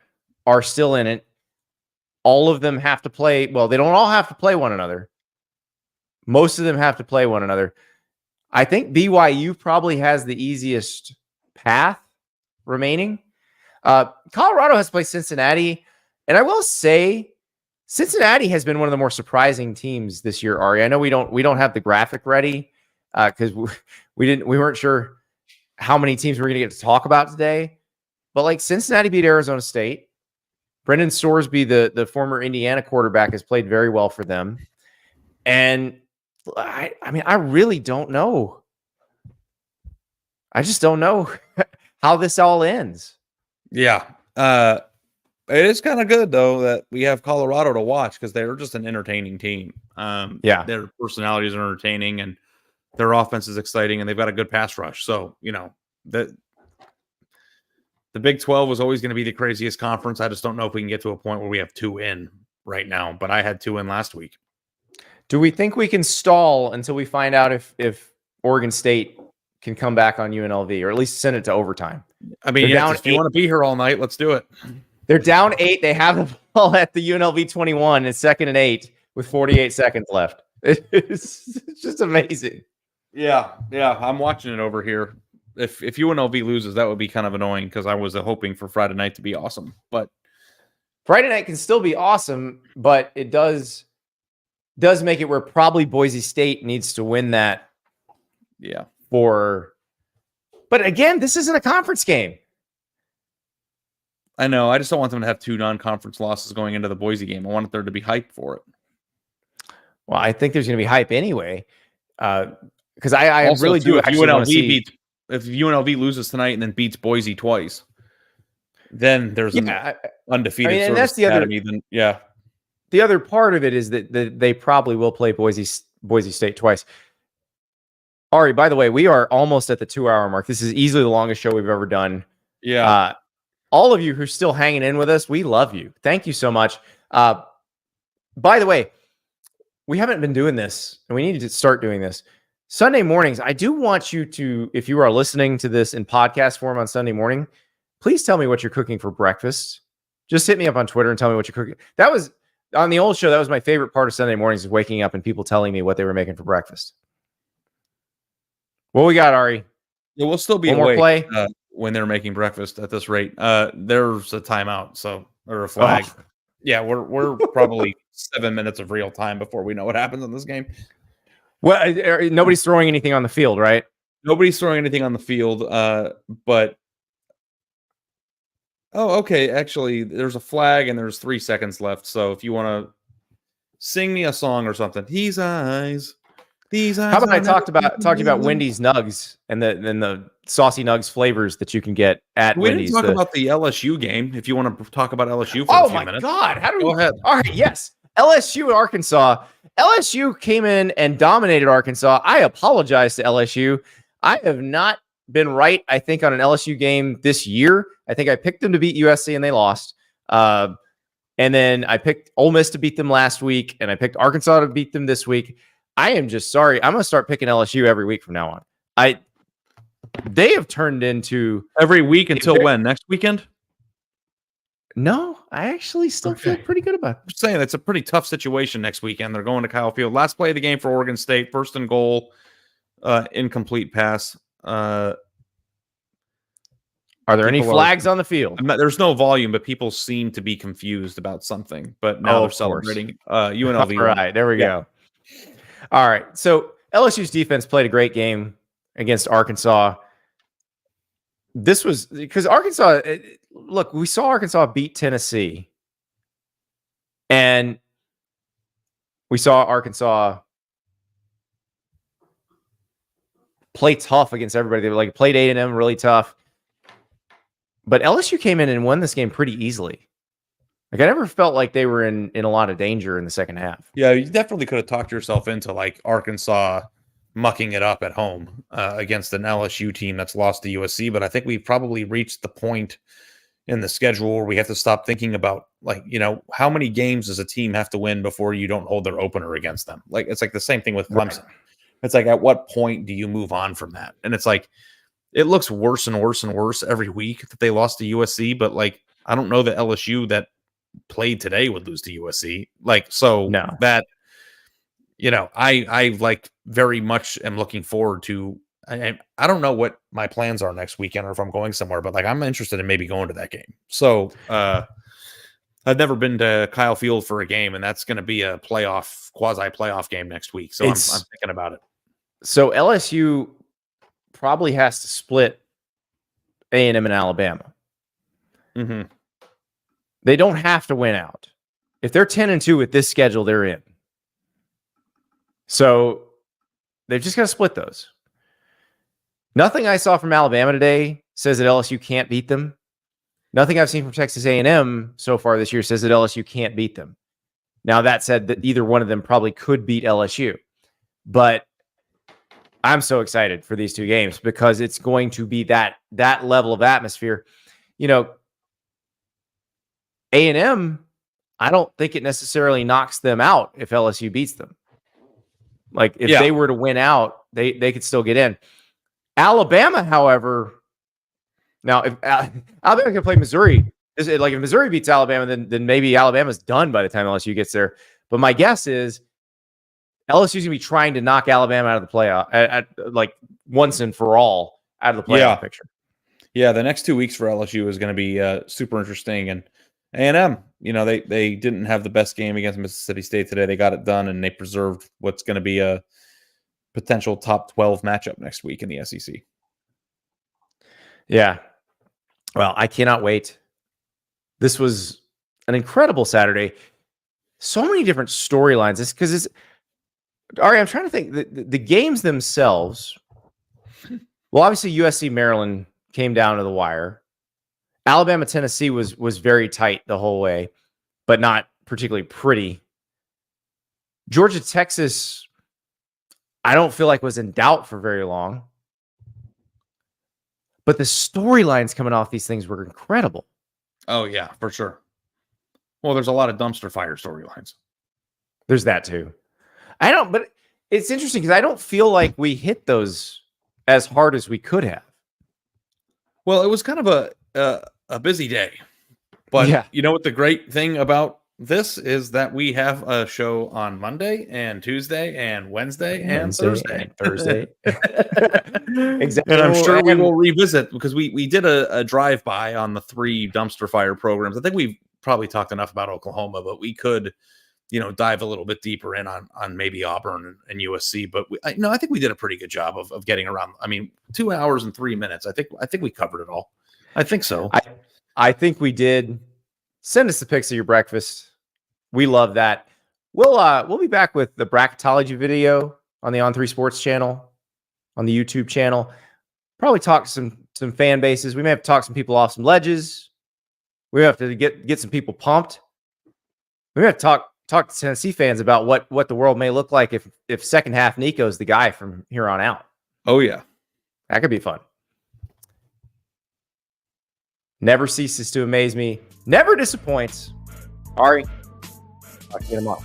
are still in it. All of them have to play. Well, they don't all have to play one another. Most of them have to play one another. I think BYU probably has the easiest path remaining. Colorado has to play Cincinnati. And I will say, Cincinnati has been one of the more surprising teams this year, Ari. I know we don't have the graphic ready because we weren't sure how many teams we're going to get to talk about today. But like Cincinnati beat Arizona State. Brendan Sorsby, the former Indiana quarterback, has played very well for them. And I mean, I really don't know. I just don't know how this all ends. Yeah. It is kind of good, though, that we have Colorado to watch because they're just an entertaining team. Their personalities are entertaining and their offense is exciting and they've got a good pass rush. So, the Big 12 was always going to be the craziest conference. I just don't know if we can get to a point where we have 2 in right now, but I had 2 in last week. Do we think we can stall until we find out if Oregon State can come back on UNLV, or at least send it to overtime? I mean, if you want to be here all night, let's do it. They're down 8. They have the ball at the UNLV 21. It's 2nd and 8 with 48 seconds left. It's just amazing. Yeah. I'm watching it over here. If UNLV loses, that would be kind of annoying because I was hoping for Friday night to be awesome. But Friday night can still be awesome, but it does make it where probably Boise State needs to win that. Yeah. But again, this isn't a conference game. I know. I just don't want them to have 2 non-conference losses going into the Boise game. I want there to be hype for it. Well, I think there's going to be hype anyway. Because I also, really do actually want to see. If UNLV loses tonight and then beats Boise twice, then there's an undefeated and that's the academy. The other part of it is that they probably will play Boise State twice. Ari, by the way, we are almost at the 2-hour mark. This is easily the longest show we've ever done. Yeah. All of you who are still hanging in with us, we love you. Thank you so much. By the way, we haven't been doing this, and we need to start doing this. Sunday mornings, I do want you to, if you are listening to this in podcast form on Sunday morning, please tell me what you're cooking for breakfast. Just hit me up on Twitter and tell me what you're cooking. That was, on the old show, that was my favorite part of Sunday mornings, is waking up and people telling me what they were making for breakfast. What we got, Ari? Yeah, we'll still be awake when they're making breakfast at this rate. There's a timeout, or a flag. Oh. Yeah, we're probably 7 minutes of real time before we know what happens in this game. Well, nobody's throwing anything on the field, right? Nobody's throwing anything on the field, but okay. Actually, there's a flag and there's 3 seconds left. So if you want to sing me a song or something, these eyes. How about I talked about Wendy's Nuggs and the Saucy Nuggs flavors that you can get at Wendy's. We didn't talk about the LSU game. If you want to talk about LSU for a few minutes. Oh my God! Go ahead. All right, yes. LSU-Arkansas. LSU came in and dominated Arkansas. I apologize to LSU. I have not been right, I think, on an LSU game this year. I think I picked them to beat USC and they lost. And then I picked Ole Miss to beat them last week, and I picked Arkansas to beat them this week. I am just sorry. I'm going to start picking LSU every week from now on. They have turned into every week until when? Next weekend? No, I actually still feel pretty good about it. I'm saying it's a pretty tough situation next weekend. They're going to Kyle Field. Last play of the game for Oregon State. 1st and goal. Incomplete pass. Are there any People flags on the field? There's no volume, but people seem to be confused about something. But now they're celebrating UNLV. All right, there we go. All right, so LSU's defense played a great game against Arkansas. This was because Arkansas. Look, we saw Arkansas beat Tennessee, and we saw Arkansas play tough against everybody. They were like played A&M really tough. But LSU came in and won this game pretty easily. Like I never felt like they were in a lot of danger in the second half. Yeah, you definitely could have talked yourself into like Arkansas mucking it up at home against an LSU team that's lost to USC. But I think we've probably reached the point in the schedule where we have to stop thinking about like, how many games does a team have to win before you don't hold their opener against them? Like, it's like the same thing with Clemson. Right. It's like, at what point do you move on from that? And it's like, it looks worse and worse and worse every week that they lost to USC, but like, I don't know that LSU that played today would lose to USC. Like, so no. That, I like very much am looking forward to, I don't know what my plans are next weekend or if I'm going somewhere, but like, I'm interested in maybe going to that game. So, I've never been to Kyle Field for a game, and that's going to be a quasi playoff game next week. So I'm thinking about it. So LSU probably has to split A&M and Alabama. Mm-hmm. They don't have to win out. If they're 10-2 with this schedule, they're in. So they've just got to split those. Nothing I saw from Alabama today says that LSU can't beat them. Nothing I've seen from Texas A&M so far this year says that LSU can't beat them. Now, that said, that either one of them probably could beat LSU. But I'm so excited for these two games because it's going to be that level of atmosphere. A&M, I don't think it necessarily knocks them out if LSU beats them. Like, if they were to win out, they could still get in. Alabama, however, now if Alabama can play Missouri, like if Missouri beats Alabama, then maybe Alabama's done by the time LSU gets there. But my guess is LSU's gonna be trying to knock Alabama out of the playoff at like once and for all out of the playoff picture. Yeah, the next 2 weeks for LSU is going to be super interesting. And A&M, they didn't have the best game against Mississippi State today. They got it done, and they preserved what's going to be a potential top 12 matchup next week in the SEC. Yeah. Well, I cannot wait. This was an incredible Saturday. So many different storylines. Ari, I'm trying to think. The games themselves, well, obviously USC Maryland came down to the wire. Alabama Tennessee was very tight the whole way, but not particularly pretty. Georgia Texas, I don't feel like was in doubt for very long. But the storylines coming off these things were incredible. Oh, yeah, for sure. Well, there's a lot of dumpster fire storylines. There's that too. But it's interesting because I don't feel like we hit those as hard as we could have. Well, it was kind of a busy day. But you know what the great thing about this is that we have a show on Monday and Tuesday and Wednesday and Thursday. Exactly. And I'm sure we will revisit because we did a drive-by on the 3 dumpster fire programs. I think we've probably talked enough about Oklahoma, but we could, dive a little bit deeper in on maybe Auburn and USC. But I think we did a pretty good job of getting around. 2 hours and 3 minutes. I think we covered it all. I think so. I think we did. Send us the pics of your breakfast. We love that. We'll be back with the bracketology video on the On3 Sports channel, on the YouTube channel. Probably talk some fan bases. We may have to talk some people off some ledges. We have to get some people pumped. We have to talk to Tennessee fans about what the world may look like if second half Nico's the guy from here on out. Oh yeah, that could be fun. Never ceases to amaze me. Never disappoints. Ari, I'll get him off.